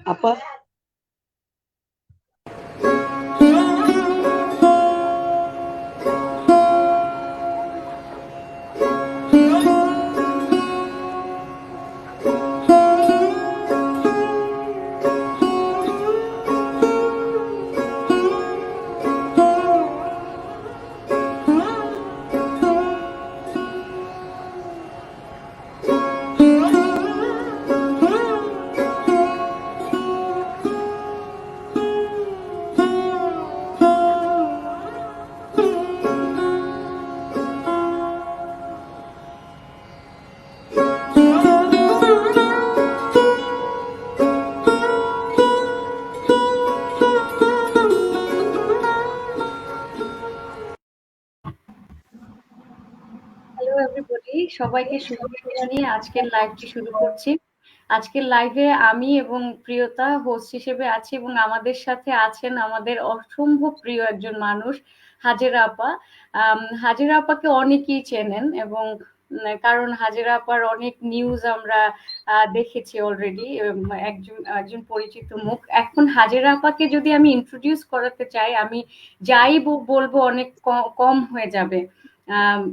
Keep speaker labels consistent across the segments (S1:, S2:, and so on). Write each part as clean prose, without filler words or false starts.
S1: আপা
S2: hello everybody, সবাইকে শুভ সন্ধ্যা নিয়ে আজকের লাইভটি শুরু করছি। আজকের লাইভে আমি এবং প্রিয়তা হোস্ট হিসেবে আছি এবং আমাদের সাথে আছেন আমাদের অসম্ভব প্রিয় একজন মানুষ, হাজেরা আপা। হাজেরা আপাকে অনেকেই চেনেন এবং কারণ হাজেরা আপার অনেক নিউজ আমরা দেখেছি অলরেডি। একজন একজন পরিচিত মুখ। এখন হাজেরা আপাকে যদি আমি ইন্ট্রোডিউস করাতে চাই, আমি যাই বলবো অনেক কম হয়ে যাবে। আম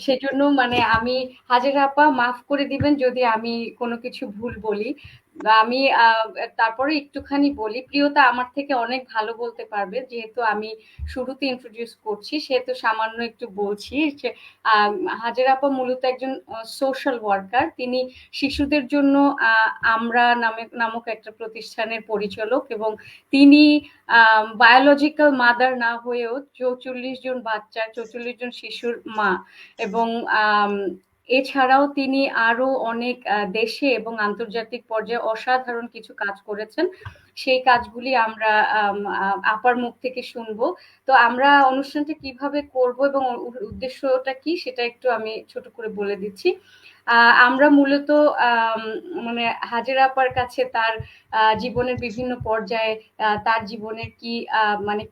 S2: সেজন্য মানে আমি হাজেরা আপা মাফ করে দিবেন যদি আমি কোনো কিছু ভুল বলি। আমি তারপরে একটুখানি বলি, প্রিয়তা আমার থেকে অনেক ভালো বলতে পারবে যেহেতু আমি শুরুতে ইন্ট্রোডিউস করছি, সেহেতু সামান্য একটু বলছি যে আম হাজেরা আপা মূলত একজন সোশ্যাল ওয়ার্কার। তিনি শিশুদের জন্য আমরা নামক একটা প্রতিষ্ঠানের পরিচালক এবং তিনি বায়োলজিক্যাল মাদার না হয়েও ৪৪ জন বাচ্চা, ৪৪ জন শিশুর মা। এবং এছাড়াও তিনি আরো অনেক দেশে এবং আন্তর্জাতিক পর্যায়ে অসাধারণ কিছু কাজ করেছেন। সেই কাজগুলি আমরা আপার মুখ থেকে শুনবো। তো আমরা অনুষ্ঠানটা কিভাবে করব এবং উদ্দেশ্যটা কি সেটা একটু আমি ছোট করে বলে দিচ্ছি। আমরা মূলত আম মানে হাজেরা আপার কাছে তার জীবনের বিভিন্ন পর্যায়ে তার জীবনের কি মানে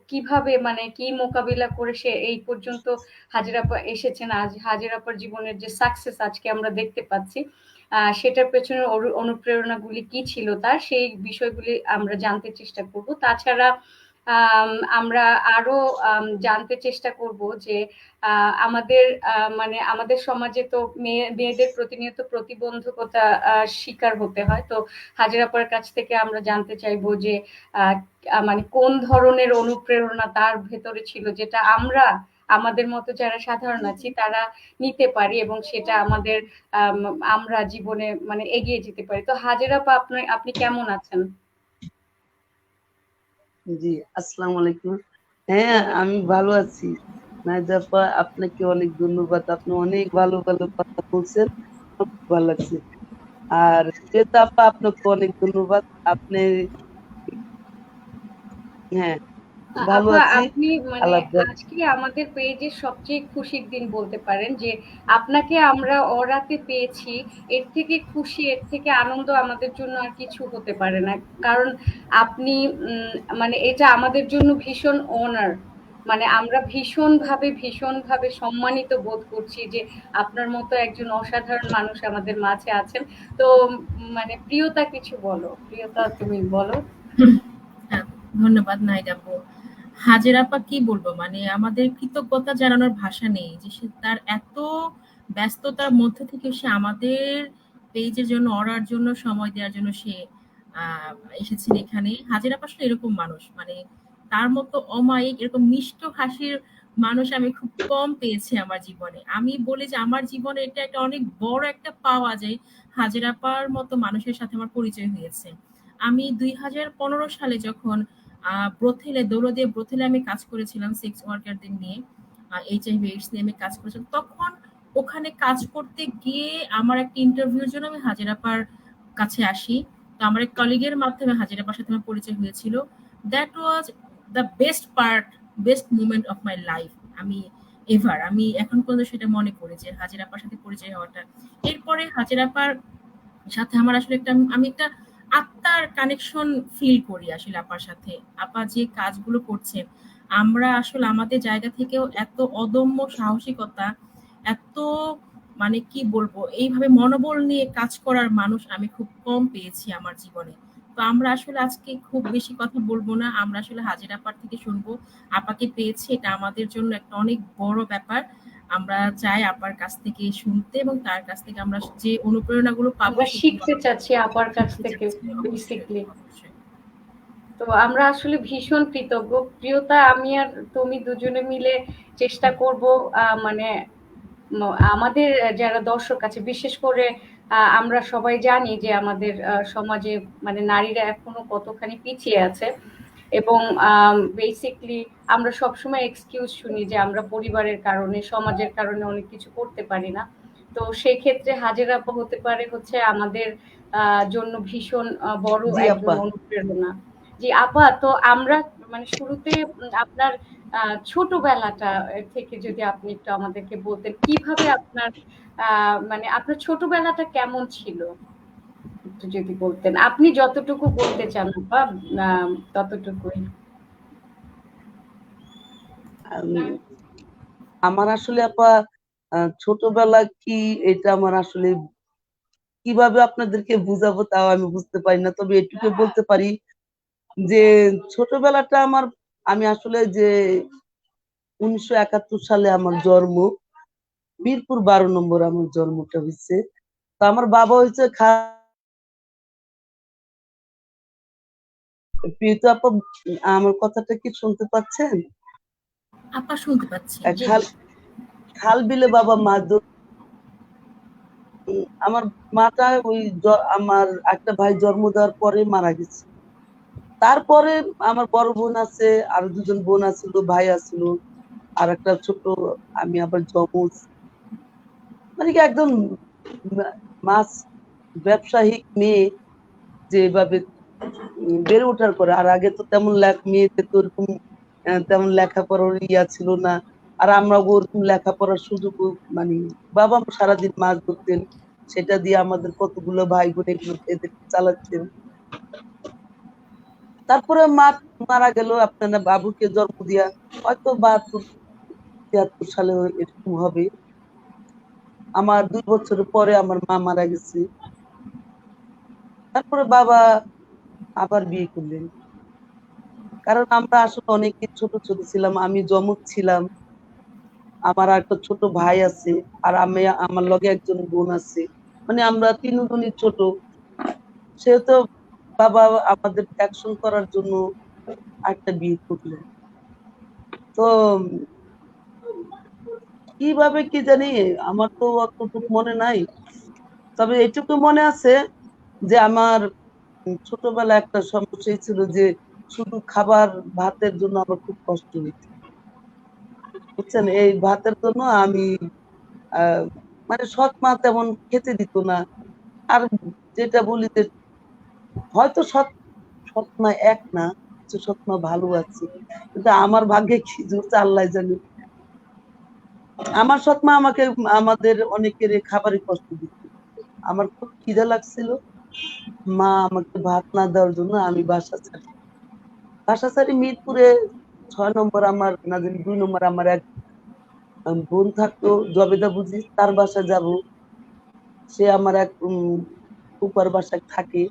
S2: কিভাবে মানে কি মোকাবিলা করে সে এই পর্যন্ত হাজেরা আপা এসেছেন, আজ হাজেরা আপার জীবনের যে সাকসেস আজকে আমরা দেখতে পাচ্ছি, সেটার পেছনে অনুপ্রেরণাগুলি কি ছিল তার, সেই বিষয়গুলি আমরা জানতে চেষ্টা করব। তাছাড়া আমরা আরো জানতে চেষ্টা করব যে আমাদের মানে আমাদের সমাজে তো মেয়েদের প্রতিনিয়ত প্রতিবন্ধকতা শিকার হতে হয়। তো হাজেরা আপার কাছ থেকে আমরা জানতে চাইবো যে আহ, মানে কোন ধরনের অনুপ্রেরণা তার ভেতরে ছিল, যেটা আমরা আমাদের মতো যারা সাধারণ আছি তারা নিতে পারি এবং সেটা আমাদের আমরা জীবনে মানে এগিয়ে যেতে পারি। তো হাজেরা আপা, আপনি কেমন আছেন?
S1: জি, আসসালামু আলাইকুম। হ্যাঁ, আমি ভালো আছি। নাইজা আপা, আপনাকে অনেক ধন্যবাদ। আপনি অনেক ভালো ভালো কথা বলছেন, আমার খুব ভালো লাগছে। আর শ্বেতা আপা, আপনাকে অনেক ধন্যবাদ। আপনি হ্যাঁ, ভালো
S2: আপা,
S1: আছি।
S2: আপনি মানে
S1: আল্লাহ
S2: আজকে আমাদের পেজের সবচেয়ে খুশির দিন বলতে পারেন যে আপনাকে আমরা অরাতে পেয়েছি। এর থেকে খুশি, এর থেকে আনন্দ আমাদের জন্য আর কিছু হতে পারে না। কারণ আপনি মানে এটা আমাদের জন্য ভীষণ অনার। মানে আমরা ভীষণভাবে সম্মানিত বোধ করছি যে আপনার মতো একজন অসাধারণ মানুষ আমাদের মাঝে আছেন। তো মানে প্রিয়তা কিছু বলো, প্রিয়তা তুমি বলো।
S3: হ্যাঁ, ধন্যবাদ নাইদ আপু। হাজের আপা কি বলবো, মানে আমাদের কৃতজ্ঞতা জানানোর ভাষা নেই যে সে তার এত ব্যস্ততার মধ্যে থেকে সে আমাদের পেজের জন্য অর্ডার জন্য সময় দেওয়ার জন্য সে আহ, এসেছেন এখানে। হাজের আপা আসলে এরকম মানুষ, মানে তার মতো অমায়িক এরকম মিষ্ট হাসির মানুষ আমি খুব কম পেয়েছি আমার জীবনে। আমি বলি যে আমার জীবনে এটা একটা অনেক বড় একটা পাওয়া যায়, হাজের আপার মতো মানুষের সাথে আমার পরিচয় হয়েছে। আমি 2015 সালে যখন ব্রথেলে দৌলতদিয়া ব্রথেলে আমি কাজ করেছিলাম সেক্স ওয়ার্কারদের নিয়ে, এইচআইভি এইডস নিয়ে আমি কাজ করেছিলাম, তখন ওখানে কাজ করতে গিয়ে আমার একটা ইন্টারভিউর জন্য আমি হাজিরাপার কাছে আসি। তো আমার এক কলিগের মাধ্যমে হাজিরাপার সাথে আমার পরিচয় হয়েছিল। That was the best moment of my life. আমি আমি এখন পর্যন্ত সেটা মনে করি যে হাজিরাপার সাথে পরিচয় হওয়াটা। এরপরে হাজিরাপার সাথে আমার আসলে আমি একটা আত্মার কানেকশন ফিল করি আসলে আপার সাথে। আপা যে কাজগুলো করছেন, আমরা আসলে আমাদের জায়গা থেকেও এত অদম্য সাহসিকতা, এত মানে কি বলবো, এইভাবে মনোবল নিয়ে কাজ করার মানুষ আমি খুব কম পেয়েছি আমার জীবনে। তো আমরা আসলে আজকে খুব বেশি কথা বলবো না, আমরা আসলে হাজির আপার থেকে শুনবো। আপাকে পেয়েছি, এটা আমাদের জন্য একটা অনেক বড় ব্যাপার। আমরা চাই আপার কাছ থেকে শুনতে এবং তার কাছ থেকে আমরা যে অনুপ্রেরণাগুলো পাবো
S2: আমরা
S3: সেগুলো
S2: শিখতে চাচ্ছি আপার কাছ
S3: শিখতে
S2: থেকে
S3: চাচ্ছি। অবশ্যই,
S2: বেসিকলি।
S3: অবশ্যই।
S2: তো আমরা আসলে ভীষণ কৃতজ্ঞ প্রিয়তা, আমি আর তুমি দুজনে মিলে চেষ্টা করব মানে আমাদের যারা দর্শক আছে বিশেষ করে আমরা সবাই জানি যে আমাদের সমাজে মানে নারীরা এখনো কতখানি পিছিয়ে আছে এবং বেসিকলি আমরা সবসময় এক্সকিউজ শুনি যে আমরা পরিবারের কারণে সমাজের কারণে অনেক কিছু করতে পারি না। তো সেক্ষেত্রে হাজেরা আপা হতে পারে হচ্ছে আমাদের জন্য ভীষণ বড়
S1: জি
S2: একজন
S1: আপা।
S2: অনুপ্রেরণা। জি আপা, তো আমরা মানে শুরুতে আপনার ছোটবেলাটা থেকে যদি আপনি একটু আমাদেরকে বলতেন কিভাবে আপনার মানে আপনার ছোটবেলাটা কেমন ছিল, একটু যদি বলতেন আপনি যতটুকু বলতে চান বা ততটুকুই।
S1: আম, আমার আসলে আপা ছোটবেলা কি, এটা আমার আসলে কিভাবে আপনাদেরকে বুঝাবো তাও আমি বুঝতে পারি না, তবে এটুকু বলতে পারি যে ছোটবেলাটা আমার, আমি আসলে যে 1971 সালে আমার জন্ম, মিরপুর 12 নম্বর আমার জন্মটা হয়েছে। তো আমার বাবা হয়েছে প্রিয়তা আপা, আমার কথাটা কি শুনতে পাচ্ছেন?
S3: আপা শুনতে পাচ্ছি।
S2: জি
S1: খাল খাল বিলে বাবা মাছ আমার মাটা ওই আমার একটা ভাই জন্ম দেওয়ার পরে মারা গেছে। তারপরে আমার বড় বোন আছে, আর দুজন বোন আছিল, ভাই আছিল, আর একটা ছোট, আমি আবার যমজ, মানে কি একদম মাছ ব্যবসায়িক মেয়ে যেভাবে বেড়ে ওঠার পরে। আর আগে তো তেমন মেয়েদের তো ওরকম তেমন লেখাপড়ার ইয়া ছিল না। আর আমরা ওরকম লেখাপড়ার সুযোগ, মানে বাবা সারাদিন মাছ ধরতেন, সেটা দিয়ে আমাদের কতগুলো ভাই বোন এগুলো এদের চালাচ্ছেন। তারপরে মা মারা গেল, আপনারা বাবুকে জন্ম দিয়া হয়তো 72-73 সালে এরকম হবে। আমার 2 বছর পরে আমার মা মারা গেছে। তারপরে বাবা আবার বিয়ে করলেন, কারণ আমরা আসলে অনেকে ছোট ছোট ছিলাম, আমি যমজ ছিলাম, আমার একটা ছোট ভাই আছে, আর আমি আমার লগে একজন বোন আছে, মানে আমরা তিনজনই ছোট। সেহেতু বাবা আমাদের অ্যাকশন করার জন্য একটা বিয়ে করলেন। তো কিভাবে কি জানি, আমার তো অতটুকু মনে নাই, তবে এটুকু মনে আছে যে আমার ছোটবেলায় একটা সমস্যা ছিল যে শুধু খাবার ভাতের জন্য আমার খুব কষ্ট হইতো, বুঝছেন? এই ভাতের জন্য আমি আহ মানে সৎ মা তেমন খেতে দিত না। আর যেটা বলি যে হয়তো সৎ সৎ মা এক না, কিছু সৎ মা ভালো আছে, কিন্তু আমার ভাগ্যে কি জুটছে আল্লাহ জানে। আমার সৎ মা আমাকে, আমাদের অনেকের খাবারে কষ্ট দিত। আমার খুব খিদে লাগছিল, মা আমাকে ভাত না দেওয়ার জন্য আমি বাসা ছাড়ি মিরপুরে 6 নম্বর, আমার না জানি 2 নম্বর, আমার এক বোন থাকতো জবেদা বুঝি, তার বাসা যাব। সে আমার এক ফুপার বাসায় থাকে।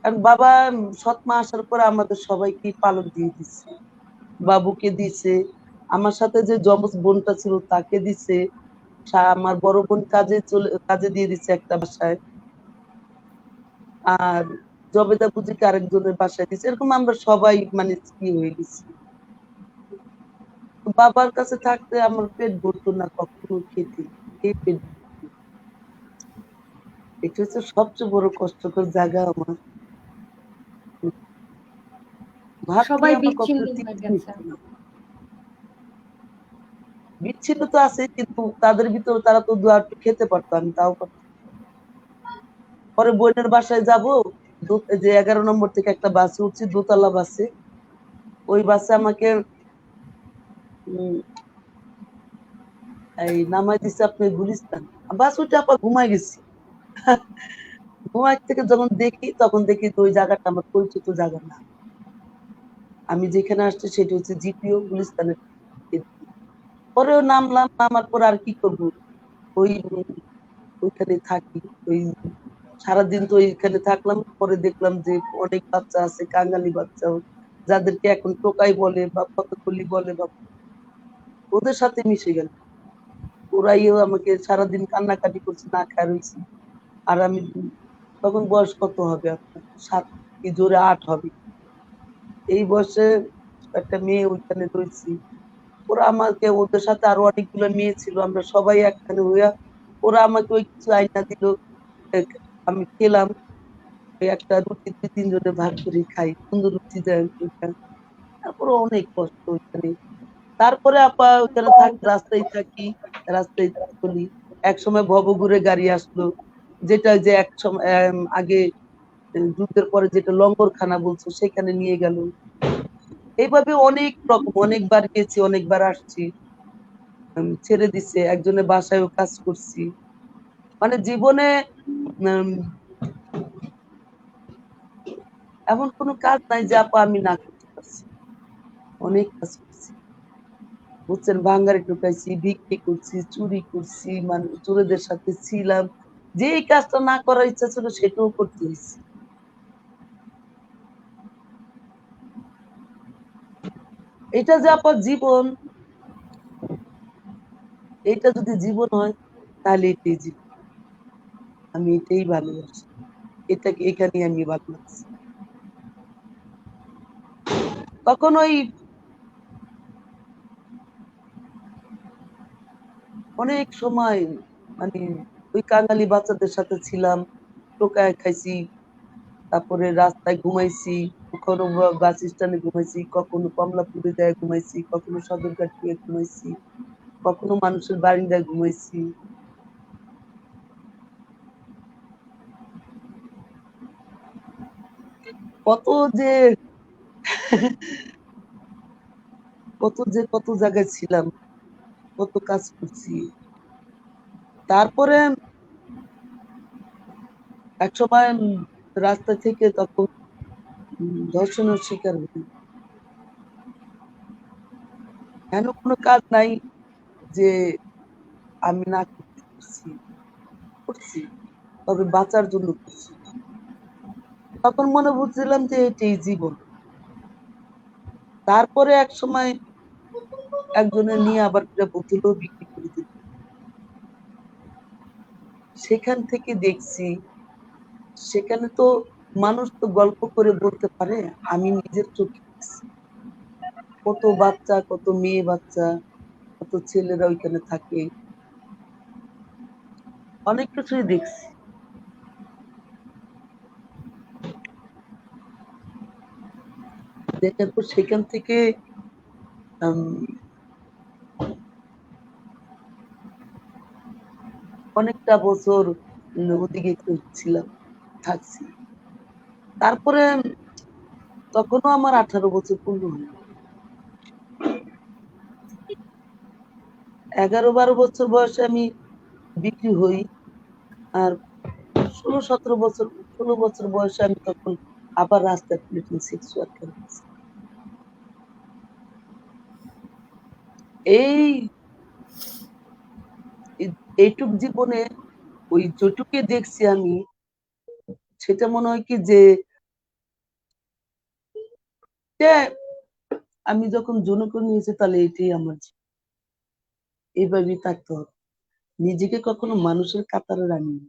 S1: কারণ বাবা সৎ মা আসার পরে আমাদের সবাইকে পালক দিয়ে দিচ্ছে, বাবুকে দিছে, আমার সাথে যে যমজ বোনটা ছিল তাকে দিছে, আমার বড় বোন কাজে দিয়ে দিচ্ছে একটা বাসায়, আর জবেদা বুঝিকে আরেকজনের বাসায় দিচ্ছে, এরকম আমরা সবাই মানে কি হয়ে গেছি। বাবার কাছে থাকতে আমার পেট ভরতো না কখনো, খেতে খেয়ে পেট ভরতো। এটা হচ্ছে সবচেয়ে বড় কষ্টকর জায়গা আমার। ভাত
S2: সবাই
S1: খেয়ে আমার
S2: বিচ্ছিন্ন
S1: কখনো
S2: হয়ে
S1: তৃপ্তি
S2: গেছে।
S1: মিটতো না। বিচ্ছিন্ন তো আছে, কিন্তু তাদের ভিতরে তারা তো দুয়ার খেতে পারতো, আমি তাও পারতাম না। পরে বোনের বাসায় যাব, যে 11 নম্বর থেকে একটা বাসে উঠছি, দোতলা বাসে। ওই বাসে আমাকে উম, এই নামাই দিচ্ছে আপনি গুলিস্তান। বাস উঠে আপা ঘুমাই গেছি। ঘুমাই থেকে যখন দেখি, তখন দেখি তো ওই জায়গাটা আমার পরিচিত জায়গা না। আমি যেখানে আসছি সেটা হচ্ছে জিপিও গুলিস্তানের। পরেও নামলাম, নামার পর আর কি করবো, ওই ওইখানে থাকি, ওই সারাদিন তো এখানে থাকলাম, পরে দেখলাম যে অনেক বাচ্চা আছে, কাঙালি বাচ্চা, যাদেরকে এখন টোকাই বলে বা কতকলি বলে, বা ওদের সাথে মিশে গেল। ওরাইও আমাকে সারাদিন কান্নাকাটি করছে, না খায় রয়েছে। আর আমি তখন বয়স কত হবে আপনার, 7 কি জোরে 8 হবে। এই বয়সে একটা মেয়ে ওইখানে রয়েছি। ওরা আমাকে, ওদের সাথে আরো অনেকগুলো মেয়ে ছিল, আমরা সবাই একখানে হইয়া, ওরা আমাকে ওই কিছু আইনা দিল, আমি খেলাম। ওই একটা রুটি 2-3 জনে ভাগ করে খাই, সুন্দর রুটি দেয় ওইখানে। তারপরে অনেক কষ্ট ওইখানে। তারপরে আপা ওইখানে রাস্তায় থাকি, রাস্তায় চলি। এক সময় ভবঘুরে গাড়ি আসলো, যেটা যে এক সময় আগে যুদ্ধের পরে যেটা লঙ্গরখানা বলছো, সেখানে নিয়ে গেল। এইভাবে অনেক রকম, অনেকবার গেছি, অনেকবার আসছি। ছেড়ে দিছে, একজনের বাসায়ও কাজ করছি। মানে জীবনে উম, এমন কোনো কাজ নাই যে আপা আমি না করতে পারছি। অনেক কাজ করছি, বুঝছেন, ভাঙ্গারে ঢুকাইছি, বিক্রি করছি, চুরি করছি, মানে চোরেদের সাথে ছিলাম। যে কাজটা না করার ইচ্ছা ছিল সেটাও করতে হয়েছে। এটা যে আপনার জীবন, এটা যদি জীবন হয় তাহলে এটাই জীবন। আমি এটাই ভালোবাসি, এটাকে এখানে আমি ভালোবাসি। তখন ওই অনেক সময় মানে ওই কাঙালি বাচ্চাদের সাথে ছিলাম, টোকায় খাইছি, তারপরে রাস্তায় ঘুমাইছি, কখনো বাস স্ট্যান্ডে ঘুমাইছি, কখনো কমলাপুরে যায় ঘুমাইছি, কখনো সদরঘাট দিয়ে ঘুমাইছি, কখনো মানুষের বারিন্দায় ঘুমাইছি। কত যে কত জায়গায় ছিলাম, কত কাজ করছি। তারপরে এক সময় রাস্তা থেকে তখন ধর্ষণের শিকার হই। কেন কোনো কাজ নাই যে আমি না করতে পারছি, করছি, তবে বাঁচার জন্য করছি। তখন মনে বুঝছিলাম যে এটাই জীবন। তারপরে এক সময় একজনের নিয়ে আবার বোতলও বিক্রি করে দিল। সেখান থেকে দেখছি, সেখানে তো মানুষ তো গল্প করে বলতে পারে, আমি নিজের চোখে দেখছি। কত বাচ্চা, কত মেয়ে বাচ্চা, কত ছেলেরা ওইখানে থাকে, অনেক কিছুই দেখছি। দেখার পর সেখান থেকে অনেকটা বছর ওদিকে ছিলাম, থাকছি। তারপরে তখনও আমার 18 বছর পূর্ণ হয়। 11-12 বছর বয়সে আমি বিক্রি হই। আর 16 বছর বয়সে আমি তখন আবার রাস্তায় প্লেটিং সেক্স ওয়ার্কার হয়েছি। এই এইটুক জীবনে ওই যেটুকে দেখছি আমি, সেটা মনে হয় কি যে আমি যখন জনকে নিয়েছি তাহলে এটাই আমার জীবন। এইভাবেই থাকতে হবে, নিজেকে কখনো মানুষের কাতারে রাখিনি।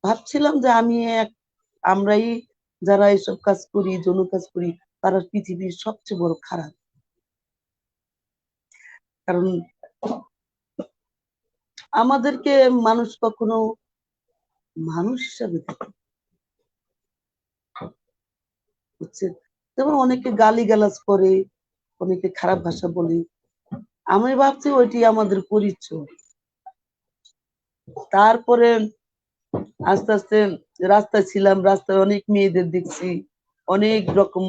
S1: ভাবছিলাম যে আমরাই যারা এসব কাজ করি, যৌন কাজ করি, তারা পৃথিবীর সবচেয়ে বড় খারাপ। কারণ আমাদেরকে মানুষ কখনো মানুষ হিসাবে দেখে, বুঝছেন। যেমন অনেকে গালিগালাজ করে, অনেকে খারাপ ভাষা বলে, আমি ভাবছি ওইটি আমাদের পরিচয়। তারপরে আস্তে আস্তে রাস্তায় ছিলাম, রাস্তায় অনেক মেয়েদের দেখছি, অনেক রকম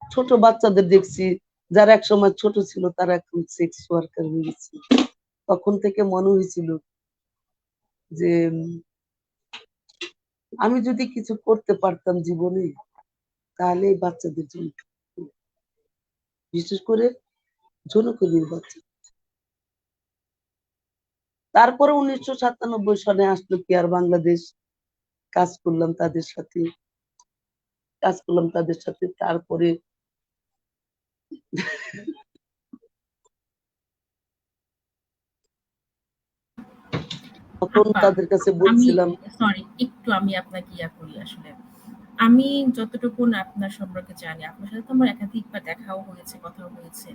S1: ছোট বাচ্চাদের দেখছি, যারা এক সময় ছোট ছিল তারা এখন সেক্স ওয়ার্কার হয়ে গেছে। তখন থেকে মনে হয়েছিল যে আমি যদি কিছু করতে পারতাম জীবনে, তাহলে এই বাচ্চাদের জন্য, বিশেষ করে যৌনকর্মীর বাচ্চা। তারপরে 1997 সনে আসলো কেয়ার বাংলাদেশ, কাজ করলাম তাদের সাথে। তারপরে তখন
S3: আপা
S1: তাদের কাছে
S3: আমি
S1: বলছিলাম,
S3: সরি একটু আমি আপনাকে করি আসলে। আমি যতটুকুন আপনার সম্পর্কে জানি, আপনার সাথে তো আমার একাধিকবার দেখাও হয়েছে, কথাও হয়েছে।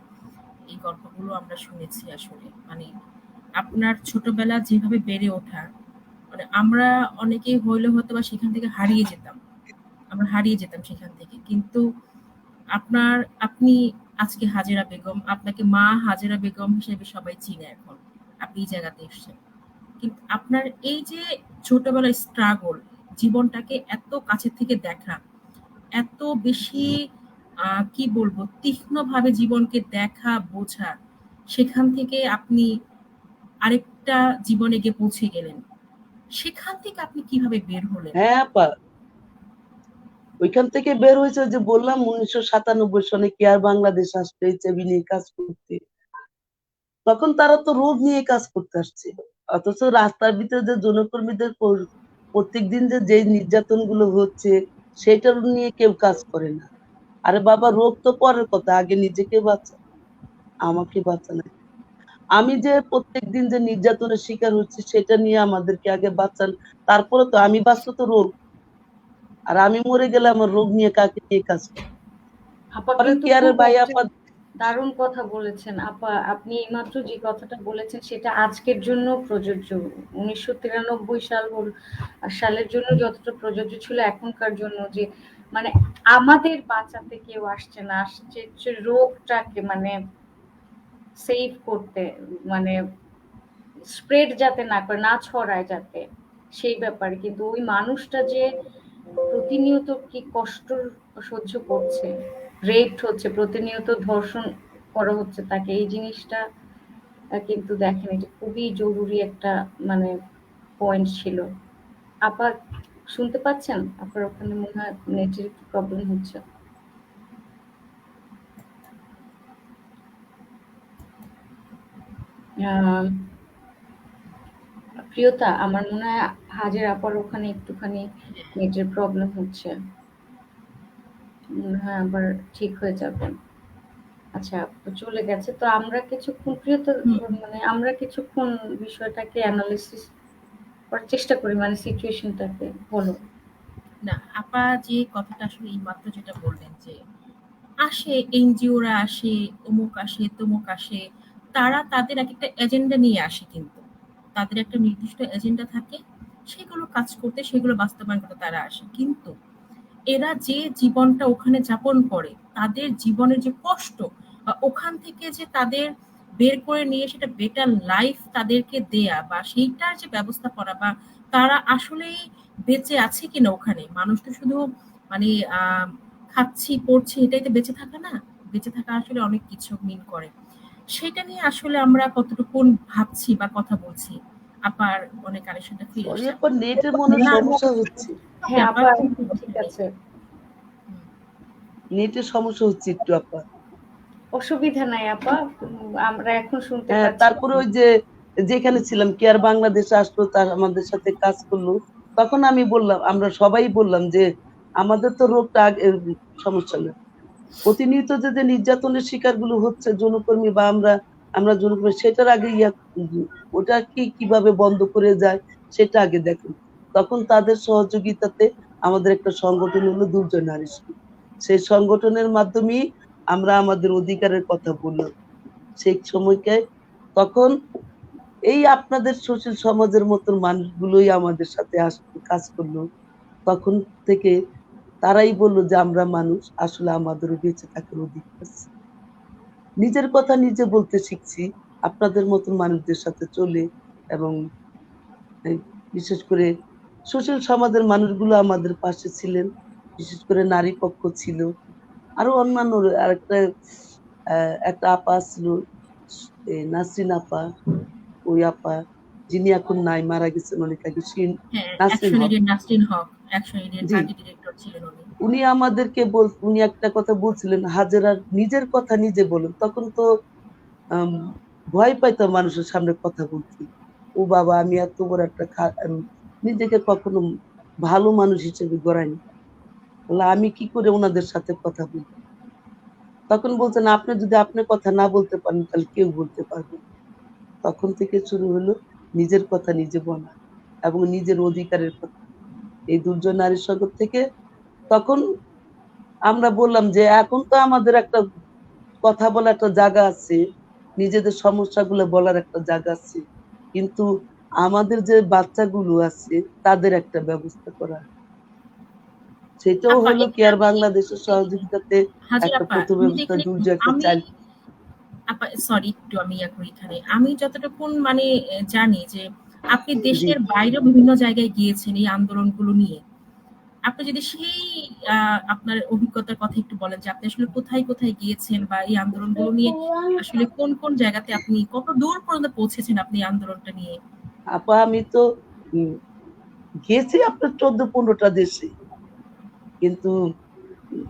S3: এই গল্পগুলো আমরা শুনেছি আসলে। মানে আপনার ছোটবেলা যেভাবে বেড়ে ওঠা, মানে আমরা অনেকেই হইলে হয়তোবা সেখান থেকে হারিয়ে যেতাম। আমরা হারিয়ে যেতাম সেখান থেকে। কিন্তু আপনার আপনি আজকে হাজেরা বেগম, আপনাকে মা হাজেরা বেগম হিসেবে সবাই চিনে এখন। আপনি এই জায়গাতে এসেছেন। কিন্তু আপনার এই যে ছোটবেলার স্ট্রাগল, জীবনটাকে এত কাছে থেকে দেখা, এত বেশি কি বলবো তীক্ষ্ণভাবে জীবনকে দেখা, বোঝা, সেখান থেকে আপনি আরেকটা জীবনে গিয়ে পৌঁছে গেলেন। সেখান থেকে আপনি কিভাবে বের হলেন?
S1: হ্যাঁ আপা, ওইখান থেকে বের হয়েছে যে বললাম 1997 সনে কেয়ার বাংলাদেশ আসছে HIV নিয়ে কাজ করতে। তখন তারা তো রোগ নিয়ে কাজ করতে আসছে, অথচ রাস্তার ভিতরে যে যৌনকর্মীদের প্রত্যেকদিন যে নির্যাতন গুলো হচ্ছে সেটার নিয়ে কেউ কাজ করে না। আরে বাবা, রোগ তো পরের কথা, আগে নিজেকে বাঁচা, আমাকে বাঁচানো। আমি যে প্রত্যেকদিন যে নির্যাতনের শিকার হচ্ছি সেটা নিয়ে আমাদেরকে আগে বাঁচান, তারপরে তো আমি বাঁচবো তো রোগ। আর আমি মরে গেলে আমার রোগ নিয়ে কাকে নিয়ে কাজ করবো?
S2: আপা
S1: পরে
S2: কিন্তু
S1: কেয়ারের
S2: খুব
S1: ভাই
S2: একটা
S1: আপা,
S2: দারুণ কথা বলেছেন আপা। আপনি এইমাত্র যে কথাটা বলেছেন সেটা আজকের জন্য প্রযোজ্য। 1993 সালের জন্য যতটা প্রযোজ্য ছিল এখনকার জন্য, যে মানে আমাদের বাঁচাতে কেউ আসছে না, আসছে হচ্ছে রোগটাকে মানে সেভ করতে, মানে স্প্রেড যাতে না করে, না ছড়ায় যাতে, সেই ব্যাপারে। কিন্তু ওই মানুষটা যে প্রতিনিয়ত কি কষ্ট সহ্য করছে, রেপড হচ্ছে, প্রতিনিয়ত ধর্ষণ করা হচ্ছে তাকে, এই জিনিসটা কিন্তু দেখেন, এটা খুবই জরুরি একটা মানে পয়েন্ট ছিল। আপা শুনতে পাচ্ছেন? আপনার ওখানে মনে হয় নেটের একটু প্রবলেম হচ্ছে। আহ, প্রিয়তা, আমার মনে হয় হাজের আপার ওখানে একটুখানি নেটের প্রবলেম হচ্ছে, মনে হয় আবার ঠিক হয়ে যাবে। আচ্ছা, চলে গেছে তো। আমরা কিছুক্ষণ প্রিয়তা,
S3: হুম,
S2: মানে আমরা কিছুক্ষণ বিষয়টাকে অ্যানালিসিস করার চেষ্টা করি, মানে সিচুয়েশনটাকে। বলো।
S3: না আপা যে কথাটা আসলে এইমাত্র যেটা বললেন যে আসে এনজিওরা আসে, অমুক আসে, তমুক আসে, তারা তাদের একটা এজেন্ডা নিয়ে আসে কিন্তু। তাদের একটা নির্দিষ্ট এজেন্ডা থাকে, সেগুলো কাজ করতে, সেগুলো বাস্তবায়ন করতে তারা আসে। কিন্তু এরা যে জীবনটা ওখানে যাপন করে, তাদের জীবনের যে কষ্ট বা ওখান থেকে যে তাদের বের করে নিয়ে সেটা বেটার লাইফ তাদেরকে দেয়া বা সেইটার যে ব্যবস্থা করা, বা তারা আসলেই বেঁচে আছে কিনা ওখানে। মানুষ তো শুধু মানে আহ খাচ্ছি পড়ছি এটাই তো বেঁচে থাকা না। বেঁচে থাকা আসলে অনেক কিছু মিন করে। সেটা নিয়ে আসলে আমরা কতটুকু ভাবছি বা কথা বলছি। আপার অনেক কানেকশনটা ফিরে
S1: সরি
S3: এসছে।
S1: আপা, নেটের মনে হয়
S2: না,
S1: সমস্যা হচ্ছে,
S3: জি
S2: হ্যাঁ
S3: আপা
S2: আপা,
S3: খুব
S2: ঠিক
S3: নেই।
S2: আছে,
S3: হুম।
S1: নেটের সমস্যা হচ্ছে একটু আপা।
S2: অসুবিধা নাই আপা। আমরা এখন শুনতে
S1: হ্যাঁ,
S2: পাচ্ছি।
S1: তারপরে ওই যে যেখানে ছিলাম কেয়ার বাংলাদেশে আসলো, তার আমাদের সাথে কাজ করলো। তখন আমি বললাম, আমরা সবাই বললাম যে আমাদের তো রোগটা আগে সমস্যা না, প্রতিনিয়ত যে নির্যাতনের শিকার গুলো হচ্ছে যৌনকর্মী বা আমরা যৌনকর্মী, সেটার আগে ওটা কিভাবে বন্ধ করে যায় সেটা আগে দেখুন। তখন তাদের সহযোগিতাতে আমাদের একটা সংগঠন হলো দুর্জয় নারী শক্তি। সেই সংগঠনের মাধ্যমেই আমরা আমাদের অধিকারের কথা বললাম সেই সময়কার। তখন এই আপনাদের সুশীল সমাজের মতন মানুষগুলোই আমাদের সাথে আসলো, কাজ করলো। তখন থেকে তারাই বললো যে আমরা মানুষ, আসলে আমাদেরও বেঁচে থাকার অধিকার আছে, নিজের কথা নিজে বলতে শিখছি আপনাদের মতন মানুষদের সাথে চলে। এবং এই বিশেষ করে সুশীল সমাজের মানুষগুলো আমাদের পাশে ছিলেন, বিশেষ করে নারী পক্ষ ছিল, আরো অন্যান্য আরেকটা একটা আপা ছিল, নাসরিন আপা, ওই আপা যিনি এখন নাই, মারা গেছেন অনেক আগে,
S3: হ্যাঁ,
S1: নাসরিন
S3: অ্যাকশন
S1: হক।
S3: এইডের নাসরিন হক, অ্যাকশন এইডের
S1: জি,
S3: পার্টি ডিরেক্টর ছিলেন উনি।
S1: উনি আমাদেরকে উনি একটা কথা বলছিলেন, হাজেরার নিজের কথা নিজে বলুন। তখন তো আম, ভয় পাইতো মানুষের সামনে কথা বলতে, ও বাবা, আমি এত বড় একটা নিজেকে কখনো ভালো মানুষ হিসেবে গড়াইনি। বললাম, আমি কি করে ওনাদের সাথে কথা বলবো? তখন বলছেন, আপনি যদি আপনার কথা না বলতে পারেন তাহলে কেউ বলতে পারবে না। তখন থেকে শুরু হলো নিজের কথা নিজে বলা এবং নিজের অধিকারের কথা। এই দুর্জয় নারী সংকট থেকে তখন আমরা বললাম যে এখন তো আমাদের একটা কথা বলার একটা জায়গা আছে, নিজেদের সমস্যাগুলো বলার একটা জায়গা আছে। কিন্তু আমাদের যে বাচ্চাগুলো আছে তাদের একটা ব্যবস্থা করা। সেটাও
S3: আপা
S1: হলো
S3: এখানে
S1: কেয়ার
S3: আমি
S1: বাংলাদেশের সহযোগিতাতে
S3: হাজির
S1: একটা
S3: আপা
S1: প্রথম
S3: আমি
S1: ব্যবস্থা
S3: যেখানে
S1: দুর্যোগ একটা
S3: আমি
S1: চাইল্ড।
S3: আপা সরি একটু আমি ইয়া করি এখানে। আমি যতটুকুন মানে জানি যে আপনি
S1: জি,
S3: দেশের বাইরেও বিভিন্ন জায়গায় গিয়েছেন এই আন্দোলনগুলো নিয়ে। আপনি যদি সেই আপনার অভিজ্ঞতার কথা একটু বলেন যে আপনি আসলে কোথায়, কোথায় গিয়েছেন বা এই আন্দোলনগুলো নিয়ে আসলে কোন, কোন জায়গাতে আপনি কত দূর পর্যন্ত পৌঁছেছেন আপনি এই আন্দোলনটা নিয়ে?
S1: আপা আমি তো উম গেছি আপনার ১৪-১৫টা দেশে। কিন্তু উম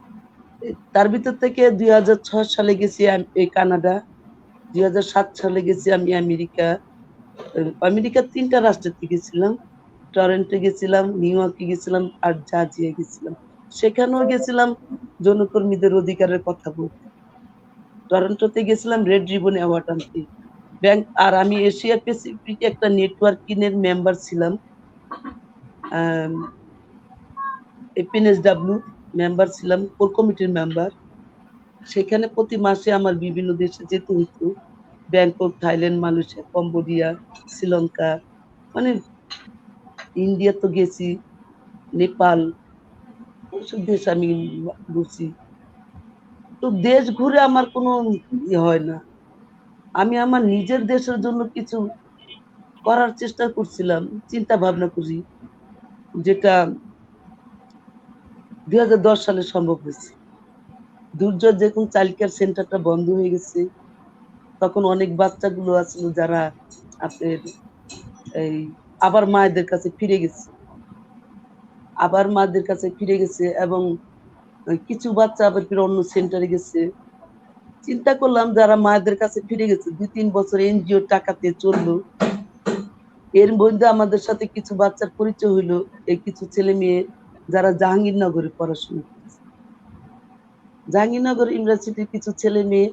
S1: তার ভিতর থেকে ২০০৬ সালে গেছি এই কানাডা, ২০০৭ সালে গেছি আমি আমেরিকা। আমেরিকার ৩ টা রাষ্ট্রেতে গেছিলাম। টরন্টো গেছিলাম, নিউ ইয়র্কে গেছিলাম আর জর্জিয়ায় গেছিলাম। সেখানেও গেছিলাম যৌনকর্মীদের অধিকারের কথা বলতে। টরন্টোতে গেছিলাম রেড রিবন অ্যাওয়ার্ড আনতে। আর আমি এশিয়া প্যাসিফিক একটা নেটওয়ার্কিং এর মেম্বার ছিলাম। আম এপিএনএসডব্লিউ মেম্বার ছিলাম, কোর কমিটির মেম্বার। সেখানে প্রতি মাসে আমার বিভিন্ন দেশে যেতে হইতো। Bangkok, Thailand, Malaysia, Cambodia, Sri Lanka, মানে ইন্ডিয়া তো গেছি, নেপাল, ওইসব দেশ আমি ঘুরছি। তো দেশ ঘুরে আমার কোনো হয় না। আমি আমার নিজের দেশের জন্য কিছু করার চেষ্টা করছিলাম, চিন্তা ভাবনা করি, যেটা ২০১০ সালে সম্ভব হয়েছে। দুর্যোগ যখন চাইল্ড কেয়ার সেন্টারটা বন্ধ হয়ে গেছে, তখন অনেক বাচ্চাগুলো আছিল যারা আপনার এই আবার মায়েদের কাছে ফিরে গেছে। আবার মাদের কাছে ফিরে গেছে এবং কিছু বাচ্চা আবার ফিরে অন্য সেন্টারে গেছে। চিন্তা করলাম যারা মায়েদের কাছে ফিরে গেছে ২-৩ বছর এনজিও টাকাতে চললো। এর মধ্যে আমাদের সাথে কিছু বাচ্চার পরিচয় হইলো। এই কিছু ছেলে মেয়ে যারা জাহাঙ্গীরনগরে পড়াশোনা করছে। জাহাঙ্গীরনগর ইউনিভার্সিটির কিছু ছেলে মেয়ে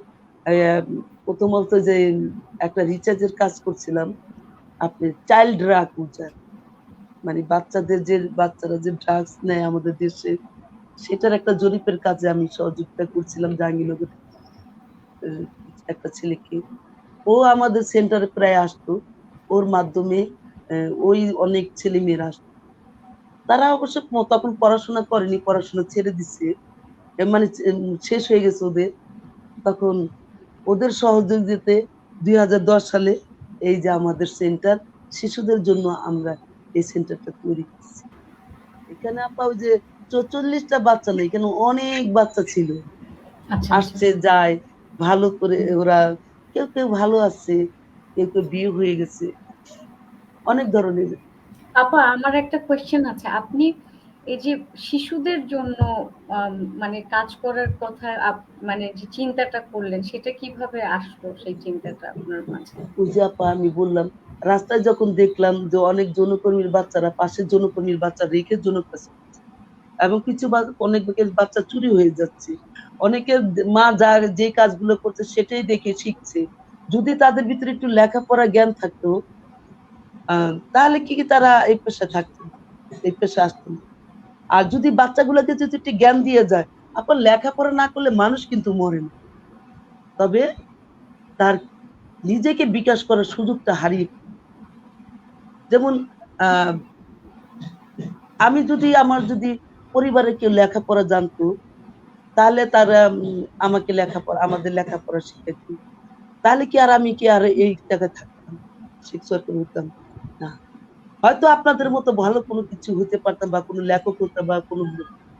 S1: প্রথমত যে একটা রিচার্জের কাজ করছিলাম, আপনি চাইল্ড ড্রাগ ইউজার, মানে বাচ্চারা যে ড্রাগস নেয় আমাদের দেশে, সেটার একটা জরিপের কাজে আমি সহযোগিতা করছিলাম জাহাঙ্গীরনগর একটা ছেলেকে। ও আমাদের সেন্টারে প্রায় আসতো। ওর মাধ্যমে ওই অনেক ছেলেমেয়েরা আসতো। তারা অবশ্য তখন পড়াশোনা করেনি, পড়াশোনা ছেড়ে দিছে। মানে শেষ হয়ে গেছে ওদের। তখন ওদের সহযোগিতাতে ২০১০ সালে এই যে আমাদের সেন্টার, শিশুদের জন্য আমরা এই সেন্টারটা তৈরি করছি। এখানে আপা ওই যে ৪৪ টা বাচ্চা না, এখানে অনেক বাচ্চা ছিল।
S2: আচ্ছা, আচ্ছা।
S1: আসছে যায়, ভালো করে ওরা কেউ, কেউ ভালো আছে, কেউ, কেউ বিয়ে হয়ে গেছে। অনেক ধরনের।
S2: আপা আমার একটা কোয়েশ্চেন আছে। আপনি এই যে শিশুদের জন্য মানে কাজ করার কথা মানে যে চিন্তাটা করলেন সেটা কিভাবে আসলো সেই চিন্তাটা আপনার মাঝে?
S1: ওই যে আপা আমি বললাম, রাস্তায় যখন দেখলাম যে অনেক যৌনকর্মীর বাচ্চারা পাশের যৌনকর্মীর বাচ্চা রেখে যৌন কাজ করছে এবং কিছু অনেকের বাচ্চা চুরি হয়ে যাচ্ছে। অনেকের মা যে কাজগুলো করছে সেটাই দেখে শিখছে। যদি তাদের ভিতরে একটু লেখাপড়া জ্ঞান থাকতো, তাহলে কি তারা এই পেশায় থাকতো না, এই পেশায় আসতো না। আর যদি বাচ্চাগুলোকে যদি একটু জ্ঞান দিয়ে যায়, আপনার লেখাপড়া না করলে মানুষ কিন্তু মরে না। তবে তার নিজেকে বিকাশ করার সুযোগটা হারিয়ে। যেমন আহ আমি যদি আমার যদি পরিবারে কেউ লেখাপড়া জানতো, তাহলে তারা আমাদের লেখাপড়া শিখাইতো। তাহলে কি আর এই জায়গায় থাকতাম, শিক্ষক হতাম না। হয়তো আপনাদের মতো ভালো কোনো কিছু হতে পারতাম বা কোনো লেখক হতাম বা কোনো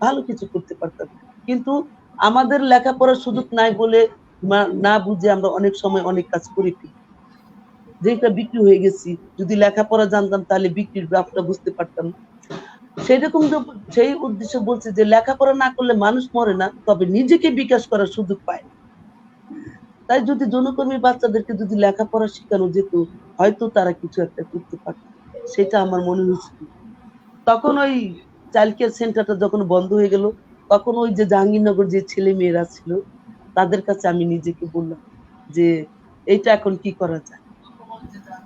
S1: ভালো কিছু করতে পারতাম। কিন্তু আমাদের লেখাপড়ার সুযোগ নাই বলে না বুঝে আমরা অনেক সময় অনেক কাজ করে ফেলি। যেটা বিক্রি হয়ে গেছি। যদি লেখাপড়া জানতাম তাহলে বিক্রির ভাবটা বুঝতে পারতাম। সেরকম সেই উদ্দেশ্যে বলছি যে লেখাপড়া না করলে মানুষ মরে না, তবে নিজেকে বিকাশ করার সুযোগ পায়। তাই যদি যৌনকর্মীর বাচ্চাদেরকে যদি লেখাপড়া শেখানো যেত, হয়তো তারা কিছু একটা করতে পারত। সেটা আমার মনে হয়েছিল। তখন ওই চাইল্ড কেয়ার সেন্টারটা যখন বন্ধ হয়ে গেল, তখন ওই যে জাহাঙ্গীরনগর যে ছেলে-মেয়েরা ছিল, তাদের কাছে আমি নিজেকে বললাম যে, "এইটা এখন কি করা যায়?"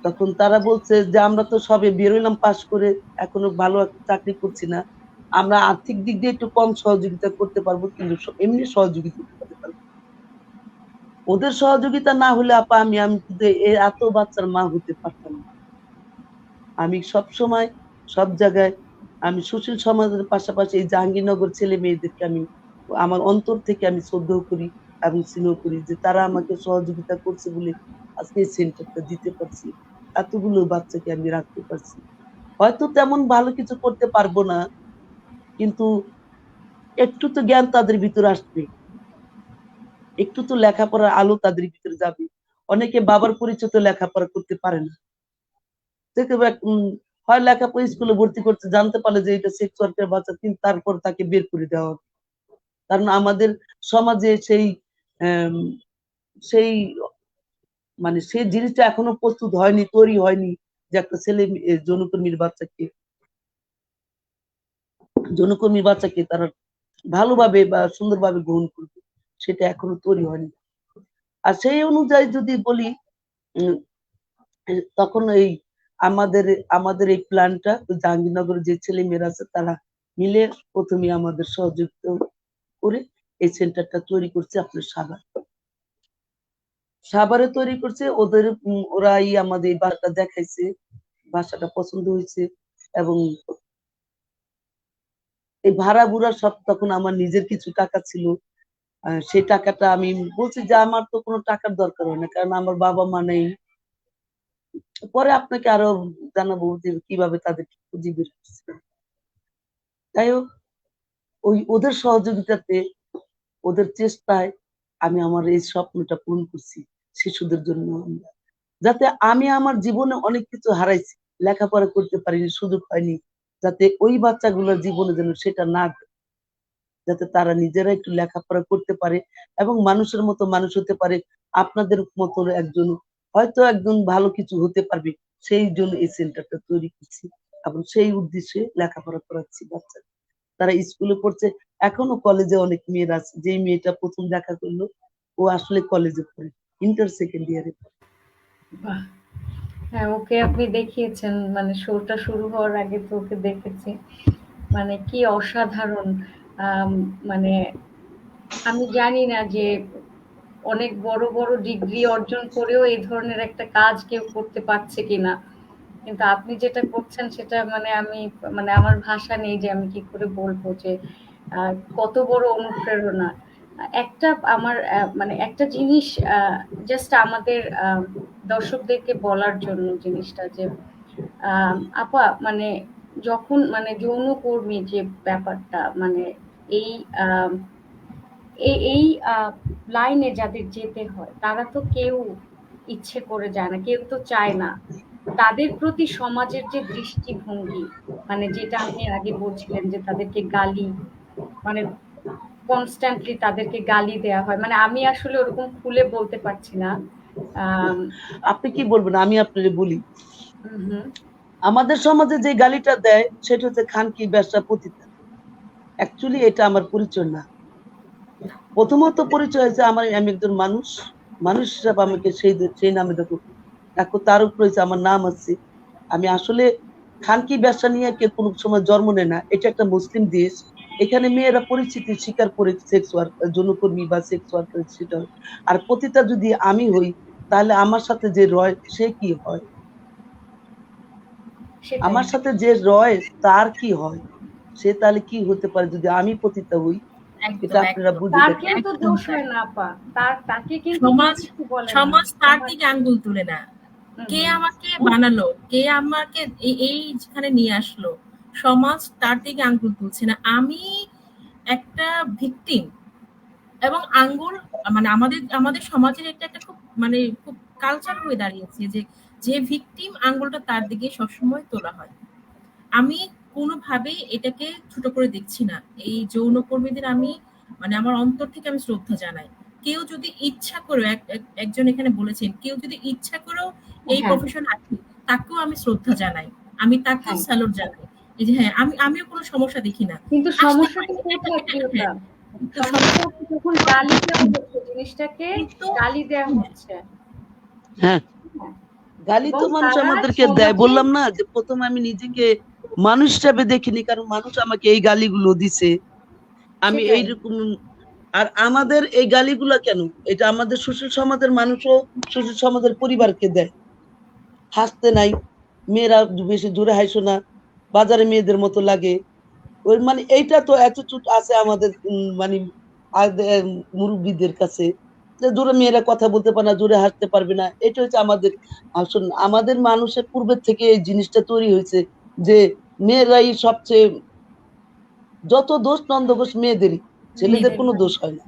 S1: তখন তারা বলছে যে, "আমরা তো সবে বের হইলাম পাস করে, এখনো ভালো একটা চাকরি করছি না। আমরা আর্থিক দিক দিয়ে একটু কম সহযোগিতা করতে পারবো, কিন্তু এমনি সহযোগিতা করতে পারবো। ওদের সহযোগিতা না হলে আপা আমি কিন্তু এত বাচ্চার মা হতে পারতাম না।" আমি সবসময় সব জায়গায় আমি সুশীল সমাজের পাশাপাশি এই জাহাঙ্গীরনগর ছেলে-মেয়েদেরকে আমি আমার অন্তর থেকে আমি শ্রদ্ধাও করি এবং স্নেহ করি যে তারা আমাকে সহযোগিতা করছে বলে আজকে এই সেন্টারটা দিতে পারছি। এতগুলো বাচ্চাকে আমি রাখতে পারছি। হয়তো তেমন ভালো কিছু করতে পারবো না, কিন্তু একটু তো জ্ঞান তাদের ভিতরে আসবে। একটু তো লেখাপড়ার আলো তাদের ভিতরে যাবে। অনেকে বাবার পরিচিত লেখাপড়া করতে পারে না। দেখতে হয় লেখাপড়া স্কুলে ভর্তি করতে জানতে পারলে যে এটা সেক্স ওয়ার্কের বাচ্চা, কিন্তু তারপর তাকে বের করে দেওয়া হবে। কারণ আমাদের সমাজে আম সেই মানে সেই জিনিসটা এখনো প্রস্তুত হয়নি, তৈরি হয়নি যে একটা ছেলে যৌনকর্মীর বাচ্চাকে তারা ভালোভাবে বা সুন্দরভাবে গ্রহণ করবে। সেটা এখনো তৈরি হয়নি। আর সেই অনুযায়ী যদি বলি উম তখন আমাদের আমাদের এই প্ল্যানটা জাহাঙ্গীরনগরের যে ছেলে-মেয়েরা আছে তারা মিলে ১ম এ আমাদের সহযোগিতা করে এই সেন্টারটা তৈরি করছে আপনার সাভারে তৈরি করছে। ওদের ওরাই আমাদের এই বাসাটা দেখাইছে। বাসাটা পছন্দ হইছে এবং এই ভাড়া-বুড়া সব তখন আমার নিজের কিছু টাকা ছিল। সেই টাকাটা আমি বলছি যে, "আমার তো কোনো টাকার দরকার হয় না। কারণ আমার বাবা-মা নেই।" পরে আপনাকে আরো জানাবো যে কিভাবে তাদেরকে খুঁজে বের করছি। যাই হোক, ওদের সহযোগিতাতে, ওদের চেষ্টায় আমি আমার এই স্বপ্নটা পূরণ করছি শিশুদের জন্য। যাতে আমি আমার জীবনে অনেক কিছু হারাইছি। লেখাপড়া করতে পারিনি, সুযোগ হয়নি। যাতে ওই বাচ্চাগুলোর জীবনে যেন সেটা না ঘটে। যাতে তারা নিজেরা একটু লেখাপড়া করতে পারে এবং মানুষের মতো মানুষ হতে পারে। আপনাদের মতো একজন ভালো কিছু হতে পারবে। সেই জন্য এই সেন্টারটা তৈরি করছি এবং সেই উদ্দেশ্যে লেখাপড়া করাচ্ছি বাচ্চাদের। তারা স্কুলে পড়ছে, এখনো কলেজে অনেক মেয়েরা আছে। যেই মেয়েটা ১ম দেখা করলো, ও আসলে কলেজে পড়ে। ইন্টার 2nd ইয়ারে পড়ে।
S2: বাহ! হ্যাঁ, ওকে আপনি দেখিয়েছেন। মানে শোটা শুরু হওয়ার আগে তো ওকে দেখেছি। মানে কি অসাধারণ! আম মানে আমি জানি না যে অনেক বড়, বড় ডিগ্রি অর্জন করেও এই ধরনের একটা কাজ কেউ করতে পারছে কিনা। কিন্তু আপনি যেটা করছেন সেটা মানে মানে আমার ভাষা নেই যে আমি কি করে বলবো যে কত বড় অনুপ্রেরণা। একটা আমার মানে একটা জিনিস জাস্ট আমাদের দর্শকদেরকে বলার জন্য জিনিসটা যে আপা মানে যখন মানে যৌনকর্মী যে ব্যাপারটা মানে এই আম এই লাইনে যাদের যেতে হয় তারা তো কেউ ইচ্ছে করে যায় না, কেউ তো চায় না। তাদের প্রতি সমাজের যে দৃষ্টিভঙ্গি মানে যেটা আপনি আগে বলছিলেন যে তাদেরকে গালি মানে কনস্ট্যান্টলি তাদেরকে গালি দেয়া হয়। মানে আমি আসলে ওরকম খুলে বলতে পারছি না। আম
S1: আপনি কি বলবেন? আমি আপনারে বলি।
S2: হুম, হুম।
S1: আমাদের সমাজে যে গালিটা দেয় সেটা হচ্ছে খানকি, বেশ্যা, পতিতা। অ্যাকচুয়ালি এটা আমার পরিচয় না। প্রথমত পরিচয় হয়েছে আমি একজন মানুষ। মানুষ হিসাবে আমাকে সেই নামে ডাকুক। এখন তার উপর হইছে আমার নাম আছে। আমি আসলে খানকি ব্যবসা নিয়ে কেউ কোনো সময় জন্ম নেয় না। এটা একটা মুসলিম দেশ। এখানে মেয়েরা পরিচিতি স্বীকার করে সেক্স যৌনকর্মী বা সেক্স ওয়ার্কার সেটা হয়। আর পতিতা যদি আমি হই, তাহলে আমার সাথে যে রয় সে কি হয়?
S2: সেটাই।
S1: আমার সাথে যে রয় তার কি হয়? সে তাহলে কি হতে পারে যদি আমি পতিতা হই? এটা
S3: একদম,
S1: আপনারা
S3: একদম,
S1: বুঝে
S2: তার
S1: দেখেন।
S2: কিন্তু
S3: একদম
S2: দোষ
S3: তাই।
S2: হয় না আপা। তাকে কিন্তু কেউ
S3: সমাজ
S2: কিছু বলে না।
S3: সমাজ তার
S2: সমাজ
S3: দিকে আঙ্গুল তুলে না।
S2: হুম,
S3: কে
S2: হুম।
S3: আমাকে বানালো, কে আমাকে এই যেখানে নিয়ে আসলো, সমাজ তার দিকে আঙ্গুল তুলছে না। আমি একটা ভিকটিম এবং আঙ্গুল মানে আমাদের আমাদের সমাজের এটা একটা খুব মানে খুব কালচার হয়ে দাঁড়িয়েছে যে যে ভিকটিম আঙ্গুলটা তার দিকে সবসময় তোলা হয়। আমি কোনোভাবেই এটাকে ছোট করে দেখছি না। এই যৌনকর্মীদের আমি মানে আমার অন্তর থেকে আমি শ্রদ্ধা জানাই। কেউ যদি ইচ্ছা করে একজন এখানে বলেছেন কেউ যদি ইচ্ছা করেও এই
S2: হ্যাঁ
S3: প্রফেশন আছে তাকেও আমি শ্রদ্ধা জানাই, আমি তাকেও
S2: হ্যাঁ
S3: স্যালুট জানাই। এই যে হ্যাঁ আমিও কোনো সমস্যা দেখি না,
S2: কিন্তু
S3: আসতে
S2: সমস্যাটা
S3: পারে
S2: কোথায় প্রিয়তা?
S3: হ্যাঁ কিন্তু
S2: সমস্যা হচ্ছে যখন গালি দেওয়া হচ্ছে, জিনিসটাকে
S3: কিন্তু
S2: গালি দেওয়া
S3: হ্যাঁ
S2: হচ্ছে।
S1: হ্যাঁ,
S2: হ্যাঁ,
S1: গালি
S2: এবং
S1: তো মানুষ
S2: তারা
S1: আমাদেরকে দেয়।
S2: সমাজে
S1: বললাম না যে প্রথমে আমি নিজেকে মানুষ হিসাবে দেখিনি, কারণ মানুষ আমাকে এই গালিগুলো দিছে। আমি
S2: সেটাই
S1: এইরকম, আর আমাদের এই গালিগুলা কেন? এটা আমাদের সুশীল সমাজের মানুষও সুশীল সমাজের পরিবারকে দেয়। হাসতে নাই, মেয়েরা বেশি জোরে হাসো না, বাজারে মেয়েদের মতো লাগে। ওই মানে এইটা তো অ্যাটিটিউড আছে আমাদের মানে মুরব্বীদের কাছে, যে জোরে মেয়েরা কথা বলতে পারে না, জোরে হাসতে পারবে না। এটা হচ্ছে আমাদের আসল, আমাদের মানুষের পূর্বের থেকে এই জিনিসটা তৈরি হয়েছে যে মেয়েরাই সবচেয়ে, যত দোষ নন্দঘোষ মেয়েদেরই, ছেলেদের
S3: মেয়েদের
S1: কোনো দোষ হয় না।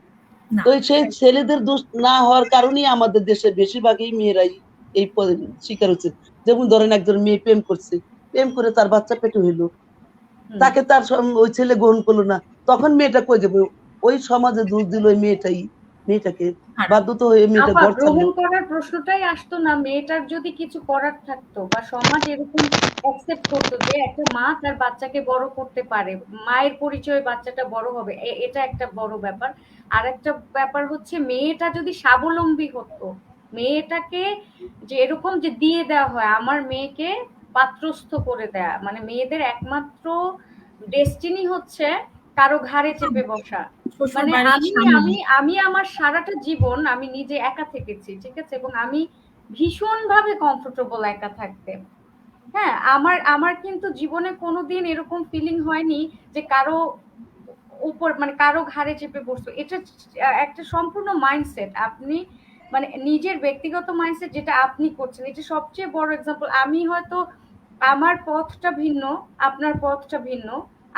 S3: না
S1: তো সেই ছেলেদের দোষ না হওয়ার কারণেই আমাদের দেশে বেশিরভাগই মেয়েরাই এই শিকার হচ্ছে। যেমন ধরেন একজন মেয়ে প্রেম করছে, প্রেম করে তার বাচ্চা পেটে হইলো, তাকে তার ওই ছেলে গ্রহণ করলো না, তখন মেয়েটা কই যাবে? ওই সমাজে দোষ দিল ওই মেয়েটাকে
S3: খারাপ।
S1: বাধ্য তো হয়ে মেয়েটা
S2: আপা
S1: ঘর ছাড়লো।
S2: গ্রহণ করার প্রশ্নটাই আসতো না। মেয়েটার যদি কিছু করার থাকতো বা সমাজ এরকম অ্যাকসেপ্ট করতো যে একটা মা তার বাচ্চাকে বড় করতে পারে, মায়ের পরিচয়ে বাচ্চাটা বড় হবে, এটা একটা বড় ব্যাপার। আর একটা ব্যাপার হচ্ছে মেয়েটা যদি স্বাবলম্বী হতো, মেয়েটাকে যে এরকম যে দিয়ে দেওয়া হয়, আমার মেয়েকে পাত্রস্থ করে দেয়া, মানে মেয়েদের একমাত্র ডেস্টিনি হচ্ছে কারো ঘাড়ে চেপে বসা।
S3: শ্বশুর
S2: মানে
S3: বাড়ির
S2: আমি
S3: স্বামী।
S2: আমি আমি আমার সারাটা জীবন আমি নিজে একা থেকেছি, ঠিক আছে, এবং আমি ভীষণভাবে কমফোর্টেবল একা থাকতে। হ্যাঁ, আমার আমার কিন্তু জীবনে কোনোদিন এরকম ফিলিং হয়নি যে কারো উপর মানে কারো ঘাড়ে চেপে বসতো। এটা একটা সম্পূর্ণ মাইন্ডসেট। আপনি মানে নিজের ব্যক্তিগত মাইন্ডসেট যেটা আপনি করছেন, এটা সবচেয়ে বড় এক্সাম্পল। আমি হয়তো আমার পথটা ভিন্ন, আপনার পথটা ভিন্ন।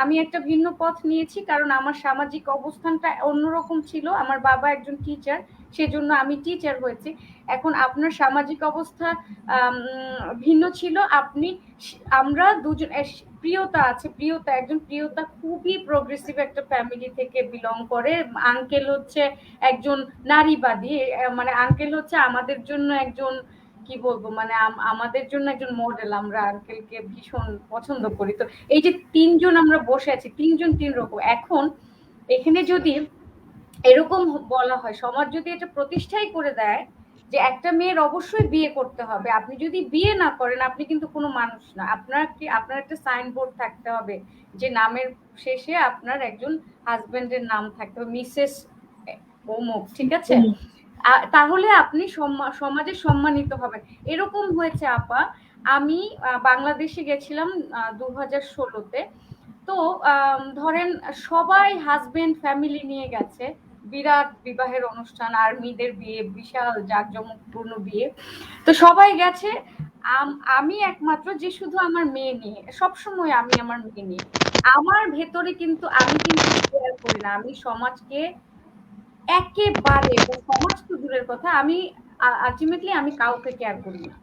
S2: আমি একটা ভিন্ন পথ নিয়েছি কারণ আমার সামাজিক অবস্থানটা অন্যরকম ছিল। আমার বাবা একজন টিচার, সেজন্য আমি টিচার হয়েছি। এখন আপনার সামাজিক অবস্থা ভিন্ন ছিল। আমরা দুজন প্রিয়তা আছে, প্রিয়তা খুবই প্রোগ্রেসিভ একটা ফ্যামিলি থেকে বিলং করে। আঙ্কেল হচ্ছে একজন নারীবাদী, মানে আঙ্কেল হচ্ছে আমাদের জন্য একজন, কি বলবো, মানে আমাদের জন্য একজন মডেল। আমরা আঙ্কেলকে ভীষণ পছন্দ করি। তো এই যে তিনজন আমরা বসে আছি, তিনজন তিন রকম। এখন এখানে যদি এরকম বলা হয়, সমাজ যদি এটা প্রতিষ্ঠাই করে দেয় যে একটা মেয়ের অবশ্যই বিয়ে করতে হবে, আপনি যদি বিয়ে না করেন আপনি কিন্তু কোনো মানুষ না। আপনার একটা সাইনবোর্ড থাকতে হবে যে নামের শেষে আপনার একজন হাজবেন্ডের নাম থাকতে হবে, মিসেস অমুক, ঠিক আছে, তাহলে আপনি সমাজে সম্মানিত হবেন। এরকম হয়েছে আপা। আমি বাংলাদেশে গেছিলাম 2016-তে। তো ধরেন সবাই হাজবেন্ড ফ্যামিলি নিয়ে গেছে, বিরাট বিবাহের অনুষ্ঠান, আর্মিদের বিয়ে, বিশাল জাঁকজমকপূর্ণ বিয়ে। তো সবাই গেছে, আমি একমাত্র যে শুধু আমার মেয়ে নিয়ে, সবসময় আমি আমার মেয়ে নিয়ে। আমার ভেতরে কিন্তু আমি কিন্তু কেয়ার করি না, আমি সমাজকে একেবারে, সমাজ তো দূরের কথা, আমি আলটিমেটলি আমি কাউকে কেয়ার করি না।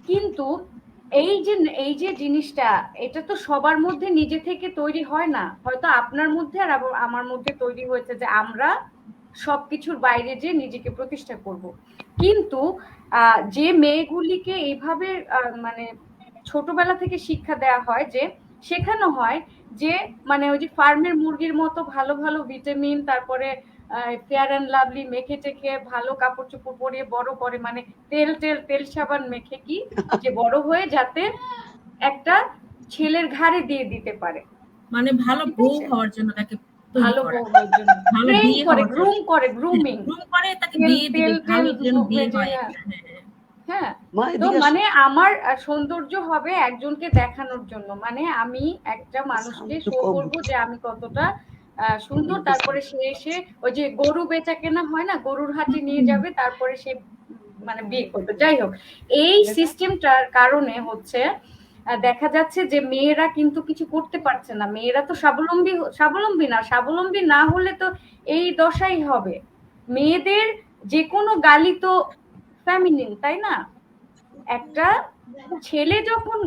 S2: কিন্তু এই যে জিনিসটা, এটা তো সবার মধ্যে নিজে থেকে তৈরি হয় না। হয়তো আপনার মধ্যে আর আমার মধ্যে তৈরি হয়েছে যে আমরা সবকিছুর বাইরে যে নিজেকে প্রতিষ্ঠা করব। কিন্তু যে মেয়েগুলিকে এইভাবে মানে ছোটবেলা থেকে শিক্ষা দেওয়া হয়, যে শেখানো হয় যে মানে ওই যে ফার্মের মুরগির মতো ভালো ভালো ভিটামিন, তারপরে ফেয়ার অ্যান্ড লাভলি মেখে টেখে ভালো কাপড় চোপড় পরিয়ে বড় করে, মানে তেল সাবান মেখে কি যে বড় হয়ে যাতে একটা ছেলের ঘাড়ে দিয়ে দিতে পারে,
S3: মানে ভালো
S2: ঠিক
S3: বউ
S2: আছে,
S3: হওয়ার জন্য তাকে তৈরি
S2: ভালো
S3: করা,
S2: বউ হওয়ার জন্য
S3: ভালো
S2: ট্রেন
S3: বিয়ে
S2: করে,
S3: হওয়ার জন্য,
S2: গ্রুম করে,
S3: হ্যাঁ
S2: গ্রুমিং,
S3: গ্রুম করে তাকে
S2: তেল
S3: বিয়ে দিবে,
S2: তেল
S3: ভালো
S2: তেল
S3: যেন বিয়ে
S2: মেজে,
S3: হয়
S2: হ্যাঁ
S3: একটা। হ্যাঁ
S2: হ্যাঁ।
S1: মা
S2: তো
S1: এদিকে আসো।
S2: মানে আমার সৌন্দর্য হবে একজনকে দেখানোর জন্য, মানে আমি একটা মানুষকে
S1: একটু
S2: শো
S1: কম
S2: করব যে আমি কতটা সুন্দর। তারপরে সে এসে ওই যে গরু বেচা কেনা হয় না, গরুর হাটে নিয়ে যাবে, তারপরে সে মানে বিয়ে করবে। যাই হোক, এই সিস্টেমটার কারণে হচ্ছে দেখা যাচ্ছে যে মেয়েরা কিন্তু কিছু করতে পারছে না। মেয়েরা তো স্বাবলম্বী না হলে তো এই দশাই হবে। মেয়েদের যে কোনো গালি তো ফেমিনিন, তাই না? একটা ছেলে যখন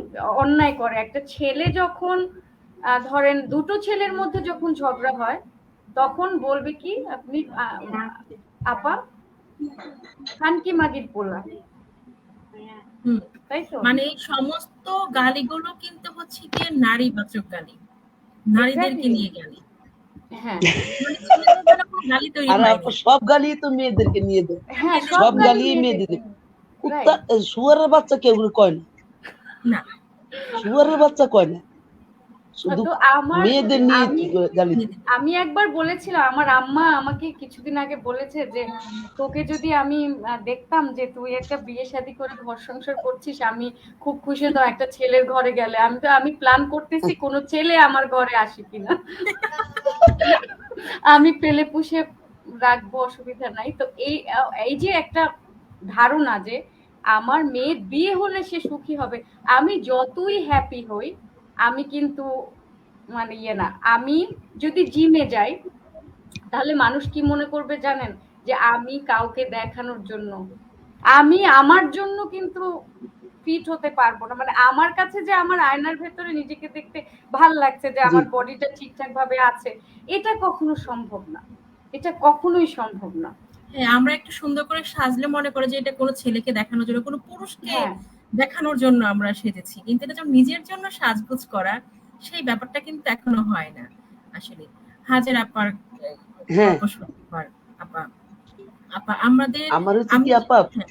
S2: অন্যায় করে, একটা ছেলে যখন ধরেন দুটো ছেলের মধ্যে যখন ঝগড়া হয়, তখন বলবে কি আপনি আপা খান কি মাগির পোলা,
S3: হুম।
S2: তাই তো?
S3: মানে এই সমস্ত গালিগুলো কিন্তু হচ্ছে গিয়ে নারীবাচক গালি, নারীদেরকে
S2: Exactly.
S3: নিয়ে গালি।
S2: হ্যাঁ
S3: মানে ছেলেদের দ্বারা কোনো গালি তৈরি
S1: আর
S3: হয়নি।
S1: আপা সব গালি তো মেয়েদেরকে নিয়ে দেয়,
S2: হ্যাঁ
S3: ছেলেদের
S2: সব
S1: সব
S2: গালি
S1: গালি
S2: মেয়েদেরকে
S1: মেয়েদের।
S2: নিয়ে।
S1: কুত্তা
S2: Right.
S1: শুয়ারের বাচ্চা কেউ কয় না,
S3: না,
S1: শুয়ারের বাচ্চা কয় না, শুধু
S2: তো আমার
S1: মেয়েদের নিয়ে
S2: আমি
S1: গালি।
S3: মেয়েদের।
S2: আমি একবার বলেছিলাম, আমার আম্মা আমাকে কিছুদিন আগে বলেছে যে তোকে যদি আমি দেখতাম যে তুই একটা বিয়ে শাদী করে ঘর সংসার করছিস, আমি খুব খুশি হতাম একটা ছেলের ঘরে গেলে। আমি প্ল্যান করতেছি কোনো ছেলে আমার ঘরে আসে কিনা, আমি পেলে পুষে রাখবো, অসুবিধা নাই। তো এই যে একটা ধারণা যে আমার মেয়ের বিয়ে হলে সে সুখী হবে, আমি যতই হ্যাপি হই আমি কিন্তু মানে ইয়ে না, আমি যদি জিমে যাই তাহলে মানুষ কি মনে করবে জানেন, যে আমি কাউকে দেখানোর জন্য, আমি আমার জন্য কিন্তু ফিট হতে পারবো না। মানে আমার কাছে যে আমার আয়নার ভেতরে নিজেকে দেখতে ভাল লাগছে, যে
S1: জি
S2: আমার বডিটা ঠিকঠাক ভাবে আছে, এটা কখনো সম্ভব না, এটা কখনোই সম্ভব না।
S3: হ্যাঁ, আমরা একটু সুন্দর করে সাজলে মনে করে যে এটা কোনো ছেলেকে দেখানোর জন্য, কোনো পুরুষকে
S2: হ্যাঁ
S3: দেখানোর জন্য আমরা সেজেছি, কিন্তু এটা যখন নিজের জন্য সাজগোজ করা, সেই ব্যাপারটা কিন্তু এখনো হয় না আসলে। হাজার আপার
S1: হ্যাঁ,
S3: গল্প শুনবার আপা, আপা আমাদের
S1: আমার হচ্ছে
S3: আমি
S1: কি আপা,
S3: হ্যাঁ,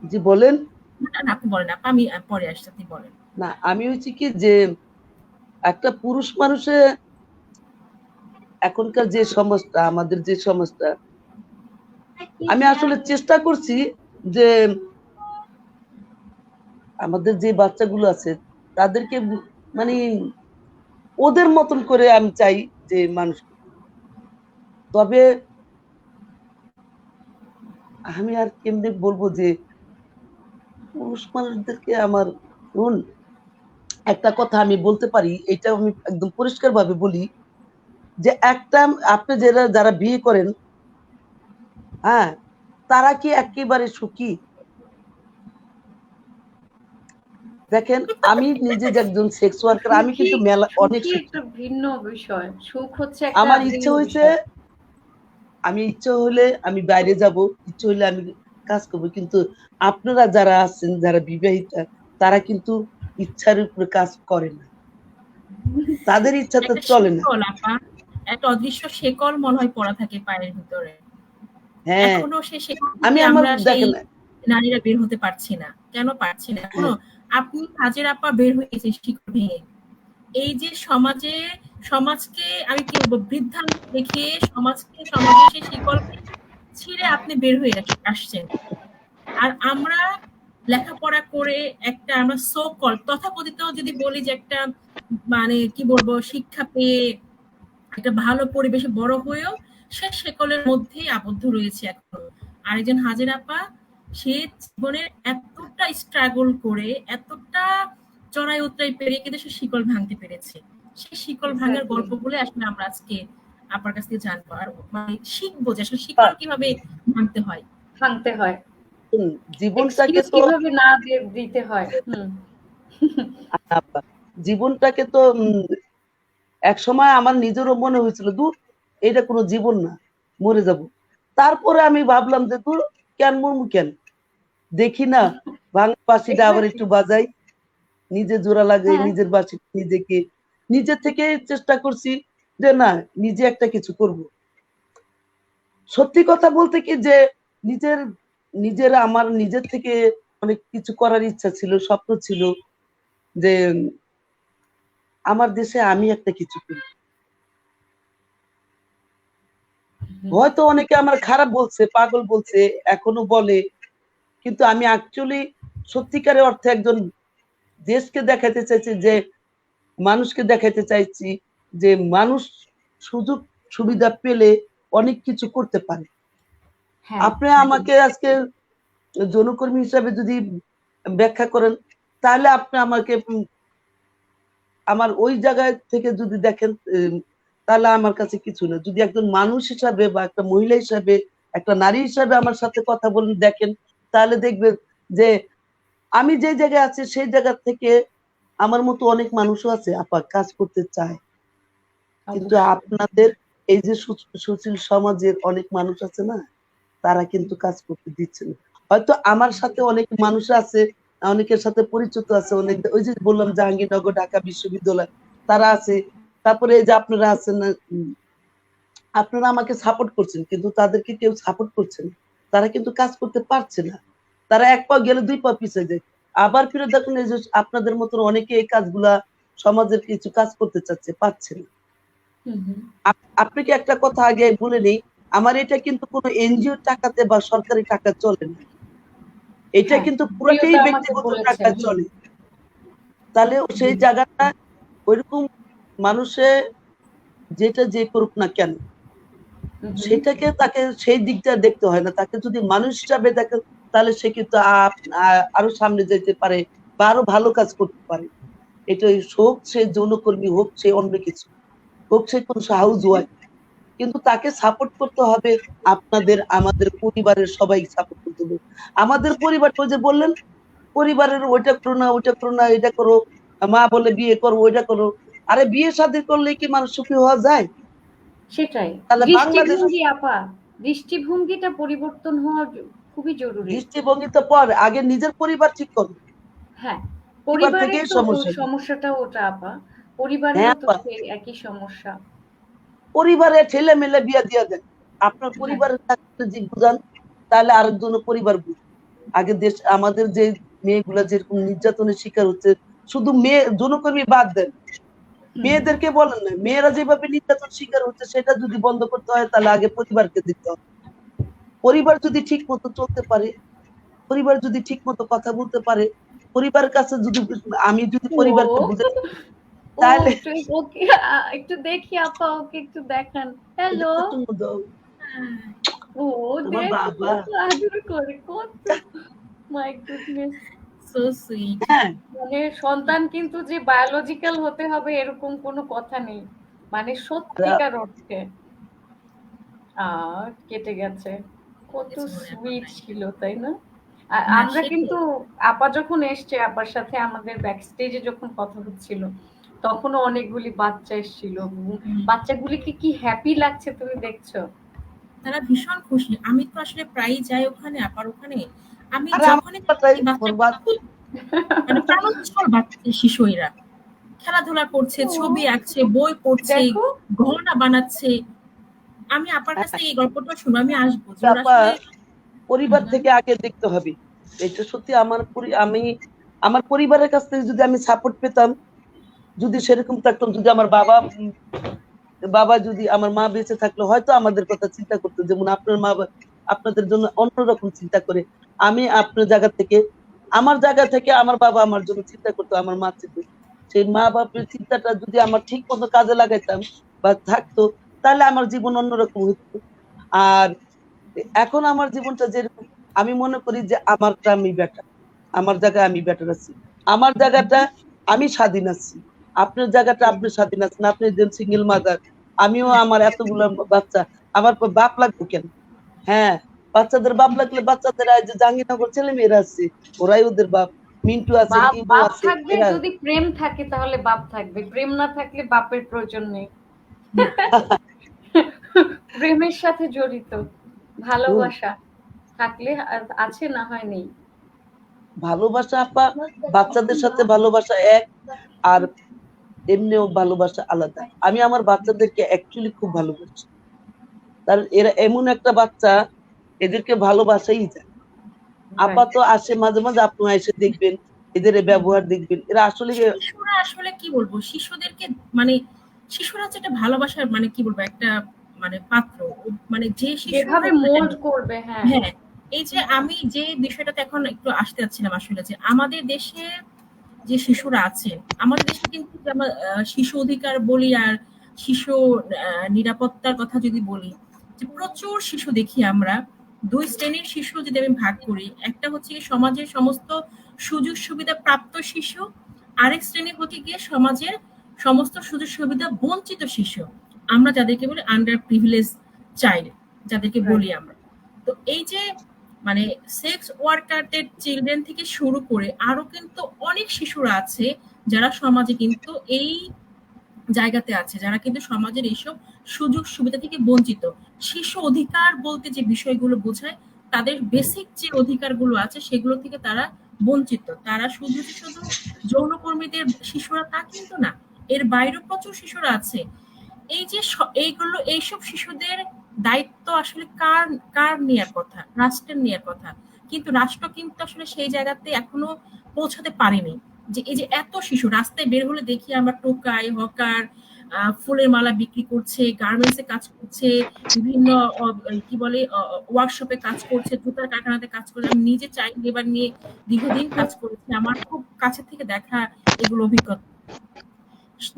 S1: জি বলেন।
S3: না, না, আপনি বলেন আপা, আমি পরে আসছি, আপনি বলেন।
S1: না আমি হচ্ছে কি যে একটা পুরুষ মানুষে এখনকার যে সমাজটা, আমাদের যে সমাজটা, আমি আসলে চেষ্টা করছি যে আমাদের যে বাচ্চাগুলো আছে তাদেরকে মানে ওদের মতন করে আমি চাই যে মানুষ। তবে আমি আর কেমনে বলবো যে পুরুষ মানুষদেরকে আমার শুন, একটা কথা আমি বলতে পারি, এটা আমি একদম পরিষ্কার ভাবে বলি, যে একটা আপনি যারা বিয়ে করেন, হ্যাঁ, তারা কি একেবারে সুখী? দেখেন আমি নিজে যে একজন সেক্স ওয়ার্কার, আমি
S2: সুখী,
S1: কিন্তু মেলা অনেক
S2: সুখী
S1: সুখী।
S2: একটা ভিন্ন বিষয়, সুখ হচ্ছে একটা
S1: আমার
S2: ভিন্ন
S1: ইচ্ছে হয়েছে,
S2: বিষয়।
S1: আমি ইচ্ছে হলে আমি বাইরে যাব, ইচ্ছে হলে আমি কাজ করবো, কিন্তু আপনারা যারা আছেন, যারা বিবাহিতা, তারা কিন্তু ইচ্ছার উপরে কাজ করে না, তাদের ইচ্ছাতে
S3: একটা
S1: চলে না।
S3: শিকল আপা, একটা অদৃশ্য শেকল মনে হয় পড়া থাকে পায়ের ভিতরে,
S1: হ্যাঁ,
S3: এখনো সেই শেকল
S1: আমি
S3: থেকে
S1: আমার
S3: আমরা সেই
S1: দেখেন,
S3: নারীরা বের হতে পারছি না। কেন পারছি না এখনো?
S1: হ্যাঁ,
S3: আপনি কাজের আপা বের হয়ে গেছে শিকল ভেঙে। এই যে সমাজকে আমি কি বলবো, বৃদ্ধাঙ্গ দেখিয়ে সমাজের সেই শিকল ছিঁড়ে আপনি বের হয়ে আসছেন। আর আমরা লেখাপড়া করে একটা, আমরা সো কল তথাকথিত যদি বলি যে একটা মানে কি বলবো শিক্ষা পেয়ে একটা ভালো পরিবেশে বড় হয়েও সে শেকলের মধ্যেই আবদ্ধ রয়েছে এখনো। আরেকজন হাজের আপা, সে জীবনের এতটা স্ট্রাগল করে, এতটা চড়াই উতরাই পেরিয়ে কিন্তু সে শিকল ভাঙতে পেরেছে। সেই শিকল ভাঙার
S2: Exactly.
S3: গল্পগুলো আসলে আমরা আজকে আপনার কাছ থেকে জানবো, আর মানে শিখবো যে আসলে শিকল কিভাবে ভাঙতে হয়।
S2: ভাঙতে হয়,
S1: জীবনটাকে
S2: এক্সকিউজ
S1: তো
S2: কিভাবে না দিতে হয়।
S1: জীবনটাকে তো এক সময় আমার নিজেরও মনে হয়েছিল দূর, এটা কোনো জীবন না, মরে যাব। তারপরে আমি ভাবলাম যে দূর, কেন মরমু, কেন দেখি না ভাঙা বাঁশিটা আবার
S2: এক্স্যাক্টলি।
S1: একটু বাজাই, নিজে জোড়া লাগাই,
S2: হ্যাঁ
S1: নিজের বাঁশি নিজেকে, নিজে থেকে চেষ্টা করছি যে না, নিজে একটা কিছু করব। সত্যি কথা বলতে কি যে নিজের আমার নিজের থেকে অনেক কিছু করার ইচ্ছা ছিল, স্বপ্ন ছিল যে আমার দেশে আমি একটা কিছু করি। হয়তো অনেকে আমার খারাপ বলছে, পাগল বলছে, এখনো বলে, কিন্তু আমি অ্যাকচুয়ালি সত্যিকারের অর্থে একজন দেশকে দেখাতে চাইছি, যে মানুষকে দেখাতে চাইছি যে মানুষ সুযোগ সুবিধা পেলে অনেক কিছু করতে পারে।
S2: হ্যাঁ
S1: আপনি আমাকে আজকে যৌনকর্মী হিসাবে যদি ব্যাখ্যা করেন, তাহলে আপনি আমাকে আমার ওই জায়গায় থেকে যদি দেখেন, তাহলে আমার কাছে কিছু না। যদি একজন মানুষ হিসাবে বা একটা মহিলা হিসাবে, একটা নারী হিসাবে আমার সাথে কথা বলেন, দেখেন, তাহলে দেখবেন যে আমি যে জায়গায় আছি সেই জায়গা থেকে আমার মতো অনেক মানুষও আছে আপা, কাজ করতে চায়, কিন্তু
S2: অবশ্যই।
S1: এই যে সুশীল সমাজের অনেক মানুষ আছে না, তারা কিন্তু কাজ করতে দিচ্ছে না। হয়তো আমার সাথে অনেক মানুষ আছে, অনেকের সাথে পরিচিত আছে, অনেক ওই যে বললাম জাহাঙ্গীরনগর ঢাকা বিশ্ববিদ্যালয় তারা আছে, তারপরে এই যে আপনারা আছেন না, আপনারা আমাকে সাপোর্ট করছেন, কিন্তু তাদেরকে কেউ সাপোর্ট করছে না, তারা কিন্তু কাজ করতে পারছে না, তারা এক পা গেলে দুই পা পিছিয়ে যায়। আবার ফিরে দেখুন এই যে আপনাদের মতন অনেকে এই কাজগুলা সমাজের কিছু কাজ করতে চাচ্ছে, পাচ্ছে না। আপনাকে একটা কথা আগে বলে নেই, আমার এটা কিন্তু কোনো এনজিও টাকাতে বা সরকারি টাকা চলে না, এটা কিন্তু পুরোটাই ব্যক্তিগত টাকা চলে। তাহলে সেই জায়গাটা ওইরকম মানুষে যেটা যে করুক না কেন, সেটাকে তাকে সেই দিকটা দেখতে হয় না, তাকে যদি মানুষ হিসাবে দেখেন তাহলে সে কিন্তু আরো সামনে যেতে পারে বা আরো ভালো কাজ করতে পারে। এটা হোক সে যৌনকর্মী, হোক সে অন্য কিছু, হোক সে কোন হাউস ওয়াইফ, কিন্তু তাকে সাপোর্ট করতে হবে। আপনাদের আমাদের পরিবারের সবাই সাপোর্ট করতে হবে। আমাদের পরিবার ওই যে বললেন পরিবারের ওইটা করো না, ওইটা করো না, এটা করো, মা বলে বিয়ে করো, ওইটা করো। আরে বিয়ে শাদী করলে কি মানুষ সুখী হওয়া যায়?
S2: সেটাই।
S1: তাহলে বাংলাদেশ
S2: দৃষ্টিভঙ্গিটা পরিবর্তন হওয়া খুবই জরুরি।
S1: দৃষ্টিভঙ্গি তো পর, আগে নিজের পরিবার ঠিক করো।
S2: হ্যাঁ, পরিবারের তো সমস্যাটা ওটা আপা, পরিবারের তো একই সমস্যা।
S1: পরিবারে ছেলে মেলে বিয়ে দিয়ে দেন, আপনার পরিবারের যে বুঝান, তাহলে আরেকজনের পরিবার বুঝ। আগে দেশ আমাদের যে মেয়েগুলা যেরকম নির্যাতনের শিকার হচ্ছে, শুধু মেয়ে যৌনকর্মী বাদ দেন, মেয়েদেরকে বলেন না, মেয়েরা যেভাবে নির্যাতন শিকার হচ্ছে সেটা যদি বন্ধ করতে হয় তাহলে আগে পরিবারকে দিতে হবে। পরিবার যদি ঠিক মতো চলতে পারে, পরিবার যদি ঠিক মতো কথা বলতে পারে, পরিবারের কাছে যদি আমি যদি পরিবারকে বুঝে তাহলে
S2: একটু দেখি আপা, ওকে একটু দেখান। হ্যালো, ও দেখো আদর করে কত, মাই গুডনেস,
S3: সো সুইট।
S2: মানে সন্তান কিন্তু যে বায়োলজিক্যাল হতে হবে এরকম কোনো কথা নেই, মানে সত্যিকার অর্থে। কেটে গেছে, কত সুইট ছিল তাই না? আমরা কিন্তু আপা যখন এসছে, আপার সাথে আমাদের ব্যাক স্টেজে যখন কথা হচ্ছিল তখনও অনেকগুলি বাচ্চা এসেছিল। বাচ্চাগুলিকে কি হ্যাপি লাগছে তুমি দেখছো?
S3: তারা ভীষণ খুশি। আমি তো আসলে প্রায়ই যাই ওখানে, আপার ওখানে। আমি যখনই মানে প্রাণোচ্ছল বাচ্চা শিশুরা খেলাধুলা করছে, ছবি আঁকছে, বই পড়ছে, গহনা বানাচ্ছে। আমি আপার কাছে এই গল্পটা শুনবো, আমি আসবো।
S1: পরিবার থেকে আগে দেখতে হবে, এটা সত্যি। আমার পরিবারের কাছ থেকে যদি আমি সাপোর্ট পেতাম, যদি সেরকম থাকতাম, যদি আমার বাবা যদি আমার মা বেঁচে থাকলে হয়তো আমাদের কথা চিন্তা করতো, যেমন আপনার মা আপনাদের জন্য অন্যরকম চিন্তা করে। আমি আপনার জায়গা থেকে, আমার জায়গা থেকে আমার বাবা আমার জন্য চিন্তা করতো, আমার মা চিন্তা, সেই মা বাবার চিন্তাটা যদি আমার ঠিক মতো কাজে লাগাইতাম বা থাকতো, তাহলে আমার জীবন অন্যরকম হতো। আর এখন আমার জীবনটা যেরকম, আমি মনে করি যে আমারটা আমি বেটার, আমার জায়গায় আমি বেটার আছি, আমার জায়গাটা আমি স্বাধীন আছি, আপনার জায়গাটা আপনি স্বাধীন আছেন, আপনি একজন সিঙ্গেল মাদার, আমিও আমার এতগুলো বাচ্চা, আমার বাপ লাগবে কেন? হ্যাঁ, বাচ্চাদের বাপ লাগলে বাচ্চাদের যে জাহাঙ্গীরনগর ছেলে মেয়েরা আছে, ওরাই ওদের বাপ। মিন্টু আছে,
S2: বাপ থাকবে, যদি প্রেম থাকে তাহলে বাপ থাকবে, প্রেম না থাকলে বাপের প্রয়োজন নেই। প্রেমের সাথে জড়িত ভালোবাসা থাকলে আছে, না হয় নেই।
S1: ভালোবাসা আপা, বাচ্চাদের সাথে ভালোবাসা এক, আর এমনিও ভালোবাসা আলাদা। আমি আমার বাচ্চাদেরকে অ্যাকচুয়ালি খুব ভালোবাসি, কারণ এরা এমন একটা বাচ্চা, এদেরকে ভালোবাসাই যায়। আপা তো আসে মাঝে মাঝে, আপনারা এসে দেখবেন, এদের ব্যবহার দেখবেন, এরা আসলে
S3: কি বলবো, শিশুদেরকে মানে শিশুরা হচ্ছে একটা ভালোবাসার মানে কি বলবো একটা মানে পাত্র, মানে যে
S2: যেভাবে মোল্ড করবে। হ্যাঁ,
S3: এই যে আমি যে বিষয়টাতে এখন একটু আসতে যাচ্ছিলাম আসলে, যে আমাদের দেশে যে শিশুরা আছে, আমাদের দেশে কিন্তু শিশু অধিকার বলি আর শিশু নিরাপত্তার কথা যদি বলি, যে প্রচুর শিশু দেখি আমরা। দুই শ্রেণীর শিশু যদি আমি ভাগ করি, একটা হচ্ছে সমাজের সমস্ত সুযোগ সুবিধা প্রাপ্ত শিশু, আরেক শ্রেণী হচ্ছে গিয়ে সমাজের সমস্ত সুযোগ সুবিধা বঞ্চিত শিশু, আমরা যাদেরকে বলি আন্ডার প্রিভিলেজ চাইল্ড, যাদেরকে বলি আমরা। তো এই যে মানে সেক্স ওয়ার্কারদের চিলড্রেন থেকে শুরু করে আরো কিন্তু অনেক শিশুরা আছে যারা সমাজে কিন্তু এই জায়গাতে আছে, যারা কিন্তু সমাজের এইসব সুযোগ সুবিধা থেকে বঞ্চিত। শিশু অধিকার বলতে যে বিষয়গুলো বোঝায়, তাদের বেসিক যে অধিকারগুলো আছে সেগুলো থেকে তারা বঞ্চিত। তারা শুধু যে শুধু যৌনকর্মীদের শিশুরা তা কিন্তু না, এর বাইরেও প্রচুর শিশুরা আছে। এই যে এইগুলো, এইসব শিশুদের দায়িত্ব আসলে কার কার নেয়ার কথা? রাষ্ট্রের নেয়ার কথা। কিন্তু রাষ্ট্র কিন্তু আসলে সেই জায়গাতে এখনো পৌঁছাতে পারেনি। যে এই যে এত শিশু রাস্তায় বের হলে দেখি আমরা টোকাই, হকার, ফুলের মালা বিক্রি করছে, গার্মেন্টস এ কাজ করছে, বিভিন্ন কি বলে ওয়ার্কশপে কাজ করছে, জুতার কারখানাতে কাজ করছে। আমি নিজে চাইল্ড লেবার নিয়ে দীর্ঘদিন কাজ করেছি, আমার খুব কাছে থেকে দেখা এগুলো অভিজ্ঞতা।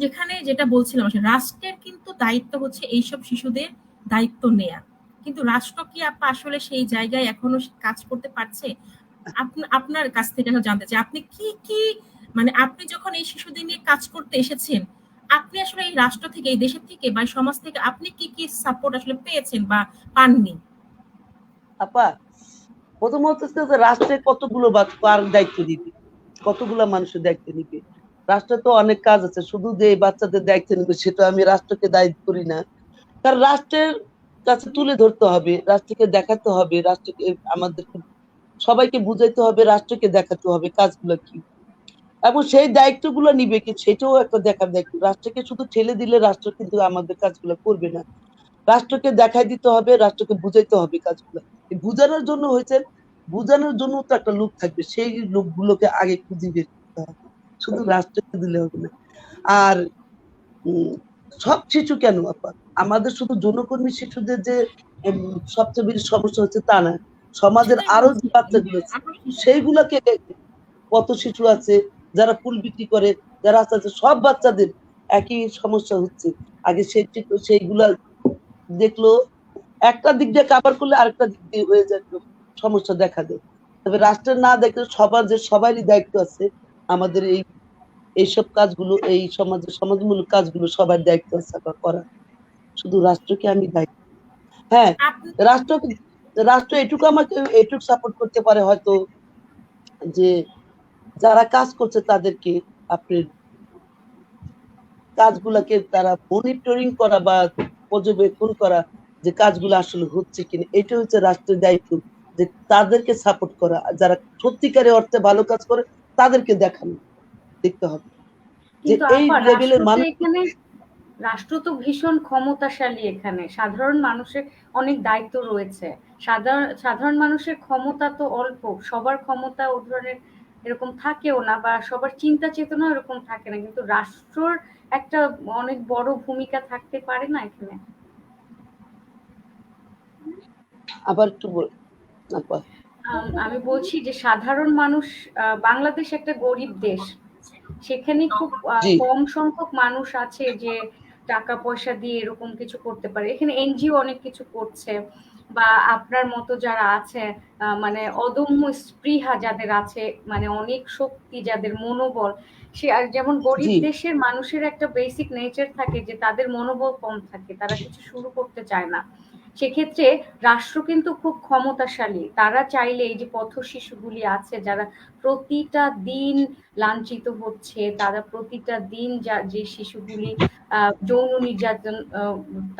S3: যেখানে যেটা বলছিলাম, রাষ্ট্রের কিন্তু দায়িত্ব হচ্ছে এইসব শিশুদের দায়িত্ব নেয়া। কিন্তু রাষ্ট্র কি আপা আসলে সেই জায়গায় এখনো কাজ করতে পারছে? আপনার কাছ থেকে আমি জানতে চাই, আপনি কি কি মানে আপনি যখন এই শিশুদের নিয়ে কাজ করতে এসেছেন, আপনি আসলে এই রাষ্ট্র থেকে, এই দেশের থেকে বা সমাজ থেকে আপনি কি কি সাপোর্ট আসলে পেয়েছেন বা পাননি?
S1: আপা, প্রথমত হচ্ছে যে রাষ্ট্রে কতগুলো কার দায়িত্ব দিবে, কতগুলো মানুষের দায়িত্ব নিবে। রাষ্ট্রে তো অনেক কাজ আছে, শুধু যে এই বাচ্চাদের দায়িত্ব নিবে সেটা আমি রাষ্ট্রকে দায়িত্ব করি না। কারণ রাষ্ট্রের কাছে তুলে ধরতে হবে, রাষ্ট্রকে দেখাতে হবে, রাষ্ট্রকে আমাদের সবাইকে বুঝাইতে হবে, রাষ্ট্রকে দেখাতে হবে কাজগুলো কি, এবং সেই দায়িত্বগুলো নিবে কি সেটাও একটা দেখার দায়িত্ব। রাষ্ট্রকে শুধু ঠেলে দিলে রাষ্ট্র কিন্তু আমাদের কাজগুলো করবে না। রাষ্ট্রকে দেখাই দিতে হবে, রাষ্ট্রকে বুঝাইতে হবে কাজগুলো। এই বুঝানোর জন্য হয়েছে, বুঝানোর জন্য তো একটা লোক থাকবে, সেই লোকগুলোকে আগে খুঁজে বের করতে হবে, শুধু রাষ্ট্রকে দিলে হবে না। আর সব শিশু কেন আপা, আমাদের শুধু যৌনকর্মী শিশুদের যে সবচেয়ে বেশি সমস্যা হচ্ছে তা না, সমাজের
S3: সেটাই
S1: আরো
S3: বলছি,
S1: যে বাচ্চাগুলো আছে
S3: আরো শিশু।
S1: সেইগুলাকে, কত শিশু আছে যারা ফুল বিক্রি করে, যারা আছে, সব বাচ্চাদের একই সমস্যা হচ্ছে। আগে সেইগুলা দেখলো, একটা দিক দিয়ে কাভার করলে আরেকটা দিক দিয়ে হয়ে যায়, সমস্যা দেখা দেয়। তবে রাষ্ট্রের না দেখলে সমাজের সবারই দায়িত্ব আছে, আমাদের এইসব কাজগুলো, এই সমাজের সমাজমূলক কাজগুলো সবার দায়িত্ব আছে করা, শুধু রাষ্ট্রকে আমি দায়িত্ব। হ্যাঁ,
S3: আপনি
S1: রাষ্ট্র রাষ্ট্র এটুকু আমাকে এটুকু সাপোর্ট করতে পারে হয়তো, যে যারা কাজ করছে তাদেরকে আপনি কাজগুলাকে তারা মনিটরিং করা বা পর্যবেক্ষণ করা, যে কাজগুলো আসলে হচ্ছে কিনা, এটা হচ্ছে রাষ্ট্রের দায়িত্ব, যে তাদেরকে সাপোর্ট করা, যারা সত্যিকারে অর্থে ভালো কাজ করে তাদেরকে দেখানো, দেখতে হবে যে
S2: কিন্তু
S1: এই
S2: আপা
S1: লেভেলের মানুষ।
S2: রাষ্ট্র তো ভীষণ ক্ষমতাশালী, এখানে সাধারণ মানুষের অনেক দায়িত্ব রয়েছে। সাধারণ মানুষের ক্ষমতা তো অল্প, সবার ক্ষমতা ও ধরনের এরকম থাকেও না, বা সবার চিন্তা চেতনা এরকম থাকে না, কিন্তু রাষ্ট্রর একটা অনেক বড় ভূমিকা থাকতে পারে না এখানে?
S1: আবার একটু বল আপা।
S2: আমি বলছি যে সাধারণ মানুষ, বাংলাদেশ একটা গরিব দেশ, সেখানে খুব
S1: জি
S2: কম সংখ্যক মানুষ আছে যে টাকা পয়সা দিয়ে এরকম কিছু করতে পারে। এখানে এনজিও অনেক কিছু করছে, বা আপনার মতো যারা আছে, মানে অদম্য স্পৃহা যাদের আছে, মানে অনেক শক্তি যাদের মনোবল, সে আর যেমন গরিব
S1: জি
S2: দেশের মানুষের একটা বেসিক নেচার থাকে যে তাদের মনোবল কম থাকে, তারা কিছু শুরু করতে চায় না। সেক্ষেত্রে রাষ্ট্র কিন্তু খুব ক্ষমতাশালী, তারা চাইলে এই যে পথ শিশুগুলি আছে যারা প্রতিটা দিন লাঞ্ছিত হচ্ছে, তারা প্রতিটা দিন যে শিশুগুলি যৌন নির্যাতন,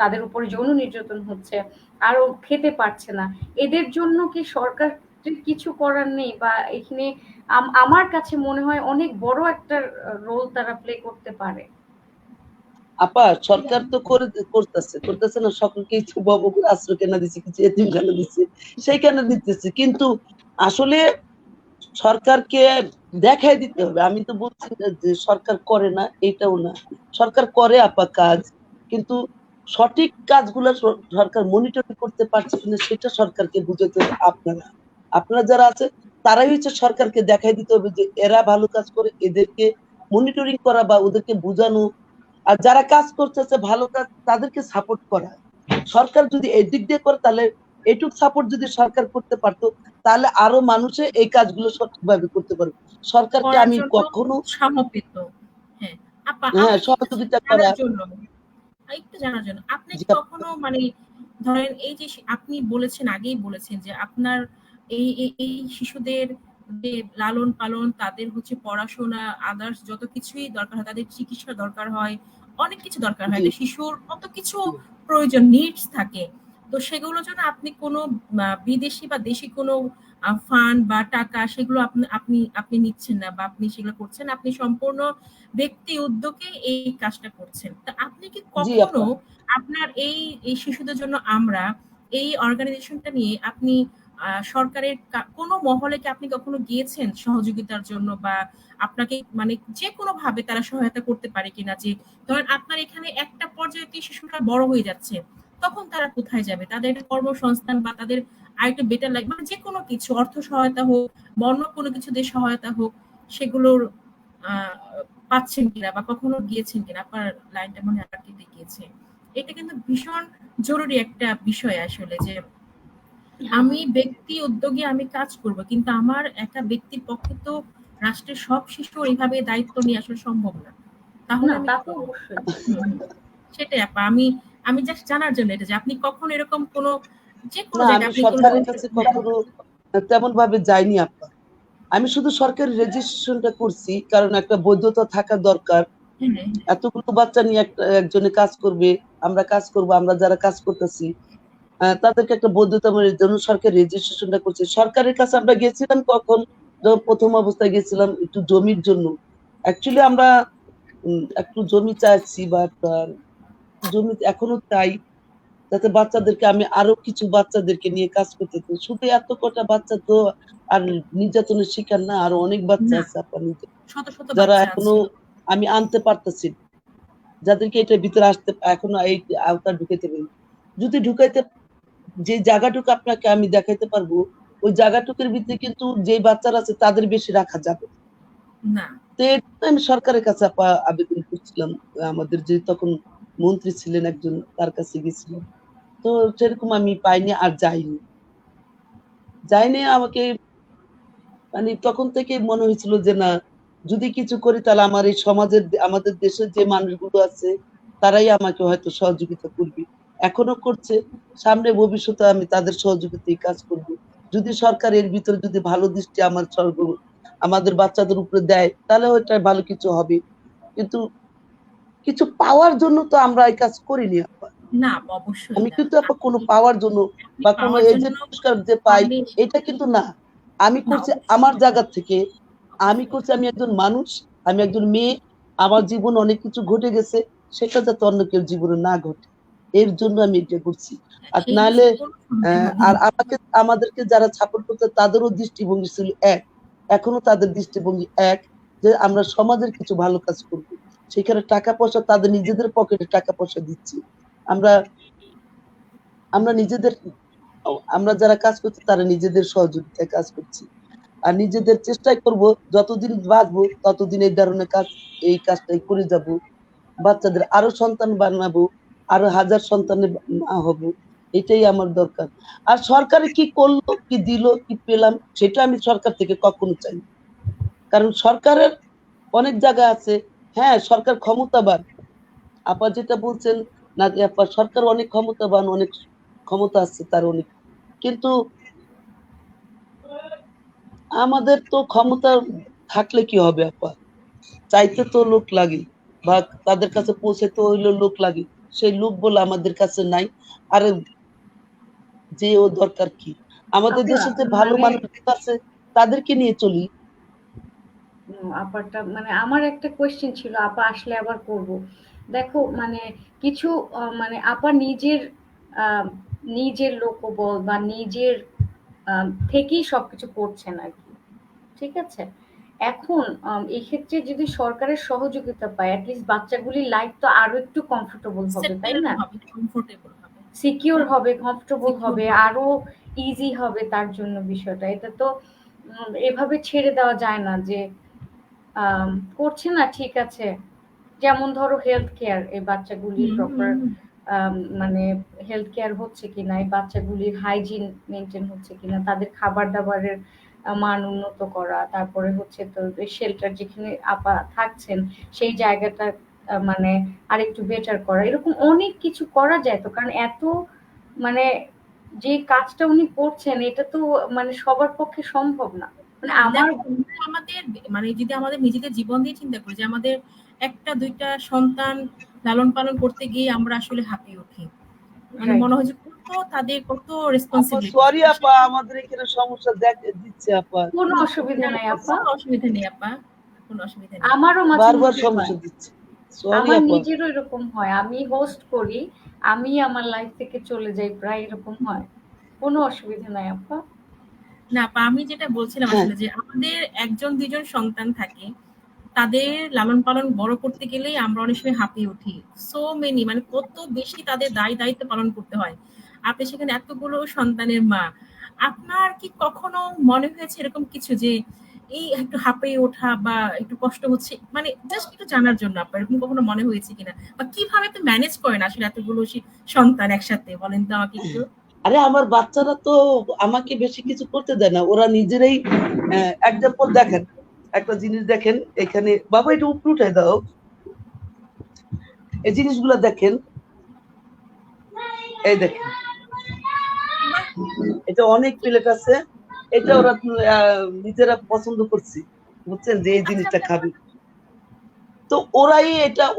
S2: তাদের উপরে যৌন নির্যাতন হচ্ছে, আরো খেতে পারছে না, এদের জন্য কি সরকার কিছু করার নেই? বা এখানে আমার কাছে মনে হয় অনেক বড় একটা রোল তারা প্লে করতে পারে।
S1: আপা, সরকার তো করতেছে না, সকলকেই তো ববকুল আশ্রয় কেনা দিচ্ছে, কিছু এতিমখানা দিচ্ছে, সেইখানে দিতেছে, কিন্তু আসলে সরকারকে দেখাই দিতে হবে। আমি তো বলছি না যে সরকার করে না, এটাও না, সরকার করে আপা কাজ, কিন্তু সঠিক কাজগুলো সরকার মনিটরিং করতে পারছে কিনা সেটা সরকারকে বুঝাতে হবে। আপনারা আপনারা যারা আছে তারাই হচ্ছে সরকারকে দেখাই দিতে হবে যে এরা ভালো কাজ করে, এদেরকে মনিটরিং করা বা ওদেরকে বোঝানো, আর যারা কাজ করতেছে ভালো কাজ তাদেরকে সাপোর্ট করা। সরকার যদি এদিক দিয়ে করে তাহলে, এটুক সাপোর্ট যদি সরকার করতে পারতো তাহলে আরো মানুষে এই কাজগুলো সঠিকভাবে করতে পারবে। সরকারকে
S3: করার
S1: আমি
S3: জন্য
S1: কখনো,
S3: উৎসাহ পেত। হ্যাঁ, আপা
S1: হ্যাঁ,
S3: আমি একটু
S1: সহযোগিতা করা।
S3: জানার জন্য, আপনি
S1: জি
S3: কি কখনো মানে ধরেন এই যে আপনি বলেছেন, আগেই বলেছেন যে আপনার এই শিশুদের যে লালন পালন, তাদের হচ্ছে পড়াশোনা, আদার্স যত কিছুই দরকার হয়, তাদের চিকিৎসা দরকার হয়, অনেক কিছু দরকার হয়,
S1: জি
S3: একটা শিশুর কত কিছু প্রয়োজন, নিডস থাকে। তো সেগুলোর জন্য আপনি কোনো বিদেশি বা দেশি কোনো ফান্ড বা টাকা সেগুলো আপনি আপনি আপনি নিচ্ছেন না বা আপনি সেগুলো করছেন না। আপনি সম্পূর্ণ ব্যক্তি উদ্যোগে এই কাজটা করছেন। তা আপনি কি
S1: জি
S3: কখনো
S1: আপা।
S3: আপনার এই শিশুদের জন্য আমরা এই অর্গানাইজেশনটা নিয়ে আপনি সরকারের কোনো মহলে কি আপনি কখনো গিয়েছেন সহযোগিতার জন্য, বা আপনাকে মানে যে কোনো ভাবে তারা সহায়তা করতে পারে কিনা? যে ধরেন আপনার এখানে একটা পর্যায়ে শিশুরা বড় হয়ে যাচ্ছে, তখন তারা কোথায় যাবে? তাদের একটা কর্মসংস্থান বা তাদের আরেকটু বেটার লাইফ, মানে যে কোনো কিছু, অর্থ সহায়তা হোক বা অন্য কোনো কিছু দিয়ে সহায়তা হোক, সেগুলোর আহ, পাচ্ছেন কিনা বা কখনো গিয়েছেন কিনা? আপনার লাইনটা মনে হয় আটকে গিয়েছে। এটা কিন্তু ভীষণ জরুরি একটা বিষয় আসলে, যে আমি ব্যক্তি উদ্যোগে আমি কাজ করব, কিন্তু আমার একা ব্যক্তির পক্ষে তো রাষ্ট্রের সব শিশুর এইভাবে দায়িত্ব নিয়ে আসলে সম্ভব না। তাহলে
S2: না,
S3: আমি
S2: তা
S3: কি
S2: তো
S3: করব?
S2: অবশ্যই।
S3: হুম, সেটাই আপা, আমি আমি জাস্ট জানার জন্য এটা, যে আপনি কখন এরকম কোনো যে কোনো
S1: না
S3: জায়গায়
S1: আমি
S3: আপনি কোনো
S1: সরকারের কাছে কখনো তেমন ভাবে যাইনি আপা। আমি শুধু সরকারি রেজিস্ট্রেশনটা করছি, কারণ একটা বৈধতা থাকা দরকার।
S3: হ্যাঁ, হ্যাঁ,
S1: এতগুলো বাচ্চা নিয়ে একজনে কাজ করবে, আমরা কাজ করব, আমরা যারা কাজ করতেছি তাদেরকে একটা বৈধতার জন্য সরকারি রেজিস্ট্রেশনটা করছি। সরকারের কাছে আমরা গেছিলাম কখন, যখন প্রথম অবস্থায় গেছিলাম একটু জমির জন্য। অ্যাকচুয়ালি আমরা একটু জমি চাইছি, বাট জমি এখনো চাই, যাতে বাচ্চাদেরকে আমি আরো কিছু বাচ্চাদেরকে নিয়ে কাজ করতে চাই। শুধু এত কটা বাচ্চা তো আর নির্যাতনের শিকার না, আরো অনেক বাচ্চা
S3: না,
S1: আছে আপনার
S3: শত শত
S1: যারা
S3: বাচ্চা
S1: এখনো
S3: আছে।
S1: আমি আনতে পারতেছি না, যাদেরকে এটার ভিতরে আসতে এখনো এই আওতা ঢুকাইতে পারি। যদি ঢুকাইতে, যে জায়গাটুকু আপনাকে আমি দেখাইতে পারবো, ওই জায়গাটুকুর ভিতরে কিন্তু যে বাচ্চারা আছে তাদের বেশি রাখা যাবে
S3: না,
S1: তো এর জন্য আমি সরকারের কাছে আবেদন করছিলাম। আমাদের যে তখন মন্ত্রী ছিলেন একজন, তার কাছে গেছিলাম। তো সেরকম আমি পাইনি আর যাইনি আমাকে, মানে তখন থেকে মনে হয়েছিল যে না, যদি কিছু করি তাহলে আমার এই সমাজের আমাদের দেশের যে মানুষগুলো আছে তারাই আমাকে হয়তো সহযোগিতা করবে, এখনো করছে, সামনে ভবিষ্যতে আমি তাদের সহযোগিতায় কাজ করব। যদি সরকার এর ভিতরে যদি ভালো দৃষ্টি আমাদের বাচ্চাদের উপরে দেয়, তাহলে ওইটা ভালো কিছু হবে। কিন্তু কিছু পাওয়ার জন্য তো আমরা এই কাজ করিনি আপা।
S3: না, অবশ্যই
S1: আমি
S3: না।
S1: কিন্তু আপা কোনো
S3: আপনি
S1: পাওয়ার জন্য
S3: আপনি
S1: বা কোনো
S3: পাওয়ার
S1: এই যে
S3: জন্য
S1: পুরস্কার যে পাই,
S3: ফাউন্ডেশন,
S1: এটা কিন্তু না। আমি
S3: না
S1: করছি
S3: অবশ্যই
S1: আমার
S3: না,
S1: জায়গা থেকে। আমি
S3: অবশ্যই
S1: করছি,
S3: না।
S1: আমি একজন মানুষ, আমি একজন মেয়ে, আমার জীবনে অনেক কিছু ঘটে গেছে, সেটা যাতে অন্য কেউ জীবনে না ঘটে, এর জন্য আমি এটা করছি। আর
S3: এই
S1: নাহলে
S3: বিষয়ে কোনো সন্দেহ নেই।
S1: আর আমাদেরকে যারা সাপোর্ট করতে তাদেরও দৃষ্টিভঙ্গি ছিল এক, এখনো তাদের দৃষ্টিভঙ্গি এক, যে আমরা সমাজের কিছু ভালো কাজ করব। সেখানে টাকা পয়সা তাদের নিজেদের পকেটে টাকা পয়সা দিচ্ছি। আমরা আমরা নিজেদের আমরা যারা কাজ করছি তারা নিজেদের সহযোগিতায় কাজ করছি। আর নিজেদের চেষ্টাই করব, যতদিন বাঁচবো ততদিন এই ধরনের কাজ, এই কাজটাই করে যাব। বাচ্চাদের আরো সন্তান বানাবো, আরো হাজার সন্তানের মা হব, এটাই আমার দরকার। আর সরকারে কি করলো, কি দিল, কি পেলাম, সেটা আমি সরকার থেকে কখনো চাই না। কারণ সরকারের অনেক জায়গা আছে, হ্যাঁ সরকার ক্ষমতাবান, আপা যেটা বলছেন, না যে আপা সরকার অনেক ক্ষমতাবান, অনেক ক্ষমতা আছে তার অনেক, কিন্তু আমাদের তো ক্ষমতা থাকলে কি হবে আপা, চাইতে তো লোক লাগে, বা তাদের কাছে পৌঁছাতে হইলে লোক লাগে, সেই লোক বলে আমাদের কাছে নাই। আর যে ও দরকার কি, আমাদের
S2: আপা
S1: দেশে যে ভালো
S2: মানে
S1: মানুষ আছে তাদেরকে নিয়ে চলি।
S2: আপারটা মানে আমার একটা কোয়েশ্চেন ছিল, আপা আসলে আবার করব। দেখো মানে কিছু মানে আপা নিজের আহ, নিজের লোকবল বা নিজের থেকেই সবকিছু করছেন আর কি, ঠিক আছে। এখন এই ক্ষেত্রে যদি সরকারের সহযোগিতা পায়, অ্যাটলিস্ট বাচ্চাগুলির লাইফ তো আরো একটু কমফোর্টেবল হবে, তাই
S3: সেটেল
S2: না?
S3: হবে, কমফোর্টেবল হবে,
S2: সিকিউর হবে, কমফোর্টেবল
S3: সিকিউর
S2: হবে,
S3: হবে।
S2: আরো ইজি হবে তার জন্য বিষয়টা। এটা তো এভাবে ছেড়ে দেওয়া যায় না যে আম করছে না, ঠিক আছে। যেমন ধরো হেলথ কেয়ার, এই বাচ্চাগুলির
S3: হুম,
S2: প্রপার
S3: হুম, হুম।
S2: মানে হেলথ কেয়ার হচ্ছে কিনা, এই বাচ্চাগুলির হাইজিন মেনটেন হচ্ছে কিনা, তাদের খাবার-দাবারের মান উন্নত করা। তারপরে হচ্ছে তো শেল্টার যেখানে আপা থাকছেন, সেই জায়গাটা মানে আরেকটু বেটার করা। এরকম অনেক কিছু করা যায় তো। কারণ এত মানে যে কাজটা উনি করছেন, এটা তো মানে সবার পক্ষে সম্ভব না। মানে
S3: না
S2: আমার
S3: দেখো, আমাদের মানে যদি আমাদের নিজেদের জীবন দিয়ে চিন্তা করি, যে আমাদের একটা দুইটা সন্তান লালন পালন করতে গিয়ে আমরা আসলে হাঁপিয়ে উঠি। মানে
S2: Right.
S3: মনে হয় যে তাদের কত
S1: আপা
S3: রেসপন্সিবিলিটি।
S1: সরি আপা, আমাদের এখানে সমস্যা দিচ্ছে আপা,
S2: কোনো অসুবিধা নাই আপা।
S3: কোনো অসুবিধা নেই আপা, কোনো অসুবিধা নেই।
S2: আমারও মাঝে
S1: বারবার
S2: মধ্যে
S1: সমস্যা
S2: হয়।
S1: দিচ্ছে, সরি
S2: আমার
S1: আপা।
S2: নিজেরও এরকম হয়। আমি হোস্ট করি, আমি আমার লাইফ থেকে চলে যাই, প্রায় এরকম হয়। কোনো অসুবিধা নাই আপা।
S3: না আপা, আমি যেটা বলছিলাম
S1: হ্যাঁ
S3: আসলে যে আমাদের ১ জন ২ জন সন্তান থাকে। তাদের লালন পালন বড় করতে গেলেই আমরা অনেক সময় হাঁপিয়ে উঠি। সো মেনি, মানে কত বেশি তাদের দায়িত্ব পালন করতে হয়। আপনি সেখানে এতগুলো সন্তানের মা। আপনার কি কখনো মনে হয়েছে এরকম কিছু যে এই একটু হাঁপিয়ে ওঠা বা একটু কষ্ট হচ্ছে, মানে জাস্ট একটু জানার জন্য আপনার এরকম কখনো মনে হয়েছে কিনা? বা কিভাবে তো ম্যানেজ করেন আসলে এতগুলো সন্তান একসাথে, বলেন তো আমাকে একটু?
S1: আরে আমার বাচ্চারা তো আমাকে বেশি কিছু করতে দেয় না, ওরা নিজেরাই। এক্সাম্পল দেখেন, একটা জিনিস দেখেন এখানে, বাবা এটা উপরে উঠাই দাও, এই জিনিসগুলো দেখেন, এই দেখেন, এটা অনেক প্লেট আছে, এটা ওরা নিজেরা পছন্দ করছে, বুঝছেন যে এই জিনিসটা খাবে। তো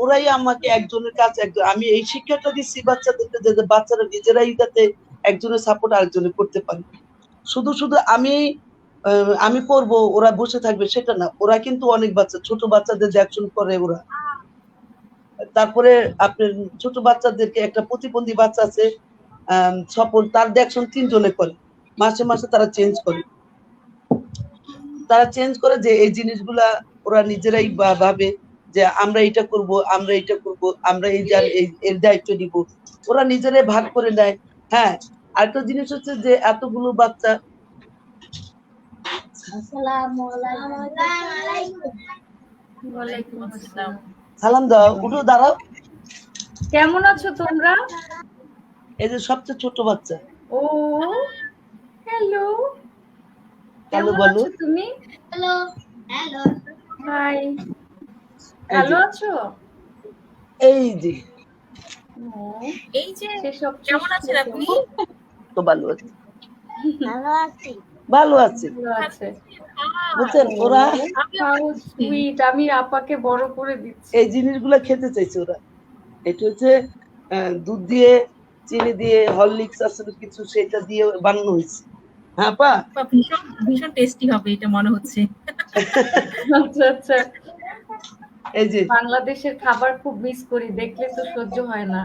S1: ওরাই আমাকে একজনের কাছে একজন, আমি এই শিক্ষাটা দিচ্ছি বাচ্চাদেরকে যে বাচ্চারা নিজেরাই যাতে একজনের সাপোর্ট আরেকজনের করতে পারে। শুধু আমি পড়বো, ওরা বসে থাকবে সেটা না, ওরা কিন্তু অনেক বাচ্চা, ছোট বাচ্চাদের দেখশন করে ওরা। তারপরে আপনার ছোট বাচ্চাদেরকে, একটা প্রতিবন্ধী বাচ্চা আছে সফল, তার দেখশন 3 জনে করে, মাসে মাসে তারা চেঞ্জ করে যে এই জিনিসগুলা ওরা নিজেরাই ভাবে যে আমরা এটা করব, আমরা এটা করব, আমরা এর দায়িত্ব নিব, ওরা নিজেরাই ভাগ করে নেয়। হ্যাঁ, আরেকটা জিনিস হচ্ছে যে এতগুলো বাচ্চা,
S2: ওয়ালাইকুম আসসালাম।
S1: সালাম দাও, উঠো, দাঁড়াও,
S2: কেমন আছো তোমরা?
S1: এই যে সবচেয়ে ছোট বাচ্চা।
S2: ও হ্যালো,
S1: হ্যালো
S2: কেমন
S1: বলো।
S2: আছো তুমি?
S4: হ্যালো হ্যালো
S2: হাই,
S1: এই
S2: ভালো
S1: যে
S2: আছো?
S1: এই যে
S2: ও,
S3: এই যে
S2: সেসব
S3: কেমন আছেন আপনি?
S1: তো ভালো আছে,
S4: ভালো আছি।
S1: ভালো আছে,
S2: ভালো আছে।
S1: বুঝছেন ওরা
S2: হাউ সুইট, আমি আপাকে বড় করে দিচ্ছি।
S1: এই জিনিসগুলা খেতে চাইছে ওরা। এটা হচ্ছে দুধ দিয়ে, চিনি দিয়ে, হরলিক্স আসলে কিছু সেটা দিয়ে বানানো হয়েছে। হ্যাঁ পা,
S3: আপা, ভীষণ ভীষণ টেস্টি হবে এটা মনে হচ্ছে।
S2: আচ্ছা আচ্ছা,
S1: এই যে
S2: বাংলাদেশের খাবার খুব মিস করি, দেখলে তো সহ্য হয় না।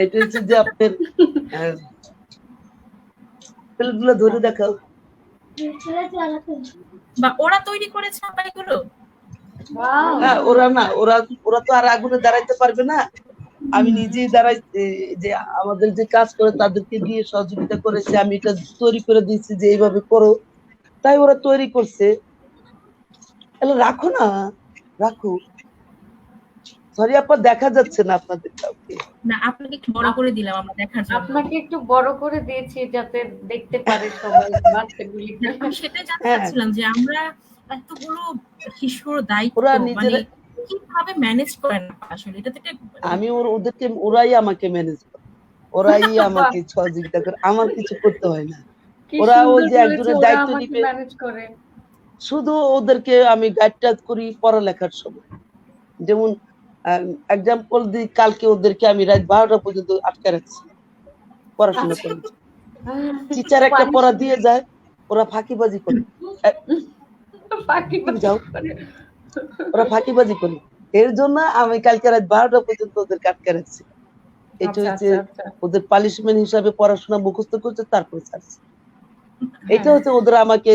S1: এটা হচ্ছে যে আপনার প্লেটগুলো ধরে দেখাও।
S3: বা ওরা তৈরি করেছে আপা এগুলো?
S2: ওয়াও,
S1: হ্যাঁ, ওরা না, ওরা তো আর আগুনে দাঁড়াইতে পারবে না, আমি নিজেই দাঁড়াই, যে আমাদের যে কাজ করে তাদেরকে দিয়ে সহযোগিতা করেছে, আমি এটা তৈরি করে দিয়েছি যে এইভাবে করো, তাই ওরা তৈরি করছে। তাহলে রাখো না, রাখো। সরি আপা, দেখা যাচ্ছে না আপনাদের কাউকে।
S3: না, আপনাকে একটু বড় করে দিলাম আমরা দেখার জন্য।
S2: আপনাকে একটু বড় করে দিয়েছি যাতে দেখতে পারে সবাই বাচ্চাগুলিকে।
S3: আমি সেটাই জানতে
S1: হ্যাঁ,
S3: চাচ্ছিলাম যে আমরা এতগুলো শিশুর দায়িত্ব
S1: ওরা
S3: মানে
S1: নিজেরা,
S3: কিভাবে ম্যানেজ করেন আসলে? এটা তো একটা
S1: আমি ওদেরকে, ওরাই আমাকে ম্যানেজ করে, ওরাই আমাকে সহযোগিতা করে, আমার কিছু করতে হয় না।
S2: কি
S1: ওরা ওই
S2: সুন্দর
S1: যে
S2: বলেছে,
S1: একজনের
S2: ওরা
S1: দায়িত্ব
S2: আমাকে
S1: নিবে,
S2: ম্যানেজ করে।
S1: শুধু ওদেরকে আমি গাইড করি পড়ালেখার সময়। যেমন এক্সাম্পল দিই, কালকে ওদেরকে আমি রাত 12টা পর্যন্ত আটকে রাখছি, পড়াশোনা
S3: আচ্ছা।
S1: করে। টিচার একটা পড়া দিয়ে যায়, ওরা ফাঁকিবাজি করে, তুমি যাও, ওরা ফাঁকিবাজি করে। এর জন্য আমি কালকে রাত 12টা পর্যন্ত ওদেরকে আটকে রাখছি। এটা
S2: আচ্ছা
S1: হচ্ছে
S2: আচ্ছা আচ্ছা,
S1: ওদের পানিশমেন্ট হিসাবে, পড়াশোনা মুখস্থ করছে তারপরে ছাড়ছে। এটা
S2: হ্যাঁ।
S1: হচ্ছে ওদের আমাকে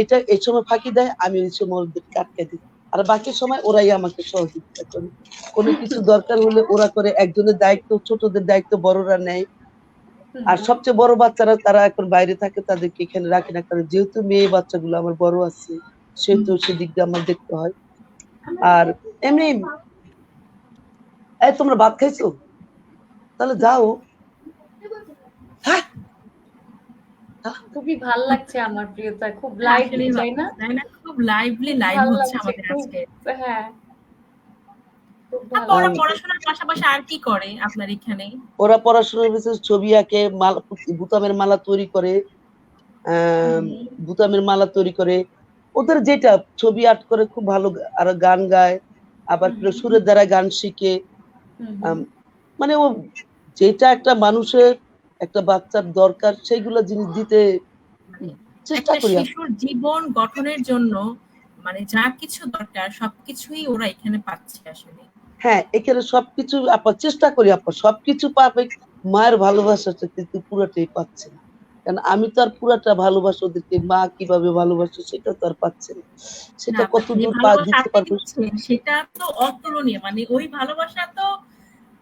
S1: এটা এই সময় ফাঁকি দেয়, আমি এই সময় ওদেরকে আটকে দিই, আর বাকি সময় ওরাই আমাকে সহযোগিতা করে। কোনো কিছু দরকার হলে ওরা করে, একজনের দায়িত্ব, ছোটদের দায়িত্ব বড়রা নেয়। আর সবচেয়ে বড় বাচ্চারা তারা এখন বাইরে থাকে, তাদেরকে এখানে রাখি না, কারণ যেহেতু মেয়ে বাচ্চাগুলো আমার বড় আছে, সেহেতু সেদিক দিয়ে আমার দেখতে হয়। আর এমনি, এই তোমরা ভাত খাইছো? তাহলে যাও। হ্যাঁ,
S2: খুবই ভাল লাগছে আমার প্রিয়তা, খুব লাইভলি, তাই না?
S3: তাই না? খুব লাইভলি
S2: খুব
S3: লাইভ
S2: ভালো
S3: হচ্ছে
S2: লাগছে,
S3: আমাদের
S2: খুব,
S3: আজকে।
S2: হ্যাঁ, খুব
S3: আপা,
S2: ভালো
S3: ওরা
S2: লাগছে।
S3: পড়াশোনার পাশাপাশি আর কি করে আপনার এখানে?
S1: ওরা পড়াশোনার বিশেষ ছবি আঁকে, বুতামের মালা তৈরি করে, বুতামের মালা তৈরি করে, ওদের যেটা ছবি আর্ট করে খুব ভালো, আর গান গায়, আবার সুরের দ্বারা গান শিখে,
S2: হুম
S1: আম, মানে ও যেটা একটা মানুষের একটা বাচ্চার দরকার সেইগুলো জিনিস দিতে চেষ্টা
S3: একটা
S1: করি।
S3: শিশুর জীবন গঠনের জন্য মানে যা কিছু দরকার সবকিছুই ওরা এখানে পাচ্ছে আসলে।
S1: হ্যাঁ, এখানে সবকিছু চেষ্টা করি সবকিছু পাবে, মায়ের ভালোবাসাটা কিন্তু পুরোটাই পাচ্ছে না। কারণ আমি তো আর পুরাটা ভালোবাসা ওদেরকে মা কিভাবে ভালোবাসে সেটা তো আর পাচ্ছে না।
S3: না,
S1: সেটা কত
S3: যে
S1: দূর
S3: ভালোবাসা
S1: দিতে
S3: আপনি
S1: পারবো।
S3: দিচ্ছেন সেটা তো অতুলনীয়, মানে ওই ভালোবাসা তো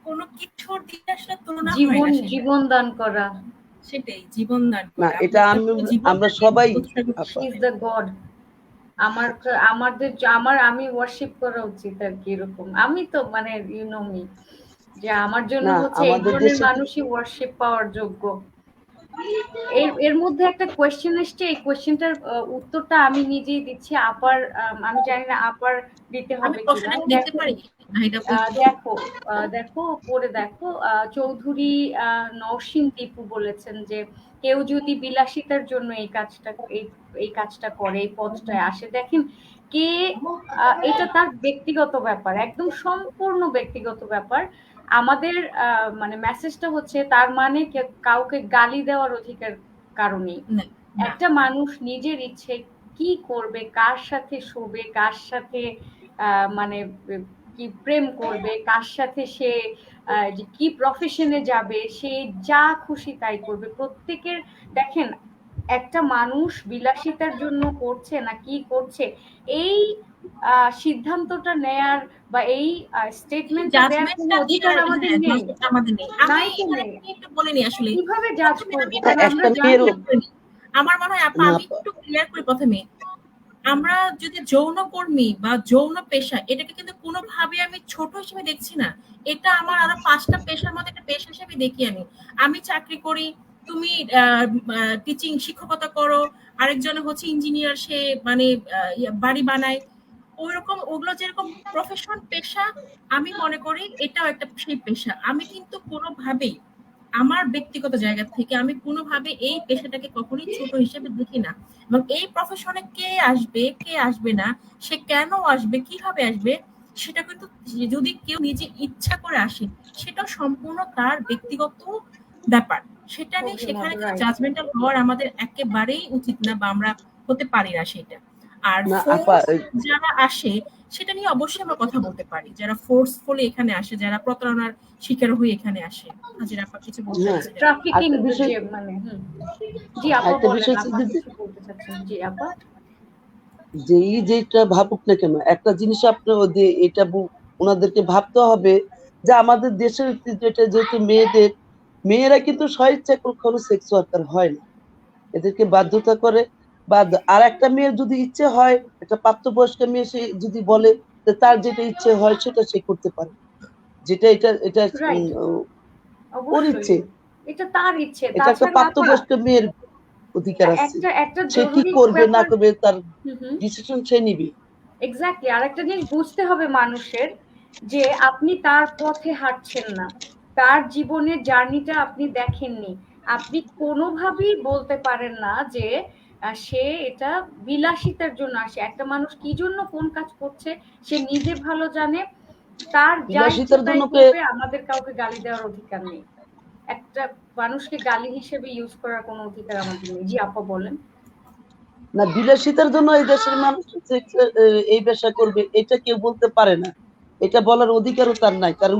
S3: কোনো কিছুর দিয়ে আসলে তুলনা হয় না সেটা।
S2: জীবন দান করা।
S3: সেটাই, জীবন দান
S1: না,
S3: করা, আপনি
S1: এটা
S3: আপনার পুরো
S1: আমরা
S3: জীবনটাকে
S1: সবাই
S3: উৎসর্গ
S1: আপা
S2: শি ইজ দ্য গড। আমি ওয়ার্শিপ করা উচিত আর কি, এরকম আমি তো মানে ইউ নো মি, যে আমার জন্য
S1: না,
S2: হচ্ছে এই
S1: আমাদের
S2: ধরনের
S1: দেশে
S2: মানুষই ওয়ার্শিপ পাওয়ার যোগ্য। এর এর মধ্যে একটা কোয়েশ্চেন এসছে, এই কোয়েশ্চেনটার উত্তরটা আমি নিজেই দিচ্ছি। আমি জানি না আপার দিতে
S3: আমি
S2: হবে কিনা।
S3: প্রশ্নটা নিতে
S2: দেখো,
S3: পারি নাহিদ আপু একটু?
S2: দেখো পড়ে দেখো। চৌধুরী নওশীন দীপু বলেছেন যে কেউ যদি বিলাসিতার জন্য এই কাজটা করে, এই পথটায় আসে, দেখেন কে, এটা তার ব্যক্তিগত ব্যাপার, একদম সম্পূর্ণ ব্যক্তিগত ব্যাপার। আমাদের মানে মেসেজটা হচ্ছে, তার মানে কাউকে গালি দেওয়ার অধিকার কারণেই।
S3: না, না,
S2: একটা মানুষ নিজের ইচ্ছে কি করবে, কার সাথে শোবে, কার সাথে মানে কি প্রেম করবে, কার সাথে সে যে কি প্রফেশনে যাবে, সে যা খুশি তাই করবে প্রত্যেকের। দেখেন, একটা মানুষ বিলাসিতার জন্য করছে না কি করছে, এই সিদ্ধান্তটা নেয়ার বা এই স্টেটমেন্টটা দেওয়ার কোনো
S3: জাজমেন্টটা
S2: অধিকার
S3: দেওয়ার,
S2: আমাদের
S3: হ্যাঁ,
S2: নেই।
S3: জাজমেন্ট আমাদের নেই। আমি
S2: নাই তো
S3: এখানে
S2: নেই,
S3: একটু বলে নিই আসলে।
S2: কিভাবে জাজ
S3: প্রথমে
S2: করবো,
S3: আমি
S1: না,
S2: কারণ আমরা
S1: একটা মেয়ের
S2: জানি।
S3: আমার মনে হয় আপা,
S1: না
S3: আমি একটু ক্লিয়ার করি প্রথমে। আমরা যদি যৌনকর্মী বা যৌন পেশা, এটাকে কিন্তু কোনোভাবে আমি ছোট হিসেবে দেখছি না। এটা আমার আরো ৫টা পেশার মধ্যে একটা পেশা হিসেবে দেখি আমি। আমি চাকরি করি, তুমি টিচিং শিক্ষকতা করো, আরেকজন হচ্ছে ইঞ্জিনিয়ার, সে মানে বাড়ি বানায়। ওইরকম ওগুলো যেরকম প্রফেশন পেশা, আমি মনে করি এটাও একটা সেই পেশা। আমি কিন্তু কোনোভাবেই আমার ব্যক্তিগত জায়গা থেকে আমি কোনোভাবে এই পেশাটাকে কখনোই ছোট হিসেবে দেখি না। এবং এই প্রফেশনে কে আসবে কে আসবে না, সে কেন আসবে কিভাবে আসবে, সেটা কিন্তু যদি কেউ নিজে ইচ্ছা করে আসে, সেটা সম্পূর্ণ তার ব্যক্তিগত ব্যাপার। সেটা নিয়ে সেখানে কিন্তু
S2: রাইট।
S3: জাজমেন্টাল হওয়ার আমাদের একেবারেই উচিত না, বা আমরা হতে পারি না সেটা। আর
S1: না আপা
S3: ফোর্স যারা আসে, সেটা নিয়ে অবশ্যই আমরা কথা বলতে পারি। যারা ফোর্সফুলি এখানে আসে, যারা প্রতারণার শিকার হয়ে এখানে আসে। হাজিরা আপা কিছু বলতে
S1: হ্যাঁ,
S3: চাচ্ছিলেন?
S2: ট্রাফিকিং,
S1: আরেকটা বিষয়
S2: যে মানে জি আপা
S1: আরেকটা
S2: বলেন,
S1: বিষয় হচ্ছে
S2: আপা
S1: যে
S2: কিছু বলতে চাচ্ছেন। জি আপা।
S1: যেটা ভাবুক না কেন, একটা জিনিস আপনি এটা ওনাদেরকে ভাবতে হবে যে আমাদের দেশের যেটা যেহেতু মেয়েরা কিন্তু স্বইচ্ছায় কখনো সেক্স ওয়ার্কার হয় না, এদেরকে বাধ্যতা করে। বা আর একটা মেয়ের যদি ইচ্ছে হয়, একটা প্রাপ্তবয়স্ক মেয়ে, সে যদি বলে যে তার যেটা ইচ্ছে হয় সেটা সে করতে পারে, যেটা এটা এটা
S2: রাইট,
S1: ওর
S2: অবশ্যই
S1: ইচ্ছে,
S2: এটা তার ইচ্ছে।
S1: এটা একটা
S2: তাছাড়া আপা
S1: প্রাপ্তবয়স্ক মেয়ের অধিকার আছে।
S2: একটা একটা
S1: সে কি
S2: জরুরি
S1: করবে না
S2: ব্যাপার।
S1: করবে তার
S2: হুম হুম
S1: ডিসিশন সে নিবে।
S2: এক্স্যাক্টলি, আরেকটা জিনিস বুঝতে হবে মানুষের, যে আপনি তার পথে হাঁটছেন না, তার জীবনের জার্নিটা আপনি দেখেননি। আপনি কোনোভাবেই বলতে পারেন না যে সে এটা বিলাসিতার জন্য আসে। একটা মানুষ কি জন্য কোন কাজ করছে সে নিজে ভালো জানে, তার যা ইচ্ছে
S1: বিলাসিতার
S2: তাই
S1: জন্য
S2: করবে, আমাদের কাউকে গালি দেওয়ার অধিকার নেই। একটা মানুষকে গালি হিসেবে ইউজ করার কোনো অধিকার আমাদের নেই। জি আপা বলেন।
S1: না, বিলাসিতার জন্য এই দেশের মানুষ এই পেশা করবে এটা কেউ বলতে পারে না, এটা বলার অধিকারও তার নাই। কারণ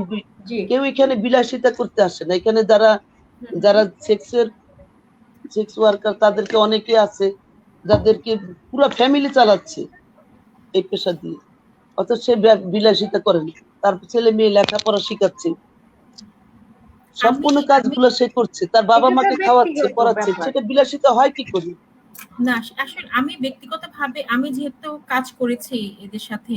S2: জি।
S1: কেউ এখানে বিলাসিতা করতে আসে না। এখানে যারা
S2: হুম হুম
S1: যারা সেক্স ওয়ার্কার তাদেরকে অনেকে আছে যাদেরকে পুরো ফ্যামিলি চালাচ্ছে এই পেশা দিয়ে, অথচ সে বিলাসিতা করে না, তার ছেলে মেয়ে লেখাপড়া শিখাচ্ছে,
S3: আমি
S1: সম্পূর্ণ
S3: আমি
S1: কাজগুলো সে করছে, তার বাবা
S2: এটা তার
S1: মাকে খাওয়াচ্ছে
S2: ব্যক্তিগত
S1: পড়াচ্ছে,
S2: ব্যাপার।
S1: সেটা বিলাসিতা হয় কি করে?
S3: না, আসলে আমি ব্যক্তিগতভাবে আমি যেহেতু কাজ করেছি এদের সাথে,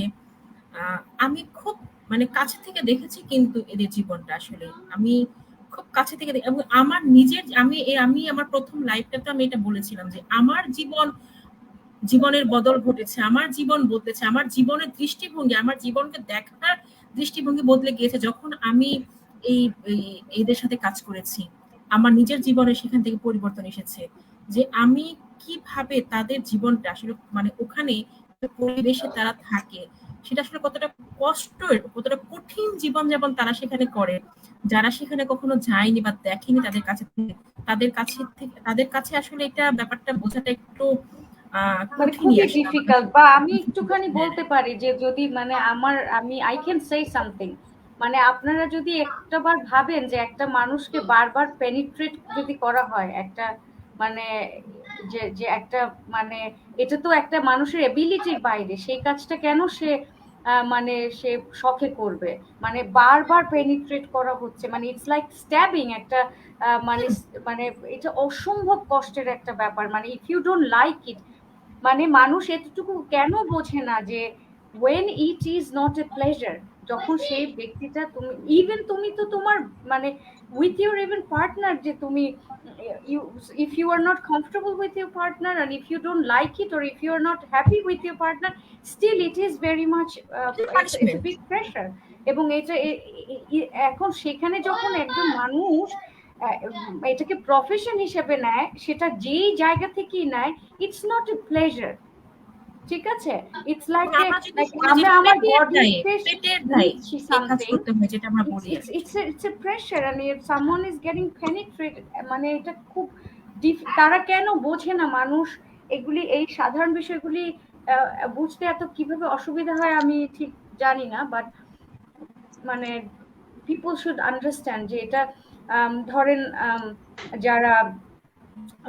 S3: আমি খুব মানে কাছে থেকে দেখেছি কিন্তু এদের জীবনটা আসলে আমি খুব কাছে থেকে এবং আমার নিজের আমি আমার প্রথম লাইফটাতে আমি এটা বলেছিলাম যে আমার জীবনের বদল ঘটেছে, আমার জীবন বদলেছে, আমার জীবনের দৃষ্টিভঙ্গি, আমার জীবনকে দেখার দৃষ্টিভঙ্গি বদলে গিয়েছে যখন আমি এই এদের সাথে কাজ করেছি। আমার নিজের জীবনে সেখান থেকে পরিবর্তন এসেছে, যে আমি কিভাবে তাদের জীবনটা আসলে মানে ওখানে পরিবেশে তারা থাকে সেটা আসলে কতটা কষ্টের, কতটা কঠিন জীবনযাপন তারা সেখানে করে, যারা সেখানে কখনো যায়নি বা দেখেনি তাদের কাছে আসলে এটা ব্যাপারটা বোঝাটা একটু
S2: মানে
S3: কঠিনই
S2: খুবই
S3: আসলে আমার কাছে
S2: ডিফিকাল্ট। বা আমি একটুখানি
S3: হ্যাঁ
S2: বলতে পারি যে যদি মানে আমি আই ক্যান সে সামথিং, মানে আপনারা যদি একটাবার ভাবেন যে একটা মানুষকে বারবার পেনিট্রেট যদি করা হয় একটা মানে যে যে একটা মানে এটা তো একটা মানুষের এবিলিটির বাইরে, সেই কাজটা কেন সে মানে সে শখে করবে? মানে বারবার পেনিট্রেট করা হচ্ছে, মানে ইটস লাইক স্ট্যাবিং একটা মানে মানে এটা অসম্ভব কষ্টের একটা ব্যাপার। মানে if you don't like it, মানে মানুষ এতটুকু কেন বোঝে না যে when it is not a pleasure, যখন সেই ব্যক্তিটা তুমি ইভেন তুমি তো তোমার মানে with your even partner, যে তুমি you if you are not comfortable with your partner and if you don't like it or if you are not happy with your partner, still it is very much it's a
S3: punishment.
S2: big pressure। এবং এটা এখন সেখানে যখন একজন মানুষ এটাকে profession হিসেবে নেয়, সেটা যেই জায়গা থেকেই নেয়, ইটস নট এ প্লেজার। ঠিক আছে, ইটস লাইক এ
S3: আমরা যদি
S2: লাইক
S3: শুনি যে
S2: আমরা আমার বডিতে
S3: পেটের দায়ে
S2: নিচ্ছি
S3: এই কাজ
S2: সামথিং,
S3: করতে হয়, যেটা আমরা বলি আর
S2: it's
S3: কি।
S2: it's a, it's a pressure and if someone is getting penetrated, মানে এটা খুব তারা কেন বোঝে না মানুষ এগুলি, এই সাধারণ বিষয়গুলি বুঝতে এত কিভাবে অসুবিধা হয় আমি ঠিক জানি না, বাট মানে পিপল শুড আন্ডারস্ট্যান্ড যে এটা ধরেন যারা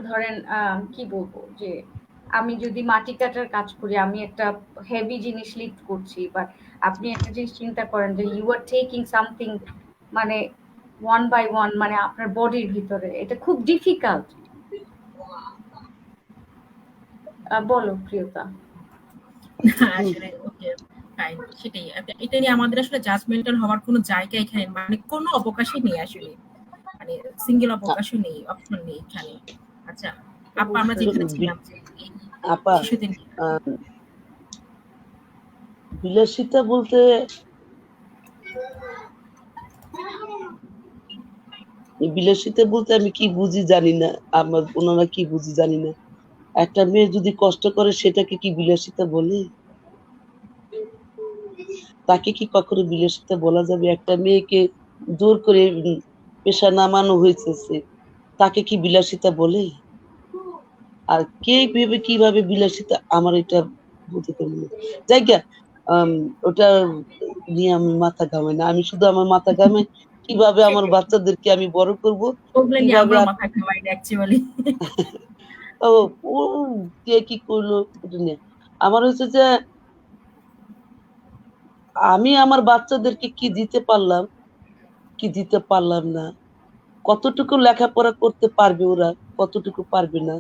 S2: ধরেন কি বলবো যে আমি যদি মাটি কাটার কাজ করি, আমি একটা হেভি জিনিস লিফট করছি, বাট আপনি একটা জিনিস চিন্তা করেন যে ইউ আর টেকিং সামথিং মানে ওয়ান বাই ওয়ান, মানে আপনার বডির ভিতরে, এটা খুব ডিফিকাল্ট। বলো প্রিয়তা।
S3: আসলে ওকে ফাইন, সেটাই। এটা নিয়ে আমাদের আসলে জাজমেন্টাল হওয়ার কোনো জায়গা এখানে মানে কোনো অবকাশই নেই আসলে, মানে সিঙ্গেল অবকাশও নেই, অপশন নেই এখানে। আচ্ছা আপা, আমরা
S2: অবশ্যই।
S3: যেখানে ছিলাম যে এই
S1: আপা
S3: শিশুদের নিয়ে।
S1: বিলাসিতা বলতে বিলাসিতা বলতে আমি কি বুঝি জানি না, আমার ওনারা কি বুঝি জানি না। একটা মেয়ে যদি কষ্ট করে সেটাকে কি বিলাসিতা বলে? তাকে কি কখনো বিলাসিতা বলা যাবে? একটা মেয়েকে জোর করে পেশা নামানো হয়েছে, তাকে কি বিলাসিতা বলে? আর কে ভেবে কিভাবে বিলাসিতা, আমার এটা বলতে পারি না। জায়গা ওটা নিয়ে আমি মাথা ঘামাই না। আমি শুধু আমার মাথা ঘামাই কিভাবে আমার
S3: সেটাই,
S1: বাচ্চাদেরকে আমি বড় করব,
S3: ওগুলো নিয়ে
S1: কিভাবে
S3: আমরা মাথা ঘামাই না অ্যাকচুয়ালি।
S1: ও ও কে কি করলো এটা নিয়ে আমার হচ্ছে যে আমি আমার বাচ্চাদেরকে কি দিতে পারলাম, কি দিতে পারলাম না, কতটুকু লেখাপড়া করতে পারবে ওরা, কতটুকু পারবে না,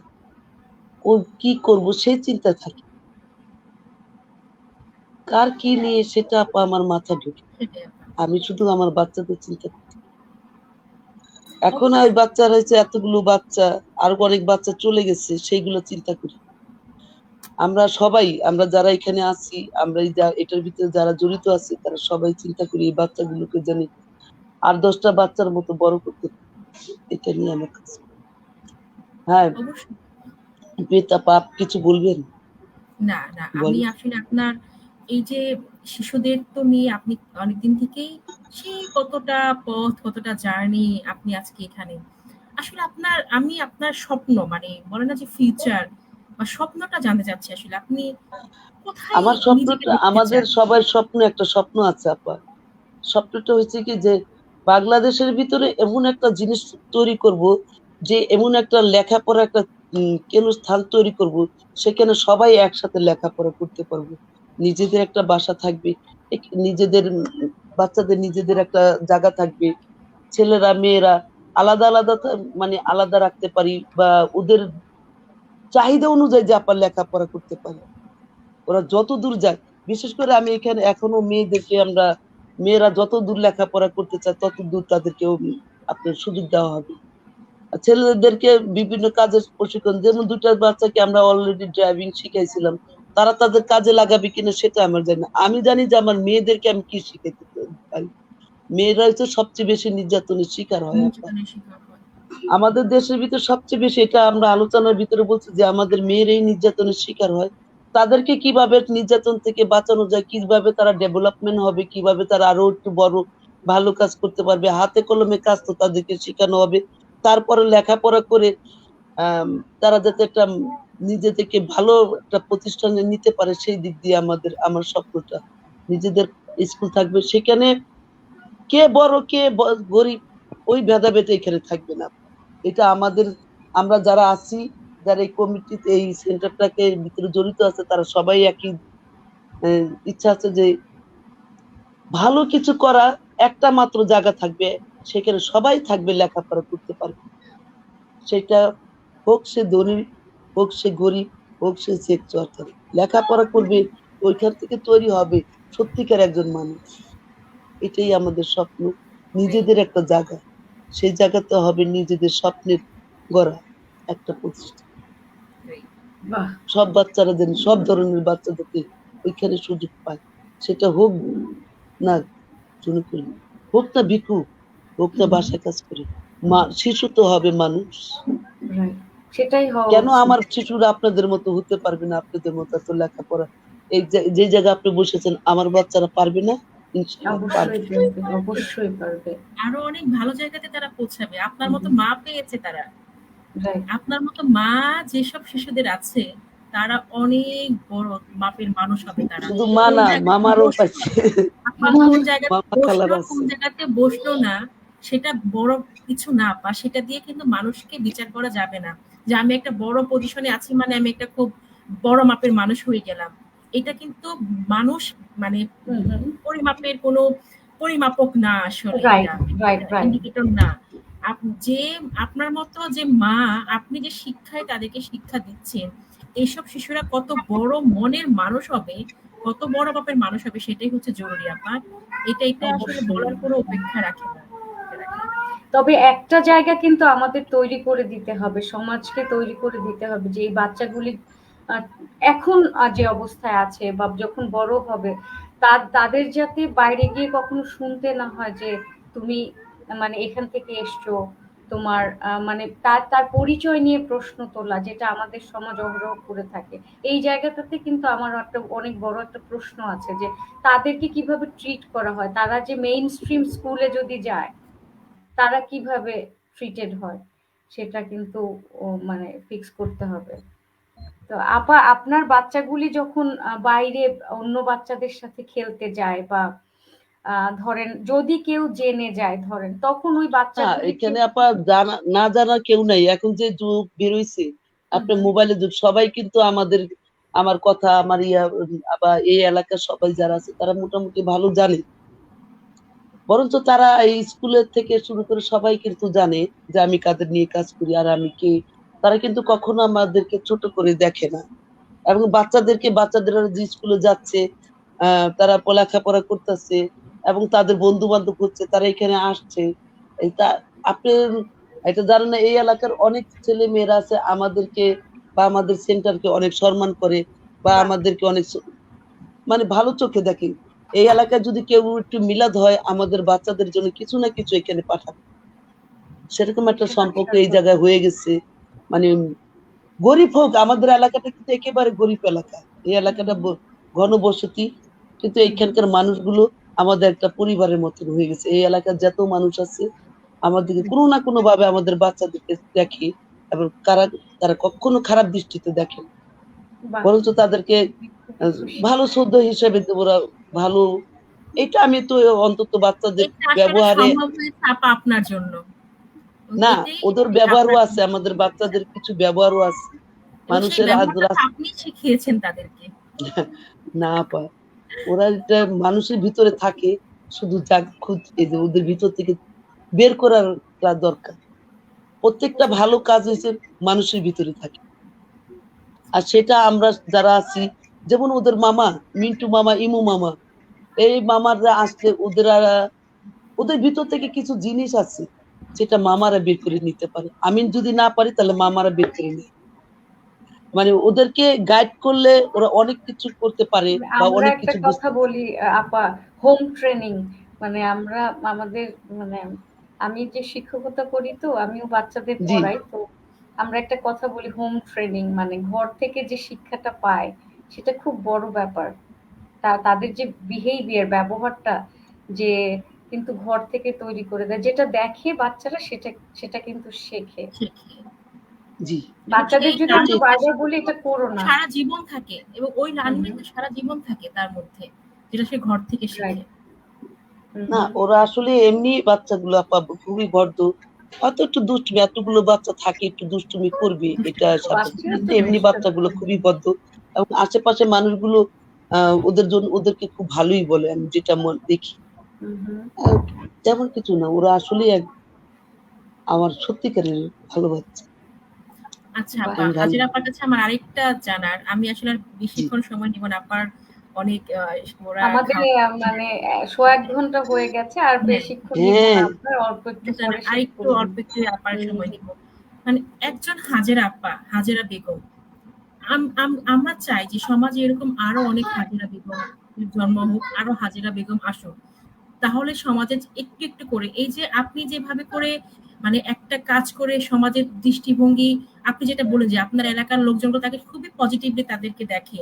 S1: ও কি করব সেই চিন্তা থাকে। কার কি নিয়ে সেটা আপা আমার মাথা ঢুকে।
S3: সেটাই আপা।
S1: আমি শুধু আমার বাচ্চাদের চিন্তা করি। এখন আর বাচ্চা রয়েছে এতগুলো বাচ্চা, আর অনেক বাচ্চা চলে গেছে, সেইগুলো চিন্তা করি। আমরা সবাই, আমরা যারা এখানে আছি, আমরা এটার ভিতরে যারা জড়িত আছি, তারা সবাই চিন্তা করি এই বাচ্চাগুলোকে জানি আর 10টা বাচ্চার মতো বড় করতে পারি। এটা নিয়ে আমার কাছে। হ্যাঁ,
S3: অবশ্যই।
S1: বেতা পাপ কিছু বলবেন?
S3: না, না,
S1: বল।
S3: আমি আসলে আপনার এই যে শিশুদের তো নিয়ে আপনি অনেকদিন থেকেই সেই কতটা পথ, কতটা জার্নি আপনি আজকে এখানে। আসলে আমি আপনার স্বপ্ন মানে বলে না যে ফিউচার বা স্বপ্নটা জানতে চাচ্ছি আসলে আপনি কোথায়
S1: আমার
S3: নিজেকে
S1: স্বপ্নটা,
S3: দেখতে
S1: আমাদের
S3: চান?
S1: সবার স্বপ্ন, একটা স্বপ্ন আছে আপা। স্বপ্নটা হচ্ছে কি যে বাংলাদেশের ভিতরে এমন একটা জিনিস তৈরি করব, যে এমন একটা লেখাপড়া একটা স্থান তৈরি করব, সেখানে সবাই একসাথে লেখাপড়া করতে পারবো। নিজেদের একটা বাসা থাকবে, নিজেদের বাচ্চাদের নিজেদের একটা জায়গা থাকবে, ছেলেরা মেয়েরা আলাদা আলাদা মানে আলাদা রাখতে পারি, বা ওদের চাহিদা অনুযায়ী যে আপা লেখাপড়া করতে পারি। ওরা যত দূর যায়, বিশেষ করে আমি এখানে এখনো মেয়েদেরকে মেয়েরা যত দূর লেখাপড়া করতে চায় তত দূর তাদেরকেও আপনার সুযোগ দেওয়া হবে। আর ছেলেদেরকে বিভিন্ন কাজের প্রশিক্ষণ, যেমন 2টা বাচ্চাকে আমরা অলরেডি ড্রাইভিং শিখাইছিলাম, তারা তাদের কাজে লাগাবে কিনা সেটা আমার জানি না। আমি জানি যে আমার মেয়েদেরকে আমি কি শিখাইতে পারি। মেয়েরা হচ্ছে সবচেয়ে বেশি নির্যাতনের শিকার হয় আপা।
S3: নির্যাতনের শিকার হয়।
S1: আমাদের দেশের ভিতরে সবচেয়ে বেশি, এটা আমরা আলোচনার ভিতরে বলছি যে আমাদের মেয়েরাই নির্যাতনের শিকার হয়। তাদেরকে কিভাবে নির্যাতন থেকে বাঁচানো যায়, কিভাবে তারা ডেভেলপমেন্ট হবে, কিভাবে তারা আরো একটু বড় ভালো কাজ করতে পারবে, হাতে কলমে কাজ তো তাদেরকে শেখানো হবে। তারপরে লেখাপড়া করে তারা যাতে একটা নিজে থেকে ভালো একটা প্রতিষ্ঠানে নিতে পারে, সেই দিক দিয়ে আমার স্বপ্নটা। নিজেদের স্কুল থাকবে, সেখানে কে বড় কে গরিব ওই ভেদাভেদ এখানে থাকবে না। এটা আমরা যারা আছি, যারা এই কমিটিতে এই সেন্টারটাকে ভিতরে জড়িত আছে, তারা সবাই একই ইচ্ছা আছে যে ভালো কিছু করা। একটা মাত্র জায়গা থাকবে, সেখানে সবাই থাকবে, লেখাপড়া করতে পারবে। সেটা হোক সে ধনী, হোক সে গরিব, হোক সে সেক্টর, লেখাপড়া করবে, ওইখান থেকে তৈরি হবে সত্যিকার একজন মানুষ। এটাই আমাদের স্বপ্ন, নিজেদের একটা জায়গা, সেই জায়গাতে হবে নিজেদের স্বপ্নের গড়া একটা প্রতিষ্ঠান।
S2: বাহ,
S1: সব বাচ্চারা যেন, সব ধরনের বাচ্চা যাতে ওইখানে সুযোগ পায়, সেটা হোক না জুনি করি, হোক না ভিক্ষু, হোক না বাসায় কাজ করে, শিশু তো হবে মানুষ।
S2: right. সেটাই হওয়া
S1: কেন
S2: উচিত।
S1: আমার শিশুরা আপনাদের মতো হতে পারবে না? আপনাদের মতো এত লেখাপড়া, এই যে জায়গায় আপনি বসেছেন, আমার বাচ্চারা পারবে না? ইনশাআল্লাহ পারবে।
S2: অবশ্যই পারবে, অবশ্যই পারবে।
S3: আরো অনেক ভালো জায়গাতে তারা পৌঁছাবে। আপনার মতো মা পেয়েছে তারা।
S2: Right.
S3: আপনার মতো মা যেসব শিশুদের আছে, তারা অনেক বড় মাপের মানুষ হবে তারা।
S1: শুধু মা
S3: কোন
S1: না,
S3: জায়গাতে
S1: মামারও
S3: বসলো,
S1: পাচ্ছে,
S3: আপনার কোন জায়গাতে
S1: মামা খালার
S3: বসলো, কোন
S1: আছে।
S3: জায়গাতে বসলো না, সেটা বড় কিছু না, বা সেটা দিয়ে কিন্তু মানুষকে বিচার করা যাবে না যে আমি একটা বড় পজিশনে আছি মানে আমি একটা খুব বড় মাপের মানুষ হয়ে গেলাম। এটা কিন্তু মানুষ মানে পরিমাপের কোনো পরিমাপক না আসলে।
S2: Right,
S3: এটা
S2: right, right.
S3: ইন্ডিকেটর না। যে আপনার মতো যে মা, আপনি যে শিক্ষায় তাদেরকে শিক্ষা দিচ্ছেন, এইসব শিশুরা কত বড় মনের মানুষ হবে, কত বড় মাপের মানুষ হবে, সেটাই হচ্ছে জরুরি আপা। এটা আসলে বলার কোনো অপেক্ষা রাখে না।
S2: তবে একটা জায়গা কিন্তু আমাদের তৈরি করে দিতে হবে, সমাজকে তৈরি করে দিতে হবে যে এই বাচ্চাগুলি এখন যে অবস্থায় আছে বা যখন বড় হবে, তাদের যাতে বাইরে গিয়ে কখনো শুনতে না হয় যে তুমি মানে এখান থেকে এসছো, তোমার মানে তার পরিচয় নিয়ে প্রশ্ন তোলা, যেটা আমাদের সমাজ অহরহ করে থাকে। এই জায়গাটাতে কিন্তু আমার একটা অনেক বড় একটা প্রশ্ন আছে যে তাদেরকে কিভাবে ট্রিট করা হয়, তারা যে মেইন স্ট্রিম স্কুলে যদি যায় তারা কিভাবে ট্রিটেড হয়, সেটা কিন্তু মানে ফিক্স করতে হবে। তো আপা, আপনার বাচ্চাগুলি যখন বাইরে অন্য বাচ্চাদের সাথে খেলতে যায় বা ধরেন যদি কেউ জেনে যায় ধরেন, তখন ওই
S1: না,
S2: বাচ্চাগুলিকে
S1: এখানে আপা না জানা কেউ নাই। এখন যে যুগ বেরোইছে, আপনার মোবাইলের যুগ, সবাই কিন্তু আমার কথা, আমার বা এই এলাকার সবাই যারা আছে, তারা মোটামুটি ভালো জানে। বরঞ্চ তারা এই স্কুলের থেকে শুরু করে সবাই কিন্তু জানে যে আমি কাদের নিয়ে কাজ করি আর আমি কে। তারা কিন্তু কখনো আমাদেরকে ছোট করে দেখে না। এবং বাচ্চাদের যে স্কুলে যাচ্ছে, তারা লেখাপড়া করতেছে এবং তাদের বন্ধু বান্ধব হচ্ছে, তারা এখানে আসছে। এটা আপনি এটা জানেন না, এই এলাকার অনেক ছেলে মেয়েরা আছে আমাদেরকে বা আমাদের সেন্টারকে অনেক সম্মান করে, বা আমাদেরকে অনেক মানে ভালো চোখে দেখে। এই এলাকায় যদি কেউ একটু মিলাদ হয়, আমাদের বাচ্চাদের জন্য কিছু না কিছু এখানে পাঠাবে। সেরকম একটা সম্পর্ক এই জায়গায় হয়ে গেছে। মানে গরিব হোক, আমাদের এলাকাটা কিন্তু একেবারে গরিব এলাকা। এই এলাকাটা ঘনবসতি, কিন্তু এইখানকার মানুষগুলো আমাদের একটা পরিবারের মতন হয়ে গেছে। এই এলাকার যত মানুষ আছে আমাদেরকে কোনো না কোনো ভাবে আমাদের বাচ্চাদেরকে দেখে, এবং তারা কখনো খারাপ দৃষ্টিতে দেখে না। বরঞ্চ তাদেরকে ভালো শ্রদ্ধা হিসেবে ওরা ভালো। এটা আমি তো অন্তত বাচ্চাদের
S3: এটা আসলে
S1: ব্যবহারে,
S3: সম্ভব হয়েছে আপা আপনার জন্য।
S1: না
S3: এটাই
S1: ওদের
S3: এটা
S1: ব্যবহারও
S3: আপনার
S1: আছে, আমাদের বাচ্চাদের কিছু ব্যবহারও আছে
S3: এবং সেই
S1: মানুষের
S3: ব্যবহারটা তো আপনি শিখিয়েছেন তাদেরকে।
S1: না পায়। ওরা এটা মানুষের ভিতরে থাকে, শুধু এই যে ওদের ভিতর থেকে বের করার দরকার। প্রত্যেকটা ভালো কাজ হয়েছে মানুষের ভিতরে থাকে, আর সেটা আমরা যারা আছি, যেমন ওদের মামা মিন্টু মামা, ইমু মামা, এই মামারা আসলে ওদের ভিতর থেকে কিছু জিনিস আছে যেটা মামারা বের করে নিতে পারে। আমি যদি না পারি তাহলে মামারা বের করে নেয়। মানে ওদেরকে গাইড করলে ওরা অনেক কিছু করতে পারে বা
S2: আমরা
S1: অনেক
S2: একটা
S1: কিছু
S2: কথা
S1: বুঝতে পারে।
S2: বলি আপা, হোম ট্রেনিং, মানে আমরা আমাদের মানে আমি যে শিক্ষকতা করি তো আমিও বাচ্চাদের
S1: জি,
S2: পড়াই, তো আমরা একটা কথা বলি হোম ট্রেনিং, মানে ঘর থেকে যে শিক্ষাটা পায় সেটা খুব বড় ব্যাপার। তাদের যে বিহেভিয়ার, ব্যবহারটা যে কিন্তু ঘর থেকে তৈরি করে দেয়। যেটা দেখে বাচ্চারা সেটা সেটা কিন্তু শেখে।
S3: শেখে।
S1: জি
S3: এবং
S2: বাচ্চাদের
S3: সেই
S2: যদি আমরা
S3: লার্নিংটা
S2: বারবার বলি এটা করো না।
S3: সারা জীবন থাকে এবং ওই
S2: হুম,
S3: লার্নিংটা সারা জীবন থাকে তার মধ্যে, যেটা সে ঘর থেকে
S2: রাইট।
S3: শিখে।
S1: না, ওরা আসলে এমনি বাচ্চাগুলো আপা খুবই ভদ্র। হয়তো একটু দুষ্টুমি, এতগুলো বাচ্চা থাকে একটু দুষ্টুমি করবে, এটা স্বাভাবিক।
S2: বাচ্চারা
S1: কিন্তু
S2: তো
S1: এমনি
S2: দুষ্ট।
S1: বাচ্চাগুলো খুবই ভদ্র এবং আশেপাশে মানুষগুলো ওদের জন্য ওদেরকে খুব ভালোই বলে, আমি যেটা দেখি। আহ, তেমন কিছু না, ওরা আসলে আমার সত্যিকারের ভালো বাচ্চা।
S3: আচ্ছা
S2: বাহ!
S3: আপা,
S1: আমি ভালো,
S3: হাজির আপার কাছে আমার আরেকটা জানার, আমি আসলে আর
S1: জি
S3: বেশিক্ষণ সময় নিব না আপার, অনেক ওরা
S2: আমাদের
S3: খাওয়া
S2: মানে সোয়া ১ ঘন্টা হয়ে গেছে। আর
S3: হ্যাঁ,
S2: বেশিক্ষণ নিব না
S1: হ্যাঁ
S2: আপনার। অল্প একটু
S3: জানেন
S2: পরে শেষ
S3: আরেকটু
S2: করে
S3: অল্প
S2: দিব।
S3: একটু আপার
S2: হুম,
S3: সময় নিব। মানে একজন হাজেরা আপা, হাজেরা বেগম, আমরা চাই যে সমাজে এরকম আরো অনেক হাজেরা বেগম জন্ম হোক, আরো হাজেরা বেগম আসুক। তাহলে সমাজে একটু একটু করে এই যে আপনি যেভাবে করে মানে একটা কাজ করে সমাজের দৃষ্টিভঙ্গি, আপনি যেটা বলেন যে আপনার এলাকার লোকজনগুলো তাকে খুবই পজিটিভলি তাদেরকে দেখে,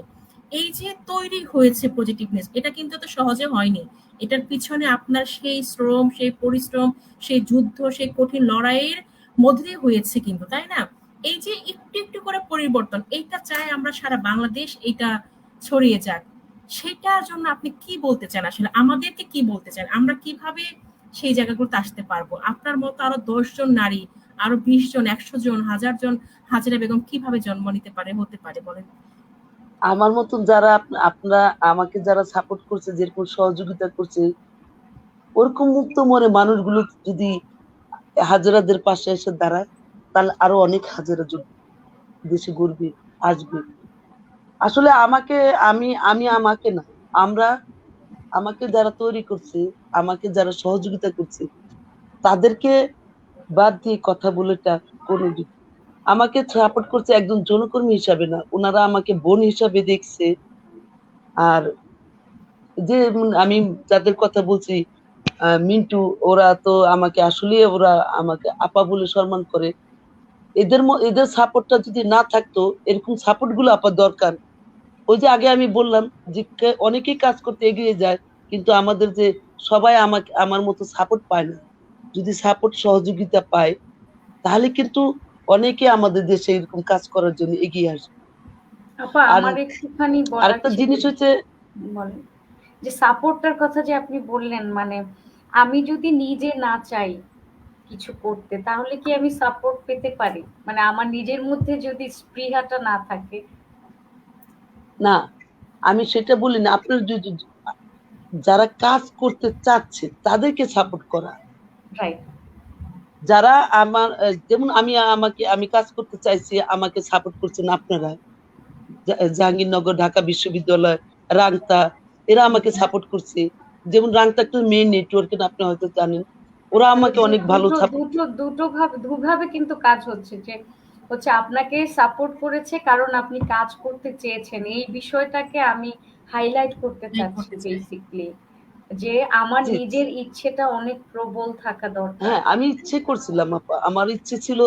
S3: এই যে তৈরি হয়েছে পজিটিভনেস, এটা কিন্তু এত সহজে হয়নি। এটার পিছনে আপনার সেই শ্রম, সেই পরিশ্রম, সেই যুদ্ধ, সেই কঠিন লড়াইয়ের মধ্যে দিয়ে হয়েছে কিন্তু, তাই না? এই যে একটু একটু করে পরিবর্তন, এইটা চাই আমরা সারা বাংলাদেশ এইটা ছড়িয়ে যাক। সেটার জন্য আপনি কি বলতে চান, আসলে আমাদেরকে কি বলতে চান, আমরা কিভাবে সেই জায়গাগুলোতে আসতে পারবো? আপনার মতো আরো ১০ জন নারী, আরো ২০ জন, ১০০ জন, ১০০০ জন হাজেরা বেগম কিভাবে জন্ম নিতে পারে, হতে পারে বলেন?
S1: আমার মতন যারা আপনারা আমাকে যারা সাপোর্ট করছে, যেরকম সহযোগিতা করছে, ওরকম মুক্ত মনে মানুষগুলো যদি হাজেরাদের পাশে এসে দাঁড়ায়, তাহলে আরো অনেক হাজেরা দেশে গড়বে, আসবে। আসলে আমাকে আমি আমি আমাকে না, আমরা আমাকে যারা তৈরি করছে, আমাকে যারা সহযোগিতা করছে, তাদেরকে বাদ দিয়ে কথা বলেটা কোনো আমাকে সাপোর্ট করছে একজন যৌনকর্মী হিসাবে না, ওনারা আমাকে বোন হিসাবে দেখছে। আর যে আমি যাদের কথা বলছি, মিন্টু, ওরা তো আমাকে আসলে ওরা আমাকে আপা বলে সম্মান করে। এদের সাপোর্টটা যদি না থাকতো, এরকম সাপোর্ট গুলো আপা দরকার। ওই যে আগে আমি বললাম যে অনেকেই কাজ করতে এগিয়ে যায়, কিন্তু আমাদের যে সবাই আমাকে আমার মতো সাপোর্ট পায় না। যদি সাপোর্ট সহযোগিতা পায়, তাহলে কিন্তু অনেকে আমাদের দেশে এরকম কাজ করার জন্য এগিয়ে আসবে।
S2: আপা
S1: আর
S2: আমার একটুখানি বলার
S1: আরেকটা
S2: ছিল।
S1: জিনিস হচ্ছে,
S2: বলেন। যে সাপোর্টটার কথা যে আপনি বললেন, মানে আমি যদি নিজে না চাই কিছু করতে, তাহলে কি আমি সাপোর্ট পেতে পারি? মানে আমার নিজের মধ্যে যদি স্পৃহাটা না থাকে।
S1: না, আমি সেটা বলি না। আপনার যদি যারা কাজ করতে চাচ্ছে তাদেরকে সাপোর্ট করা,
S2: রাইট।
S1: যারা আমার যেমন আমি কাজ করতে চাইছি, আমাকে সাপোর্ট করছেন আপনারা, জাহাঙ্গীরনগর, ঢাকা বিশ্ববিদ্যালয়, রাংতা, এরা আমাকে সাপোর্ট করছে। যেমন রাংতা একটা মেইন নেটওয়ার্ক, আপনি হয়তো জানেন, ওরা
S2: মানে
S1: আমাকে অনেক ভালো
S2: দুটো
S1: সাপোর্ট।
S2: দুটো দুটো ভাবে দুভাবে কিন্তু কাজ হচ্ছে। যে হচ্ছে আপনাকে সাপোর্ট করেছে কারণ আপনি কাজ করতে চেয়েছেন, এই বিষয়টাকে আমি হাইলাইট করতে
S3: এই
S2: চাচ্ছি
S3: করতে চাই।
S2: বেসিকলি। যে আমার
S1: জি,
S2: নিজের ইচ্ছেটা অনেক প্রবল থাকা দরকার।
S1: হ্যাঁ, আমি ইচ্ছে করছিলাম আপা, আমার ইচ্ছে ছিল,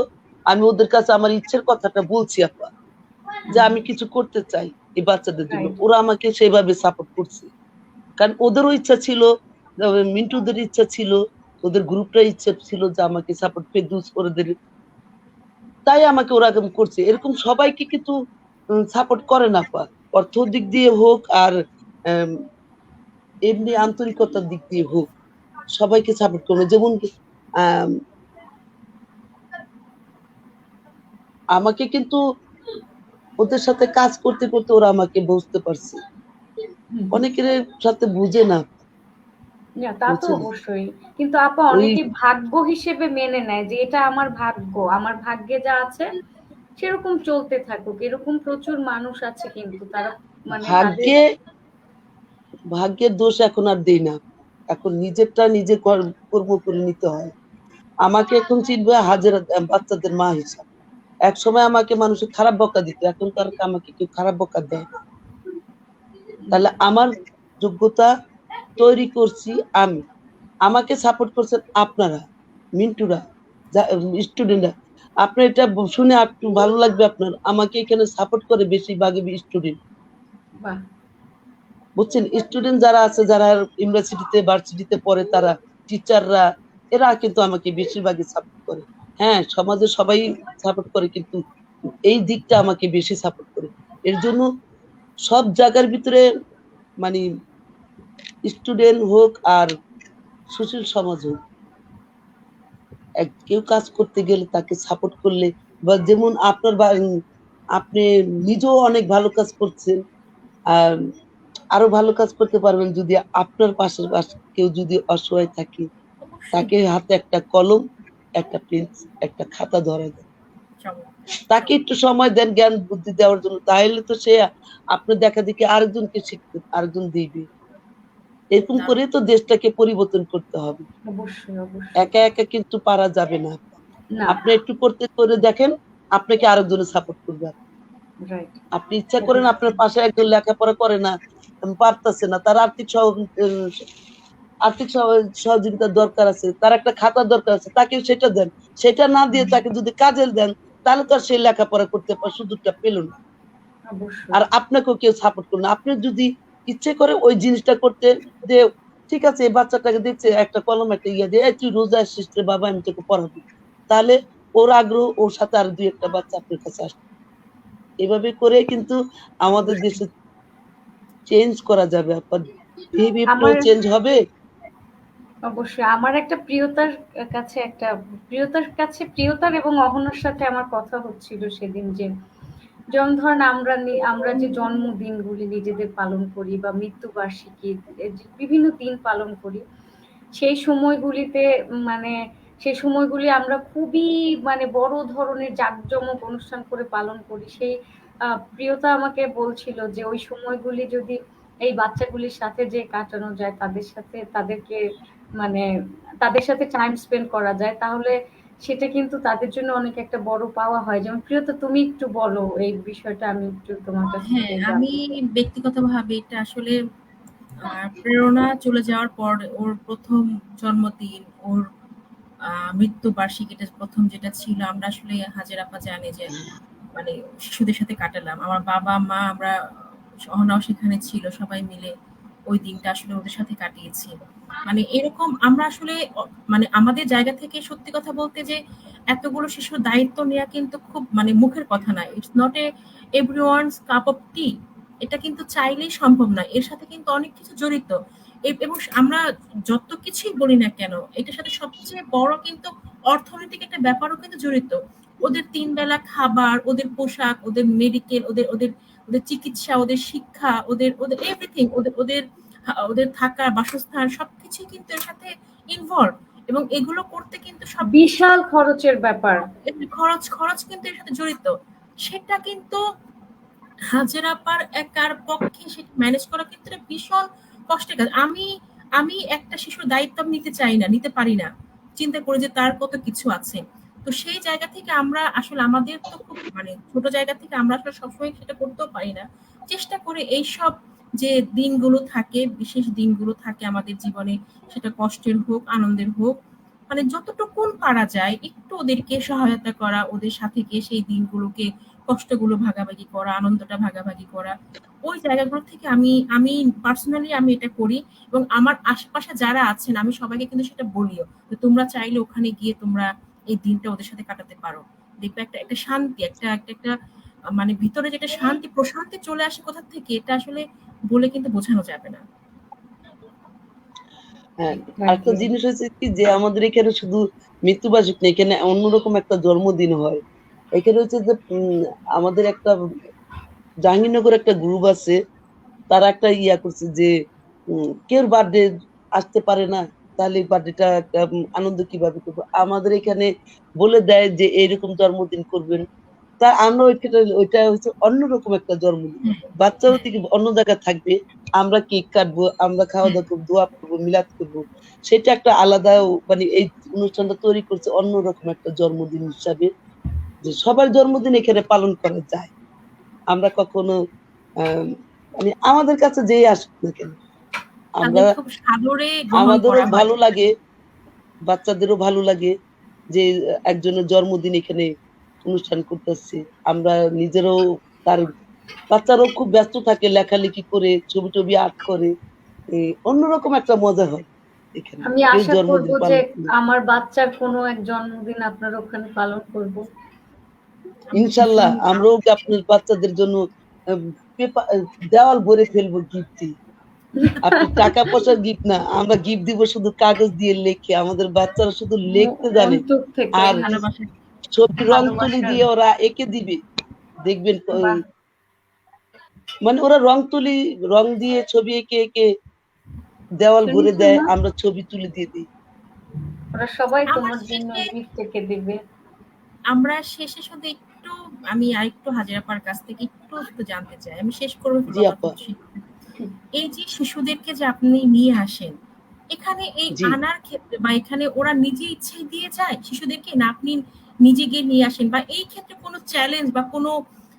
S1: আমি ওদের কাছে আমার ইচ্ছের কথাটা বলছি আপা, যে আমি কিছু করতে চাই এই বাচ্চাদের জন্য।
S2: রাইট।
S1: ওরা আমাকে সেভাবে সাপোর্ট করছে, কারণ ওদেরও ইচ্ছা ছিল, মিন্টুদের ইচ্ছা ছিল, ওদের গ্রুপটা ইচ্ছা ছিল যে আমাকে সাপোর্ট ফেরদৌস করে দেবে, তাই আমাকে ওরা এরকম করছে। এরকম সবাইকে কিন্তু সাপোর্ট করে না পা, অর্থ দিক দিয়ে হোক আর আম, এমনি আন্তরিকতার দিক দিয়ে হোক, সবাইকে সাপোর্ট করবে। যেমন আম, আমাকে কিন্তু ওদের সাথে কাজ করতে করতে ওরা আমাকে বুঝতে পারছে, অনেকের সাথে বুঝে না,
S2: না, তা তো
S1: বুঝছেন?
S2: অবশ্যই। কিন্তু আপা
S1: ওই
S2: অনেকে ভাগ্য হিসেবে মেনে নেয় যে এটা আমার ভাগ্য, আমার ভাগ্যে যা আছে সেরকম চলতে থাকুক। এরকম প্রচুর মানুষ আছে কিন্তু তারা মানে তাদের।
S1: ভাগ্যে ভাগ্যের দোষ এখন আর দেই না, এখন নিজেরটা নিজে কর্ম করে নিতে হয়। আমাকে এখন চিনবে হাজারা বাচ্চাদের মা হিসাবে। এক সময় আমাকে মানুষ খারাপ বকা দিত, এখন তার আমাকে কেউ খারাপ বকা দেয় না। তাহলে আমার যোগ্যতা তৈরি করছি আমি, আমাকে সাপোর্ট করছেন আপনারা, মিন্টুরা, স্টুডেন্টরা। আপনার এটা শুনে একটু ভালো লাগবে আপনার, আমাকে এখানে সাপোর্ট করে বেশিরভাগই স্টুডেন্ট।
S2: বাহ!
S1: বুঝছেন? স্টুডেন্ট যারা আছে, যারা ইউনিভার্সিটিতে, ভার্সিটিতে পড়ে, তারা, টিচাররা, এরা কিন্তু আমাকে বেশিরভাগই সাপোর্ট করে। হ্যাঁ, সমাজে সবাই সাপোর্ট করে, কিন্তু এই দিকটা আমাকে বেশি সাপোর্ট করে। এর জন্য সব জায়গার ভিতরে মানে স্টুডেন্ট হোক আর সুশীল সমাজ হোক, কেউ কাজ করতে গেলে তাকে সাপোর্ট করলে, বা যেমন আপনি নিজেও অনেক ভালো কাজ করছেন, আর আরো ভালো কাজ করতে পারবেন যদি আপনার পাশের কেউ যদি অসহায় থাকে,
S3: অবশ্যই।
S1: তাকে হাতে একটা কলম, একটা পেন, একটা খাতা ধরা দেন, তাকে একটু সময় দেন জ্ঞান বুদ্ধি দেওয়ার জন্য, তাহলে তো সে আপনার দেখা দেখি আরেকজনকে শিখতে, আরেকজন দিবে। এরকম করে তো দেশটাকে পরিবর্তন করতে হবে।
S2: অবশ্যই, অবশ্যই।
S1: একা একা কিন্তু পারা যাবে না।
S2: না,
S1: আপনি একটু করতে করে দেখেন, আপনাকে আরেকজনে সাপোর্ট করবে।
S2: রাইট।
S1: আপনি ইচ্ছা করেন, আপনার পাশে একজন লেখাপড়া করে না, পারতেছে না, তার আর্থিক সহযোগিতার দরকার আছে, তার একটা খাতার দরকার আছে, তাকে সেটা দেন। সেটা না দিয়ে তাকে যদি কাজে দেন, তাহলে তো আর সে লেখাপড়া করতে সুযোগটা পেল না।
S2: অবশ্যই।
S1: আর আপনাকেও কেউ সাপোর্ট করলো না। আপনি যদি ইচ্ছে করে ওই জিনিসটা করতে, যে ঠিক আছে এই বাচ্চাটাকে দেখছে, একটা কলম, একটা ইয়ে দিয়ে, তুই রোজা আসছিস রে বাবা, আমি তোকে পড়াবো, তাহলে ওর আগ্রহ, ওর সাথে আর দুই একটা বাচ্চা আপনার কাছে আসবে। এভাবে করে কিন্তু আমাদের দেশে চেঞ্জ করা যাবে। আপনার বিহেভিয়ারটাও
S2: আমার
S1: চেঞ্জ হবে।
S2: অবশ্যই আমার একটা প্রিয়তার এবং অহনার সাথে আমার কথা হচ্ছিল সেদিন, যে যেমন ধরেন আমরা যে জন্মদিনগুলি নিজেদের পালন করি বা মৃত্যুবার্ষিকী, যে বিভিন্ন দিন পালন করি, সেই সময়গুলিতে মানে সেই সময়গুলি আমরা খুবই মানে বড় ধরনের জাঁকজমক অনুষ্ঠান করে পালন করি। সেই প্রিয়তা আমাকে বলছিল যে ওই সময়গুলি যদি এই বাচ্চাগুলির সাথে যে কাটানো যায়, মানে তাদের সাথে টাইম স্পেন্ড করা যায়, তাহলে সেটা কিন্তু তাদের জন্য অনেক একটা বড় পাওয়া হয়। যেমন প্রিয়তা, তুমি একটু বলো এই বিষয়টা, আমি একটু তোমার কাছ
S3: হ্যাঁ,
S2: থেকে
S3: আমি
S2: জানতে চাই।
S3: ব্যক্তিগতভাবে এটা আসলে প্রেরণা চলে যাওয়ার পর ওর ১ম জন্মদিন, ওর মৃত্যু বার্ষিকীটা ১ম যেটা ছিল, আমরা আসলে হাজের আপা জানে যে মানে শিশুদের সাথে কাটালাম। আমার বাবা, মা, আমরা অহনাও সেখানে ছিল। সবাই মিলে ওই দিনটা আসলে ওদের সাথে কাটিয়েছি। মানে এরকম আমরা আসলে মানে আমাদের জায়গা থেকে সত্যি কথা বলতে যে এতগুলো শিশুর দায়িত্ব নেওয়া কিন্তু খুব মানে মুখের কথা না। It's not everyone's cup of tea. এটা কিন্তু চাইলেই সম্ভব না। এর সাথে কিন্তু অনেক কিছু জড়িত। এবং আমরা যত কিছুই বলি না কেন, এটার সাথে সবচেয়ে বড় কিন্তু অর্থনৈতিক একটা ব্যাপারও কিন্তু জড়িত। ওদের ৩ বেলা খাবার, ওদের পোশাক, ওদের মেডিকেল, ওদের ওদের ওদের চিকিৎসা, ওদের শিক্ষা, ওদের ওদের এভরিথিং, ওদের ওদের ওদের থাকা, বাসস্থান সবকিছুই কিন্তু এর সাথে ইনভলভ। এবং এগুলো করতে কিন্তু
S2: বিশাল খরচের ব্যাপার।
S3: খরচ কিন্তু এর সাথে জড়িত। সেটা কিন্তু হাজেরা আপার একার পক্ষে সেটা ম্যানেজ করা কিন্তু একটা ভীষণ কষ্টের কাজ। আমি আমি একটা শিশুর দায়িত্ব আমি নিতে চাই না, নিতে পারি না। চিন্তা করি যে তার কত কিছু আছে। তো সেই জায়গা থেকে আমরা আসলে আমাদের তো খুব মানে ছোট জায়গা থেকে আমরা আসলে সবসময় সেটা করতেও পারি না। চেষ্টা করে এইসব যে দিনগুলো থাকে, বিশেষ দিনগুলো থাকে আমাদের জীবনে, সেটা কষ্টের হোক, আনন্দের হোক, মানে যতটুকুন পারা যায় একটু ওদেরকে সহায়তা করা, ওদের সাথে গিয়ে সেই দিনগুলোকে, কষ্টগুলো ভাগাভাগি করা, আনন্দটা ভাগাভাগি করা। ওই জায়গাগুলো থেকে আমি আমি পার্সোনালি আমি এটা করি। এবং আমার আশেপাশে যারা আছেন আমি সবাইকে কিন্তু সেটা বলিও যে তোমরা চাইলে ওখানে গিয়ে তোমরা এই দিনটা ওদের সাথে কাটাতে পারো। দেখবে একটা একটা শান্তি, একটা মানে ভিতরে যেটা শান্তি, প্রশান্তি চলে আসে কোথা থেকে, এটা আসলে বলে কিন্তু বোঝানো যাবে না।
S1: হ্যাঁ, আরেকটা জিনিস হচ্ছে কি, যে আমাদের এখানে শুধু মৃত্যুবার্ষিকী না, এখানে অন্যরকম একটা জন্মদিন হয়। এখানে হচ্ছে যে আমাদের একটা জাহাঙ্গীরনগর একটা গ্রুপ আছে, তারা একটা ইয়া করছে যে কেউ বার্থডে আসতে পারে না, তাহলে বার্থডেটা একটা আনন্দ কিভাবে করবো, আমাদের এখানে বলে দেয় যে এইরকম জন্মদিন করবেন। তা আমরা ওইটা হচ্ছে অন্যরকম একটা জন্মদিন। বাচ্চাও থেকে অন্য জায়গায় থাকবে, আমরা কেক কাটবো, আমরা খাওয়া দাওয়া করবো, দোয়া করবো, মিলাদ করবো। সেটা একটা আলাদা, মানে এই অনুষ্ঠানটা তৈরি করছে অন্যরকম একটা জন্মদিন হিসাবে, যে সবার জন্মদিন এখানে পালন করা যায়। আমরা কখনো মানে আমাদের কাছে যেই আসুক না কেন, আমরা,
S3: তাদের খুব সাদরে গ্রহণ
S1: আমাদেরও
S3: করা হয়।
S1: ভালো লাগে, বাচ্চাদেরও ভালো লাগে যে একজনের জন্মদিন এখানে অনুষ্ঠান করতেছি। আমরা নিজেরাও তার বাচ্চারাও খুব ব্যস্ত থাকে লেখালেখি করে, ছবি টবি আর্ট করে। অন্যরকম একটা মজা হয় এখানে।
S2: আমি
S1: কেউ
S2: আশা করব
S1: জন্মদিন
S2: যে
S1: পালন করে।
S2: আমার বাচ্চার কোনো এক জন্মদিন আপনার ওখানে পালন করব।
S3: আমি
S1: ইনশাল্লাহ
S3: ভীষণ
S1: আমরাও কি আপনার বাচ্চাদের জন্য দেওয়াল ভরে ফেলবো গিফট দিয়ে। আপনি টাকা পয়সার গিফট না, আমরা গিফট দিব শুধু কাগজ দিয়ে লিখে। আমাদের বাচ্চারা শুধু লিখতে জানে
S2: অন্তর থেকে
S1: আর
S3: ভালোবাসা।
S1: ছবি রং তুলি
S2: ভালোবাসার।
S1: দিয়ে ওরা এঁকে দিবে। দেখবেন
S2: বাহ,
S1: মানে ওরা রং দিয়ে ছবি এঁকে দেওয়াল ভরে
S2: শুনেছো
S1: দেয়,
S2: না?
S1: আমরা ছবি তুলে দিয়ে দিই।
S2: ওরা সবাই
S3: আমার
S2: তোমার জন্য
S3: শেষে
S2: গিফট থেকে দিবে।
S3: আমরা শেষে শুধু একটু, আমি আরেকটু হাজেরাপার কাছ থেকে একটু জানতে চাই। আমি শেষ করবো
S1: জি
S3: কথা
S1: আপা,
S3: বলছি। এই যে শিশুদেরকে যে আপনি নিয়ে আসেন, এখানে এই
S1: জি।
S3: আনার ক্ষেত্রে বা এখানে ওরা নিজে ইচ্ছায় দিয়ে যায় শিশুদেরকে, না আপনি নিজে গিয়ে নিয়ে আসেন, বা এই ক্ষেত্রে কোনো চ্যালেঞ্জ বা কোনো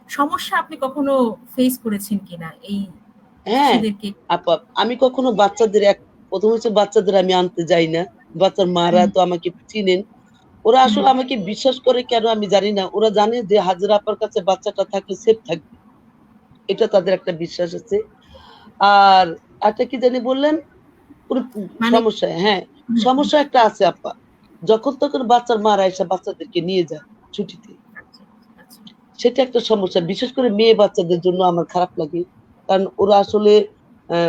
S3: সমস্যা আপনি কখনো ফেস করেছেন কিনা এই
S1: হ্যাঁ
S3: শিশুদেরকে?
S1: আপা, আমি কখনো বাচ্চাদের প্রথম হচ্ছে বাচ্চাদের আমি আনতে যাই না। বাচ্চার মারা
S3: হুম,
S1: তো আমাকে চিনেন। ওরা আসলে
S3: হুম,
S1: আমাকে বিশ্বাস করে কেন আমি জানি না। ওরা জানে যে হাজেরা আপার কাছে বাচ্চাটা থাকলে সেফ থাকবে। এটা তাদের একটা বিশ্বাস আছে। আর একটা কি জানি বললেন? কোনো
S3: মানে
S1: সমস্যা, হ্যাঁ,
S3: হুম,
S1: সমস্যা একটা আছে আপা। যখন তখন বাচ্চার মারা এসে বাচ্চাদেরকে নিয়ে যায় ছুটিতে।
S3: আচ্ছা, আচ্ছা,
S1: সেটা একটা সমস্যা। বিশেষ করে মেয়ে বাচ্চাদের জন্য আমার খারাপ লাগে। কারণ ওরা আসলে অ্যা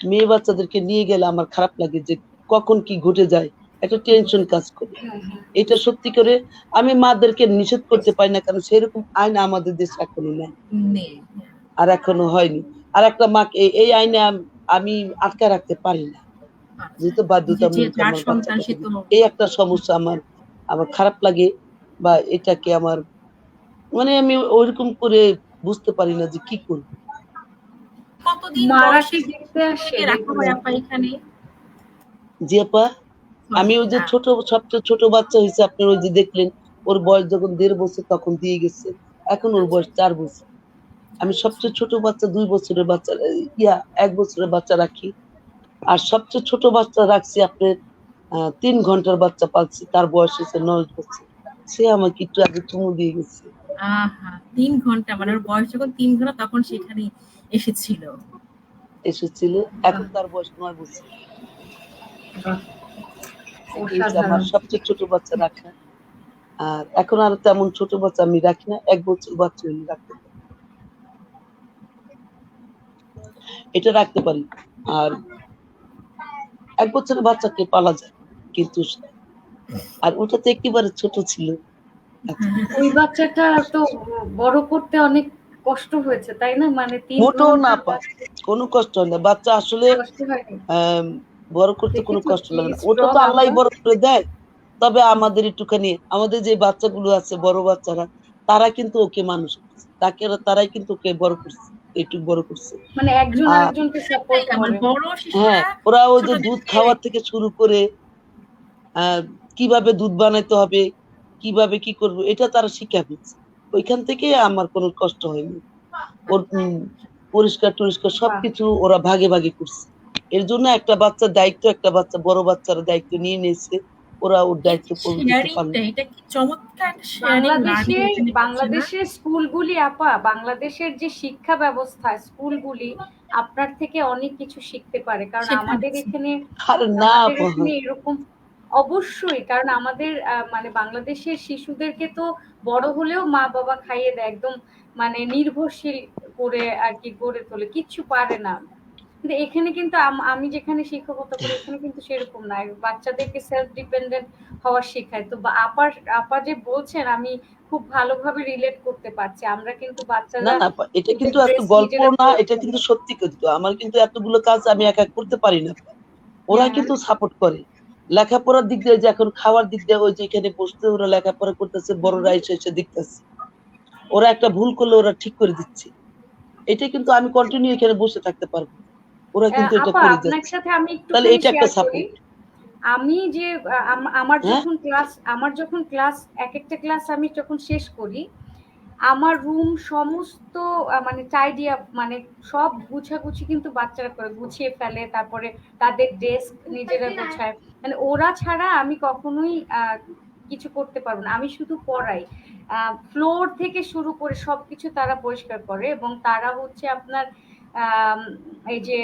S1: মেয়ে বাচ্চাদেরকে নিয়ে গেলে আমার খারাপ লাগে যে কখন কি ঘটে যায়। একটা টেনশন কাজ করে।
S2: হ্যাঁ, হ্যাঁ।
S1: এটা সত্যি করে আমি মাদেরকে নিষেধ করতে পারি না, কারণ সেরকম আইন আমাদের দেশে এখনো নাই।
S3: নেই, হ্যাঁ,
S1: আর এখনো হয়নি। আরেকটা মাকে এই আইনে আমি আটকায় রাখতে পারি না।
S3: আচ্ছা।
S1: যেহেতু
S3: যে যে
S1: বাধ্যতামূলক
S3: যার
S1: আমার
S3: সন্তান
S1: বাচ্চাটা
S3: সে
S1: হবে।
S3: তো
S1: এই একটা সমস্যা আমার খারাপ লাগে, বা এটাকে আমার মানে আমি ওইরকম করে বুঝতে পারি না যে কি করব।
S3: কতদিন
S2: মারা কি
S3: বয়সে
S2: দেখতে আসে
S3: শিশুদেরকে রাখা
S2: এগুলো?
S3: হয় আপা এখানে?
S1: জি আপা,
S3: সরি,
S1: আমি ওই যে সবচেয়ে ছোট বাচ্চা হইছে আপনার ওই যে দেখলেন, ওর বয়স যখন ১.৫ বছর তখন দিয়ে গেছে। এখন ওর
S3: আচ্ছা,
S1: বয়স ৪ বছর। আমি
S3: আচ্ছা,
S1: সবচেয়ে ছোট বাচ্চা ২ বছরের বাচ্চা ১ বছরের বাচ্চা রাখি। আর সবচেয়ে ছোট বাচ্চা রাখছি আপনার ৩ ঘন্টার বাচ্চা পালছি। তার বয়স হইছে ৯ বছর। সে আমাকে একটু আগে চুমু দিয়ে গেছে।
S3: আহা! ৩ ঘন্টা, মানে ওর বয়স যখন ৩ ঘন্টা তখন সেখানে এসেছিল।
S1: এসেছিল।
S2: বাহ,
S1: এখন তার বয়স ৯ বছর।
S2: বাহ,
S1: এই যে আমার
S2: অসাধারণ।
S1: সবচেয়ে ছোট বাচ্চা রাখা। আর এখন আর তেমন ছোট বাচ্চা আমি রাখি না। ১ বছর বাচ্চা হইলে রাখতে পারি। এটা রাখতে পারি। আর ১ বছরের বাচ্চাকে পালা যায়। কিন্তু আর ওটা তো একেবারে ছোট ছিল। আচ্ছা।
S2: ওই বাচ্চাটা তো বড় করতে অনেক কষ্ট হয়েছে, তাই না? মানে ৩
S1: মোটেও না
S2: ঘন্টার
S1: আপা। কোনো কষ্ট হয় না। বাচ্চা আসলে
S2: কষ্ট হয়নি?
S1: আম বড় করতে কোনো
S2: দেখেছো
S1: কষ্ট
S2: কি
S1: লাগে না। ওটা
S2: স্ট্রং
S1: তো
S2: আপা?
S1: আল্লাহই বড় করে দেয়। তবে আমাদের একটুখানি আমাদের যে বাচ্চাগুলো আছে বড় বাচ্চারা, তারা কিন্তু ওকে মানুষ করছে। তারাই কিন্তু ওকে বড় করছে। একটু বড় করছে।
S2: মানে একজন
S1: আর
S2: আরেকজনকে
S3: তাই
S2: সাপোর্ট
S3: আমার
S2: করে।
S3: বড়
S1: হ্যাঁ,
S3: শিশুরা
S1: ওরা ওই যে দুধ
S3: ছোটদেরকে
S1: খাওয়া থেকে শুরু করে আ কিভাবে দুধ বানাইতে হবে, কিভাবে কি করব এটা তারা শিখা ফেলছে। ওইখান থেকে আমার কোনো কষ্ট হয়নি। ওর পরিষ্কার-টরিষ্কার
S2: বাহ!
S1: সবকিছু ওরা ভাগে করছে। এর জন্য একটা বাচ্চার দায়িত্ব একটা বড় বাচ্চার দায়িত্ব নিয়ে নিয়েছে। ওরা ওর
S3: এই
S1: দায়িত্ব
S3: যে
S1: পালন করতে পারল।
S3: শেয়ারিংটা, এটা কি চমৎকার একটা শেয়ারিং লার্নিং এখানে হচ্ছে না?
S2: বাংলাদেশের স্কুলগুলি আপা, বাংলাদেশের যে শিক্ষা ব্যবস্থা, স্কুলগুলি আপনার থেকে অনেক কিছু শিখতে পারে। কারণ আমাদের
S3: শেখাচ্ছে।
S2: এখানে
S1: আরে না আপা,
S2: এরকম অবশ্যই, কারণ আমাদের মানে বাংলাদেশের শিশুদেরকে তো বড় হলেও মা-বাবা খাইয়ে দেয়। একদম মানে নির্ভরশীল করে আরকি গড়ে তোলে। কিচ্ছু পারে না। কিন্তু এখানে কিন্তু আমি যেখানে শিক্ষকতা করি এখানে কিন্তু সেরকম না। বাচ্চাদেরকে সেলফ ডিপেন্ডেন্ট হওয়া শেখায়। তো আপা যে বলছেন আমি খুব ভালোভাবে রিলেট করতে পারছি। আমরা কিন্তু
S1: না,
S2: বাচ্চারা
S1: না আপা, এটা
S2: দুধের
S1: কিন্তু এত
S2: ব্রেস্ট
S1: গল্প
S2: নিজেরা
S1: না,
S2: করে
S1: এটা
S2: ফেলি।
S1: কিন্তু সত্যি কথা। আমার কিন্তু এতগুলো কাজ আমি একা করতে পারি না। ওরা
S2: হ্যাঁ, হ্যাঁ।
S1: কিন্তু সাপোর্ট করে। লেখাপড়ার দিক দিয়ে যে এখন খাওয়ার দিক দিয়ে ওই যে এখানে বসতে ওরা লেখাপড়া করতেছে, বড়রা এসে দেখতেছে। ওরা একটা ভুল করলে ওরা ঠিক করে দিচ্ছে। এটা কিন্তু আমি কন্টিনিউ এখানে বসে থাকতে পারব না। ওরা কিন্তু এটা
S2: আপা
S1: করে
S2: আপনার
S1: যাচ্ছে।
S2: সাথে আমি
S1: তাহলে
S2: একটুখানি
S1: এটা একটা
S2: শেয়ার করি।
S1: সাপোর্ট।
S2: আমি যে
S1: হ্যাঁ?
S2: আমার যখন ক্লাস একেকটা ক্লাস আমি যখন শেষ করি, আমার রুম সমস্ত মানে টাইডি আপ, মানে সব গুছাগুছি কিন্তু বাচ্চারা করে, গুছিয়ে ফেলে। তারপরে তাদের ডেস্ক নিজেরা গুছায়। মানে ওরা ছাড়া আমি কখনোই কিছু করতে পারবো না। আমি শুধু পড়াই। ফ্লোর থেকে শুরু করে সবকিছু তারা পরিষ্কার করে, এবং তারা হচ্ছে আপনার আম, এই যে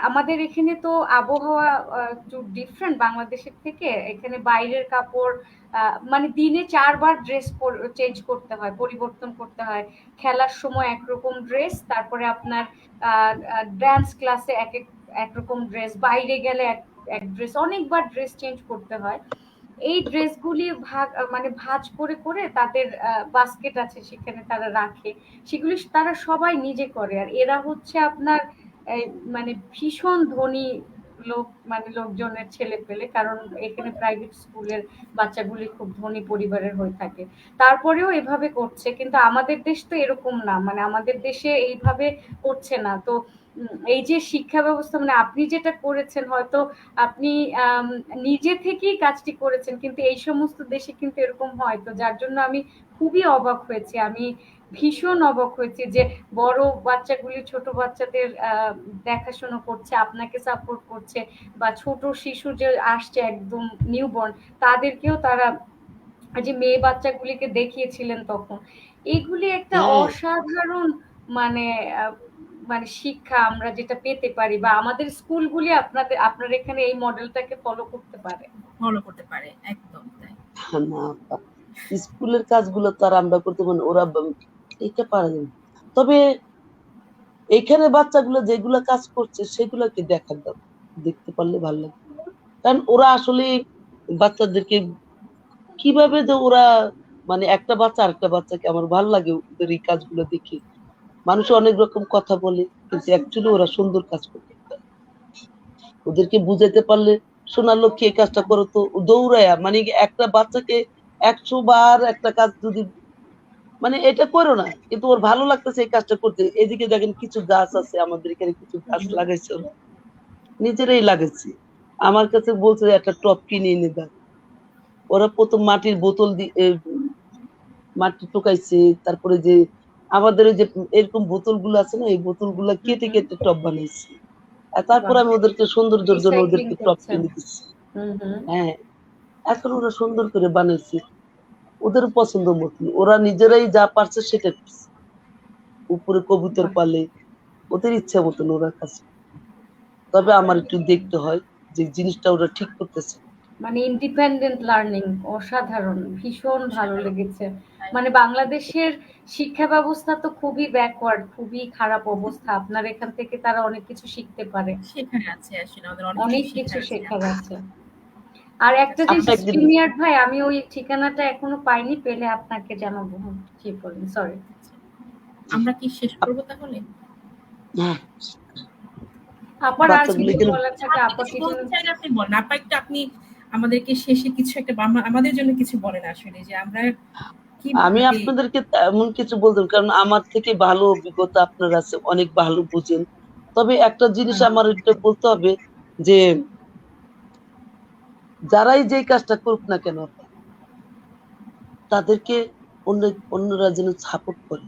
S2: আমাদের এখানে তো আবহাওয়া একটু ডিফারেন্ট বাংলাদেশের থেকে। এখানে বাইরের কাপড় মানে দিনে 4 বার ড্রেস চেঞ্জ করতে হয়, পরিবর্তন করতে হয়। খেলার সময় একরকম ড্রেস, তারপরে আপনার ডান্স ক্লাসে একরকম ড্রেস, বাইরে গেলে এক এক ড্রেস, অনেকবার ড্রেস চেঞ্জ করতে হয়। এই ড্রেসগুলি মানে ভাঁজ করে করে তাদের বাস্কেট আছে, সেখানে তারা রাখে। সেগুলি তারা সবাই নিজে করে। আর এরা হচ্ছে আপনার এই মানে ভীষণ ধনী লোক, মানে লোকজনের ছেলে পেলে, কারণ এখানে প্রাইভেট স্কুলের বাচ্চাগুলি খুব ধনী পরিবারের হয়ে থাকে। তারপরেও এভাবে করছে, কিন্তু আমাদের দেশ তো এরকম না, মানে আমাদের দেশে এইভাবে করছে না। তো এই যে শিক্ষা ব্যবস্থা, মানে আপনি যেটা করেছেন হয়তো আপনি নিজে থেকেই কাজটি করেছেন, কিন্তু এই সমস্ত দেশে কিন্তু এরকম হয়। তো যার জন্য আমি খুবই অবাক হয়েছি, আমি ভীষণ অবাক হয়েছি যে বড় বাচ্চাগুলি ছোট বাচ্চাদের দেখাশোনা করছে, আপনাকে সাপোর্ট করছে, বা ছোট শিশু যে আসছে একদম নিউবর্ন, তাদেরকেও তারা যে মেয়ে বাচ্চাগুলিকে দেখিয়েছিলেন তখন, এগুলি একটা
S1: হ্যাঁ
S2: অসাধারণ মানে মানে শিক্ষা আমরা যেটা পেতে পারি, বা আমাদের স্কুলগুলি আপনার এখানে এই মডেলটাকে ফলো করতে পারে।
S3: ফলো করতে পারে, একদম তাই।
S1: না আপা, স্কুলের কাজগুলো তো আর আমরা করতে পারি না, ওরা এটা পারে না। তবে এখানে বাচ্চাগুলো যেগুলা কাজ করছে সেগুলাকে দেখার দাও, দেখতে পারলে ভালো লাগে। কারণ ওরা আসলে বাচ্চাদেরকে কিভাবে যে ওরা মানে একটা বাচ্চা আরেকটা বাচ্চাকে, আমার ভালো লাগে ওদের এই কাজগুলো দেখে। মানুষ অনেক রকম কথা বলে, কিন্তু অ্যাকচুয়ালি ওরা সুন্দর কাজ করতে পারে। ওদেরকে বুঝাইতে পারলে, সোনার লক্ষ্মী এই কাজটা করো, তো দৌড়ায়া মানে একটা বাচ্চাকে 100 বার একটা কাজ যদি মানে এটা করো না, কিন্তু ওর ভালো লাগতেছে এই কাজটা করতে। এদিকে দেখেন কিছু গাছ আছে আমাদের এখানে, কিছু গাছ লাগাইছে ওরা, নিজেরাই লাগাইছে। আমার কাছে বলছে যে একটা টব কিনে এনে দাও। ওরা প্রথম মাটির বোতল দিয়ে মাটি টোকাইছে, তারপরে যে আমাদের ওই যে এরকম বোতল গুলো আছে না, এই বোতল গুলা কেটে কেটে টব বানাইছে। আর তারপর
S2: বাহ,
S1: আমি ওদেরকে সৌন্দর্যের জন্য
S2: রিসাইক্লিং
S1: ওদেরকে টব
S2: করছেন।
S1: কিনে দিচ্ছি।
S2: হুম হুম।
S1: হ্যাঁ, এখন ওরা সুন্দর করে বানাইছে ওদের পছন্দ মতন, ওরা নিজেরাই যা পারছে সেটা করছে। উপরে কবুতর
S2: বাহ,
S1: পালে, ওদের ইচ্ছা মতন ওরা কাজ করে। তবে আমার একটু দেখতে হয় যে জিনিসটা ওরা ঠিক করতেছে।
S2: মানে ইন্ডিপেন্ডেন্ট লার্নিং অসাধারণ, ভীষণ ভালো
S3: অসাধারণ,
S2: লেগেছে।
S3: তাই।
S2: মানে বাংলাদেশের শিক্ষা ব্যবস্থা তো খুবই ব্যাকওয়ার্ড, খুবই খারাপ অবস্থা। আপনার এখান থেকে তারা অনেক কিছু শিখতে পারে,
S3: শেখার আছে, আসলে আমাদের অনেক কিছু
S2: অনেক কিছু
S3: শেখার আছে।
S2: শেখার আছে। আর একটা
S3: আসলে
S2: জিনিস,
S1: আপনি একদিন
S2: স্ট্রিমিয়ার্ড ভাই, আমি ওই ঠিকানাটা এখনো পাইনি, পেলে আপনাকে জানাবো। জি বলেন, সরি।
S3: আমরা কি শেষ করবো তাহলে?
S1: হ্যাঁ,
S2: আপার আর
S1: বাচ্চাগুলো
S2: কিছু
S1: এখানে
S2: বলার থাকে?
S3: আপনি
S2: আপা
S3: কিছু
S2: কিছু?
S3: বলতে চাইলে আপনি বলেন। আপা একটু আপনি আমাদেরকে শেষে কিছু একটা আমাদের জন্য কিছু বলেন, আসলে যে আমরা
S1: আমি
S3: কিভাবে।
S1: আপনাদেরকে এমন কিছু বলতাম, কারণ আমার থেকে ভালো অভিজ্ঞতা আপনার আছে, অনেক ভালো বুঝেন। তবে একটা জিনিস আমার এটা বলতে হবে যে যারাই যেই কাজটা করুক না কেন, তাদেরকে অন্যরা যেন সাপোর্ট করে,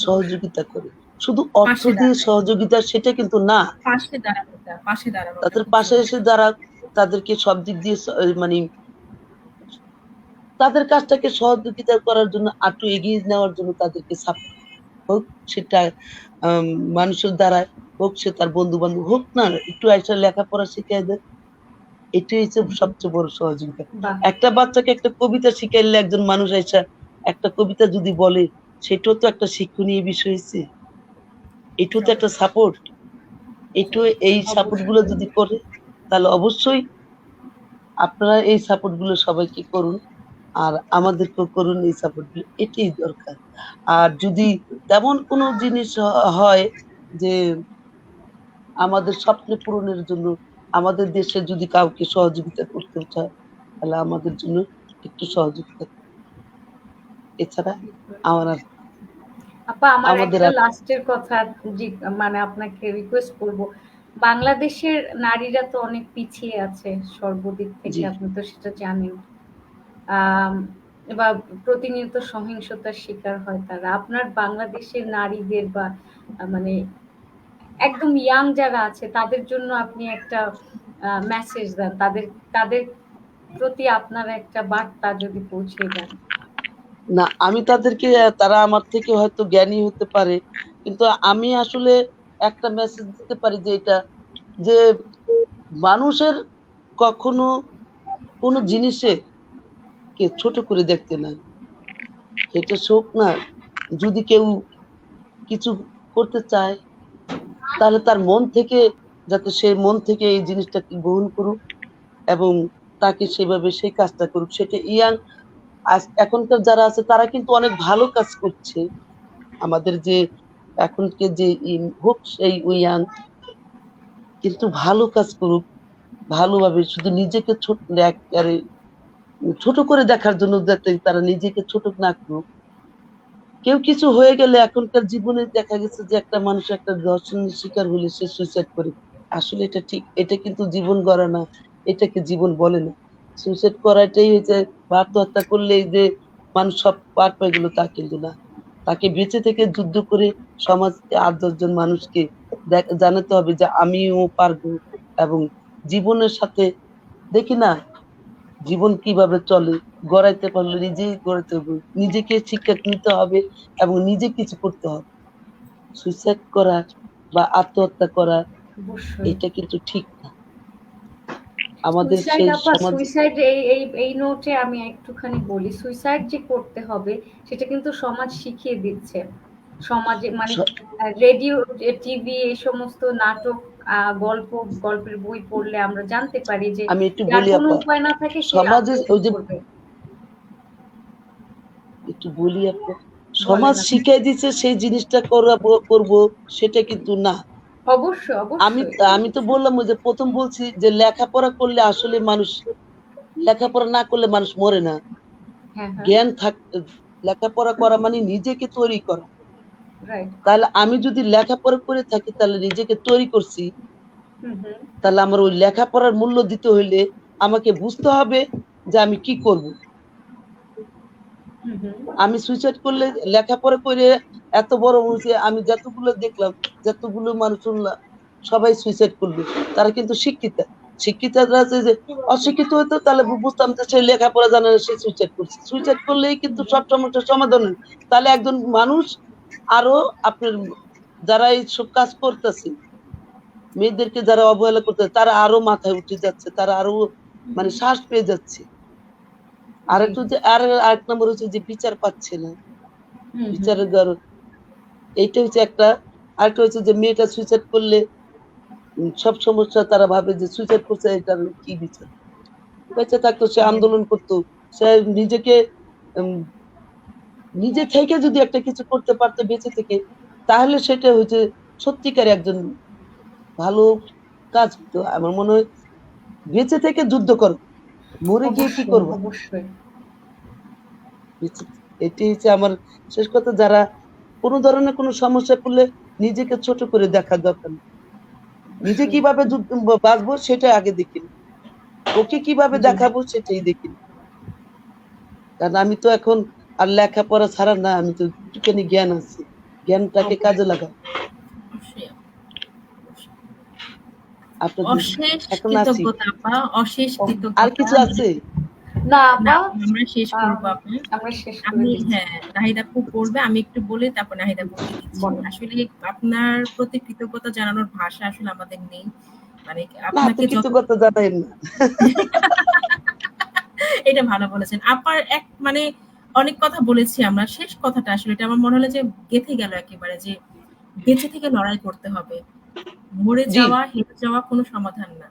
S1: সহযোগিতা করে। শুধু অর্থ
S3: পাশে
S1: দিয়ে
S3: দাঁড়ায়,
S1: সহযোগিতা সেটা কিন্তু না।
S3: পাশে দাঁড়ানোটা
S1: তাদের
S3: খুব
S1: পাশে
S3: জরুরি।
S1: এসে যারা তাদেরকে সব দিক দিয়ে মানে তাদের কাজটাকে সহযোগিতা করার জন্য, একটু এগিয়ে নেওয়ার জন্য তাদেরকে সাপোর্ট হোক, সেটা আম, মানুষের দ্বারা হোক, সে তার বন্ধু বান্ধব হোক না, একটু আইসা লেখাপড়া শিখাই দেয়, এটাই হচ্ছে সবচেয়ে বড় সহযোগিতা।
S2: বাহ,
S1: একটা বাচ্চাকে একটা কবিতা শিখাইলে, একজন মানুষ আইসা একটা কবিতা যদি বলে, সেটাও তো একটা শিক্ষণীয় বিষয় হয়েছে, এটাও তো একটা সাপোর্ট। এটাও, এই সাপোর্ট
S2: অবশ্যই।
S1: গুলো যদি করে, তাহলে অবশ্যই আপনারা এই সাপোর্ট গুলো সবাইকে করুন, আর আমাদেরকেও করুন এই সাপোর্ট গুলো, এটাই দরকার। আর যদি তেমন কোনো জিনিস হয় যে আমাদের স্বপ্ন পূরণের জন্য আমাদের দেশে যদি কাউকে সহযোগিতা করতে চায়, তাহলে আমাদের জন্য একটু সহযোগিতা করুন। এছাড়া আমার আর
S2: আপা আমার
S1: আমাদের
S2: একটা
S1: আর
S2: লাস্টের কথা, মানে আপনাকে রিকোয়েস্ট করব। বাংলাদেশের নারীরা তো অনেক পিছিয়ে আছে সর্বদিক থেকে,
S1: জি,
S2: আপনি তো সেটা জানেন। আম, বা প্রতিনিয়ত সহিংসতার শিকার হয় তারা। আপনার বাংলাদেশের নারীদের বা মানে একদম ইয়াং যারা আছে তাদের জন্য আপনি একটা মেসেজ দেন, তাদের তাদের প্রতি আপনার একটা বার্তা যদি পৌঁছে দেন।
S1: না, আমি তাদেরকে তারা আমার থেকে হয়তো জ্ঞানী হতে পারে। কিন্তু আমি আসলে একটা মেসেজ দিতে পারি যে এটা যে মানুষের কখনো কোনো জিনিসে কে ছোট করে দেখতে নাই। এটা শোক না। যদি কেউ কিছু করতে চায় তাহলে তার মন থেকে যাতে সে মন থেকে এই জিনিসটাকে গ্রহণ করুক এবং তাকে সেভাবে সেই কাজটা করুক। সেটা ইয়াং এখনকার যারা আছে তারা কিন্তু অনেক ভালো কাজ করছে। আমাদের যে এখনকে যে হোক সেই ইয়াং কিন্তু ভালো কাজ করুক, ভালোভাবে শুধু নিজেকে একেবারে ছোট করে দেখার জন্য যাতে তারা নিজেকে ছোট না করুক। কেউ কিছু হয়ে গেলে এখনকার জীবনে দেখা গেছে যে একটা মানুষ একটা ধর্ষণের শিকার হলে সে সুইসাইড করে। আসলে এটা ঠিক, এটা কিন্তু জীবন গড়া না, এটাকে জীবন বলে না। সুইসাইড করাটাই হচ্ছে বা আত্মহত্যা করলে যে মানুষ সব পার পেয়ে গেল তা কিন্তু না। তাকে বেঁচে থেকে যুদ্ধ করে সমাজকে ৮-১০ জন মানুষকে জানাতে হবে যে আমিও পারবো এবং জীবনের সাথে দেখি না জীবন কিভাবে চলে গড়াইতে পারলে নিজেই গড়াইতে হবে, নিজেকে শিক্ষা নিতে হবে এবং নিজে কিছু করতে হবে। সুইসাইড করা বা আত্মহত্যা করা
S2: অবশ্যই।
S1: এটা কিন্তু ঠিক না। আমাদের
S2: সুইসাইড
S1: সেই
S2: আপা,
S1: সমাজ
S2: সুইসাইড এই নোটে আমি একটুখানি বলি, সুইসাইড যে করতে হবে সেটা কিন্তু সমাজ শিখিয়ে দিচ্ছে। সমাজে মানে রেডিও, টিভি, এই সমস্ত নাটক, গল্পের বই পড়লে আমরা জানতে পারি যে
S1: আমি একটু
S2: যার
S1: বলি
S2: কোনো
S1: আপা,
S2: উপায় না থাকে সে
S1: সমাজে
S2: আত্মহত্যা
S1: ওই যে
S2: করবে।
S1: একটু বলি আপা, সমাজ
S2: বলেন আপা।
S1: শিখাই দিচ্ছে সেই জিনিসটা করবো সেটা কিন্তু না।
S2: অবশ্যই,
S1: আমি
S2: অবশ্যই।
S1: আমি তো বললাম ওই যে প্রথম বলছি যে লেখাপড়া করলে আসলে মানুষ লেখাপড়া না করলে মানুষ মরে না।
S2: হ্যাঁ, হ্যাঁ,
S1: জ্ঞান থাক লেখাপড়া করা মানে নিজেকে তৈরি করা।
S2: রাইট।
S1: তাহলে আমি যদি লেখাপড়া করে থাকি তাহলে নিজেকে তৈরি করছি,
S2: হুম, হুম,
S1: তাহলে আমার ওই লেখাপড়ার মূল্য দিতে হইলে আমাকে বুঝতে হবে যে আমি কি করব।
S2: হুম, হুম।
S1: আমি সুইসাইড করলে লেখাপড়া করে এত বড় হয়েছে আমি যতগুলো দেখলাম, যতগুলো মানুষ শুনলাম সবাই সুইসাইড করলো, তারা কিন্তু শিক্ষিতা। শিক্ষিতরা আছে যে অশিক্ষিত হতো তাহলে বুঝতাম যে সে লেখাপড়া জানে না, সে সুইসাইড করছে। সুইসাইড করলেই কিন্তু সব সমস্যার সমাধান হয়। তাহলে একজন মানুষ আরো আপনার যারা এইসব কাজ করতেছে, মেয়েদেরকে যারা অবহেলা করতে তারা আরো মাথায় উঠে যাচ্ছে, তারা আরো মানে শ্বাস পেয়ে যাচ্ছে। আর
S2: জি।
S1: একটু যে আরেক নম্বর হচ্ছে যে বিচার পাচ্ছে না,
S2: হুম, হুম।
S1: বিচারের এইটা হচ্ছে একটা। আরেকটা হচ্ছে যে মেয়েটা সুইসাইড করলে সব সমস্যা তারা ভাবে যে সুইসাইড করছে এটার কি বিচার। বেঁচে থাকতো সে
S2: জি।
S1: আন্দোলন করতো, সে নিজেকে উম, নিজে থেকে যদি একটা কিছু করতে পারতো বেঁচে থেকে, তাহলে সেটা হচ্ছে সত্যিকার একজন ভালো কাজ হতো। আমার মনে হয় বেঁচে থেকে যুদ্ধ করো, মরে গিয়ে কি
S2: অবশ্যই,
S1: করবা।
S2: অবশ্যই।
S1: এটি হচ্ছে আমার শেষ কথা। যারা কোনো ধরনের কোনো সমস্যা পড়লে নিজেকে ছোট করে দেখা দরকার নেই। নিজে
S2: অবশ্যই।
S1: কিভাবে বাঁচবো সেটা আগে দেখি, ওকে কিভাবে
S2: জি।
S1: দেখাবো সেটাই দেখি। কারণ আমি তো এখন আর লেখাপড়া ছাড়া না, আমি তো একটুখানি জ্ঞান আছে, জ্ঞানটাকে কাজে
S2: অবশ্যই।
S1: লাগাও।
S3: অবশ্যই আপা, অবশ্যই।
S1: আপনাদের
S3: অশেষ
S1: এখন আছি,
S3: কৃতজ্ঞতা আপা, অশেষ
S1: আর
S3: কৃতজ্ঞতা।
S1: কিছু আছে?
S2: না
S3: না
S2: আপা,
S3: আমরা শেষ
S2: আম,
S3: করবো আপা।
S2: আমরা শেষ করে
S3: আমি
S2: দিচ্ছি।
S3: হ্যাঁ, নাহিদ আপু পড়বে, আমি একটু বলে তারপর নাহিদ আপুকে দিচ্ছি।
S2: বলো।
S3: আসলে আপনার প্রতি কৃতজ্ঞতা জানানোর ভাষা আসলে আমাদের নেই। মানে
S1: না এত
S3: আপনাকে যত
S1: কৃতজ্ঞতা জানাইন না।
S3: এটা ভালো বলেছেন আপার এক মানে অনেক কথা বলেছি আমরা, শেষ কথাটা আসলে এটা আমার মনে হলো যে গেঁথে গেল একেবারে, যে বেঁচে থেকে লড়াই করতে হবে। মরে
S1: জি,
S3: যাওয়া, হেরে যাওয়া কোনো সমাধান না।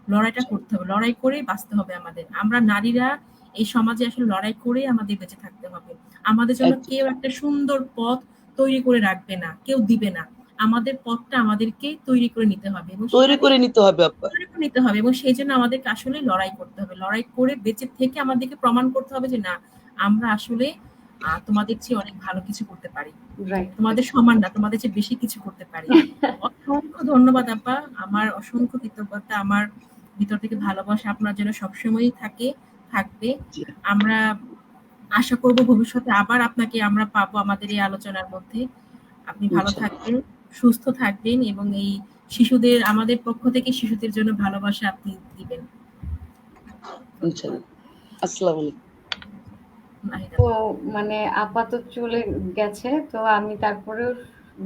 S3: লড়াইটা করতে হবে, লড়াই করেই বাঁচতে হবে আমাদের। আমরা নারীরা এই সমাজে আসলে লড়াই করেই আমাদের বেঁচে থাকতে হবে। আমাদের জন্য
S1: একদম
S3: কেউ একটা সুন্দর পথ তৈরি করে রাখবে না, কেউ দিবে না। আমাদের পথটা আমাদেরকেই তৈরি করে নিতে হবে এবং
S1: তৈরি
S3: সেখানে
S1: করে নিতে হবে আপা।
S3: তৈরি করে নিতে হবে এবং সেই জন্য আমাদেরকে আসলে লড়াই করতে হবে। লড়াই করে বেঁচে থেকে আমাদেরকে প্রমাণ করতে হবে যে না, আমরা আসলে তোমাদের চেয়ে অনেক ভালো কিছু করতে পারি।
S2: রাইট।
S3: তোমাদের সমান না, তোমাদের চেয়ে বেশি কিছু করতে পারি। অসংখ্য ধন্যবাদ আপা। আমার অসংখ্য কৃতজ্ঞতা। আমার ভিতর থেকে ভালোবাসা আপনার জন্য সবসময়ই থাকবে।
S1: জি,
S3: আমরা আশা করব ভবিষ্যতে আবার আপনাকে আমরা পাবো আমাদের এই আলোচনার মধ্যে। আপনি ভালো
S1: ইনশাআল্লাহ,
S3: থাকবেন, সুস্থ থাকবেন এবং এই শিশুদের, আমাদের পক্ষ থেকে শিশুদের জন্য ভালোবাসা আপনি দিবেন। ধন্যবাদ।
S1: ইনশাআল্লাহ। আসসালামু আলাইকুম।
S3: নাহিদ
S2: তো
S3: আপু।
S2: মানে আপাতত চলে গেছে, তো আমি তারপরেও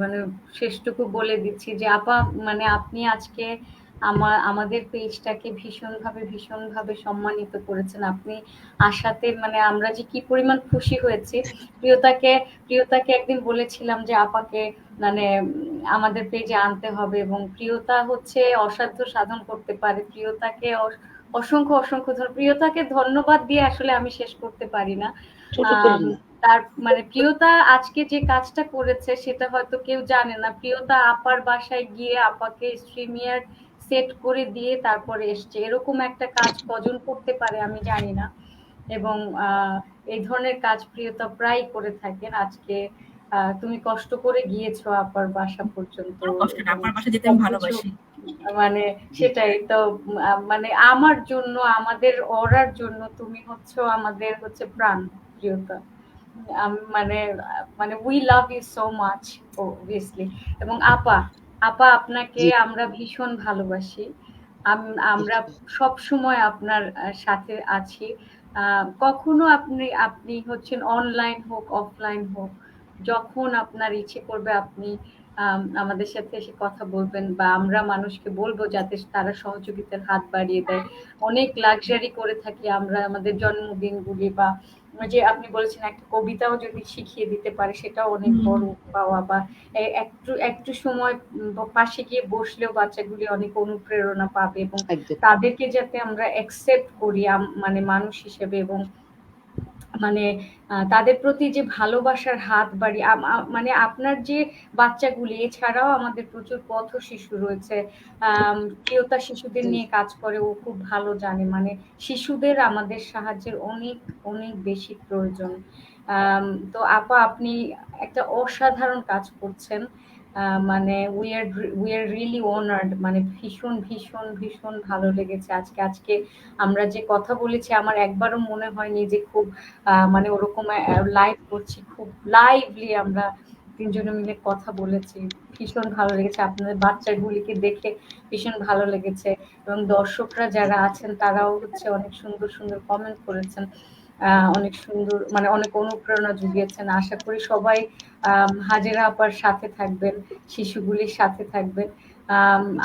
S2: মানে শেষটুকু বলে দিচ্ছি যে আপা, মানে আপনি আজকে আমাদের পেজটাকে ভীষণভাবে সম্মানিত করেছেন। আপনি আসাতে মানে আমরা যে কি পরিমাণ খুশি হয়েছি। প্রিয়তাকে একদিন বলেছিলাম যে আপাকে মানে আমাদের পেজে আনতে হবে, এবং প্রিয়তা হচ্ছে অসাধ্য সাধন করতে পারে। প্রিয়তাকে অসংখ্য প্রিয়তাকে ধন্যবাদ দিয়ে আসলে আমি শেষ করতে পারি না।
S1: ছোট
S2: আম
S1: করবেন না।
S2: তার মানে প্রিয়তা আজকে যে কাজটা করেছে সেটা হয়তো কেউ জানে না। প্রিয়তা আপার বাসায় গিয়ে আপাকে স্ট্রিমিয়ার সেট করে দিয়ে তারপরে এসছে। এরকম একটা কাজ কজন করতে পারে আমি জানি না। এবং এই ধরনের কাজ প্রিয়তা প্রায় করে থাকেন। আজকে তুমি কষ্ট করে গিয়েছো আপার বাসা পর্যন্ত,
S3: কোনো কষ্ট না,
S2: এবং
S3: আপনার বাসায় যেতে আমি
S2: সবকিছু
S3: ভালোবাসি।
S2: মানে
S1: জি,
S2: সেটাই তো। মানে আমার জন্য, আমাদের অরার জন্য তুমি হচ্ছে আমাদের হচ্ছে প্রাণ, প্রিয়তা। মানে মানে we love you so much obviously. এবং আপা আপনাকে
S1: জি,
S2: আমরা ভীষণ ভালোবাসি। আমরা
S1: আচ্ছা,
S2: সব সময় আপনার সাথে আছি। কখনো আপনি আপনি হচ্ছেন অনলাইন হোক অফলাইন হোক, যখন আপনার ইচ্ছে করবে আপনি আমাদের সাথে এসে কথা বলবেন, বা আমরা মানুষকে বলবো যাতে তারা সহযোগিতার হাত বাড়িয়ে দেয়। অনেক লাক্সারি করে থাকি আমরা আমাদের জন্মদিনগুলি, বা ওই যে আপনি বলেছেন একটা কবিতাও যদি শিখিয়ে দিতে পারে সেটাও অনেক
S3: হুম,
S2: বড় পাওয়া। বা একটু একটু সময় পাশে গিয়ে বসলেও বাচ্চাগুলি অনেক অনুপ্রেরণা পাবে, এবং
S1: একদম।
S2: তাদেরকে যাতে আমরা অ্যাকসেপ্ট করি মানে মানুষ হিসেবে, এবং মানে তাদের প্রতি যে ভালোবাসার হাত বাড়ি মানে আপনার যে বাচ্চাগুলি, এছাড়াও আমাদের প্রচুর পথ শিশু রয়েছে। প্রিয়তা শিশুদের
S1: জি,
S2: নিয়ে কাজ করে, ও খুব ভালো জানে মানে শিশুদের আমাদের সাহায্যের অনেক অনেক বেশি প্রয়োজন। আম, তো আপা আপনি একটা অসাধারণ কাজ করছেন। মানে উই আর রিয়েলি অনার্ড, মানে ভীষণ ভালো লেগেছে আজকে আমরা যে কথা বলেছি। আমার একবারও মনে হয়নি যে খুব মানে ওরকম লাইভ করছি, খুব লাইভলি আমরা তিনজনে মিলে কথা বলেছি। ভীষণ ভালো লেগেছে আপনাদের বাচ্চাগুলিকে দেখে, ভীষণ ভালো লেগেছে। এবং দর্শকরা যারা আছেন তারাও হচ্ছে অনেক সুন্দর কমেন্ট করেছেন। অনেক সুন্দর মানে অনেক অনুপ্রেরণা জুগিয়েছেন। আশা করি সবাই হাজেরা আপার সাথে থাকবেন, শিশুগুলির সাথে থাকবেন।
S1: জি,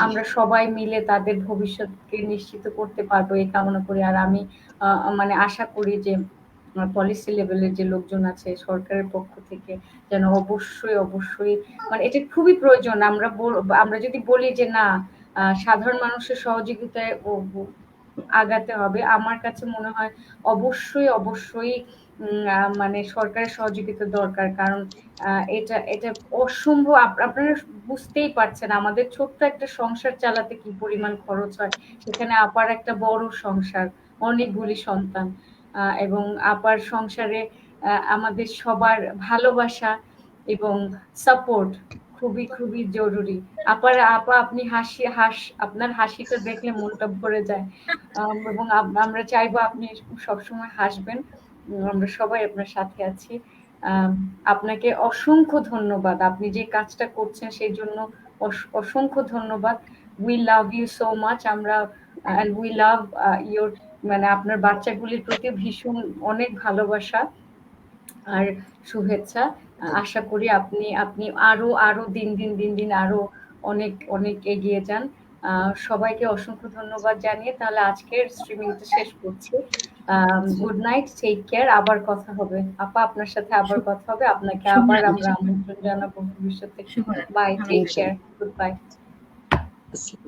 S2: আমরা সবাই মিলে তাদের ভবিষ্যৎকে নিশ্চিত করতে পারবো এই কামনা করি। আর আমি মানে আশা করি যে পলিসি লেভেলের যে লোকজন আছে সরকারের পক্ষ থেকে যেন অবশ্যই মানে এটা খুবই প্রয়োজন। আমরা যদি বলি যে না, সাধারণ মানুষের সহযোগিতায় আগাতে হবে, আমার কাছে মনে হয় অবশ্যই মানে সরকারের সহযোগিতা দরকার। কারণ এটা অসম্ভব। আপনারা বুঝতেই পারছেন আমাদের ছোট্ট একটা সংসার চালাতে কি পরিমাণ খরচ হয়। সেখানে আপার একটা বড় সংসার, অনেকগুলি সন্তান, এবং আপার সংসারে আমাদের সবার ভালোবাসা এবং সাপোর্ট খুবই জরুরি। আপা আপনি আপনার হাসিটা দেখলে মনটা ভরে যায়। এবং আমরা চাইবো আপনি সবসময় হাসবেন। আমরা সবাই আপনার সাথে আছি। আম, আপনাকে অসংখ্য ধন্যবাদ। আপনি যে কাজটা করছেন সেই জন্য অসংখ্য ধন্যবাদ। We love you so much. আমরা এন্ড উই লাভ ইয়োর মানে আপনার বাচ্চাগুলির প্রতি ভীষণ অনেক ভালোবাসা আর শুভেচ্ছা। আশা করি আপনি আপনি আরো দিন আরো অনেক এগিয়ে যান। সবাইকে অসংখ্য ধন্যবাদ জানিয়ে তাহলে আজকের স্ট্রিমিংটা শেষ করছি।
S3: জি,
S2: গুড নাইট, টেক কেয়ার। আবার কথা হবে আপা, আপনার সাথে আবার
S3: শুভ
S2: কথা হবে। আপনাকে আবার
S3: শুভরাত্রি।
S2: আমরা আমন্ত্রণ জানাবো ভবিষ্যতে।
S3: শুভরাত্রি,
S2: বাই,
S3: ভালো
S2: টেক
S3: থাকবেন।
S2: কেয়ার,
S1: ইনশাআল্লাহ।
S2: Good bye.
S1: আসসালামু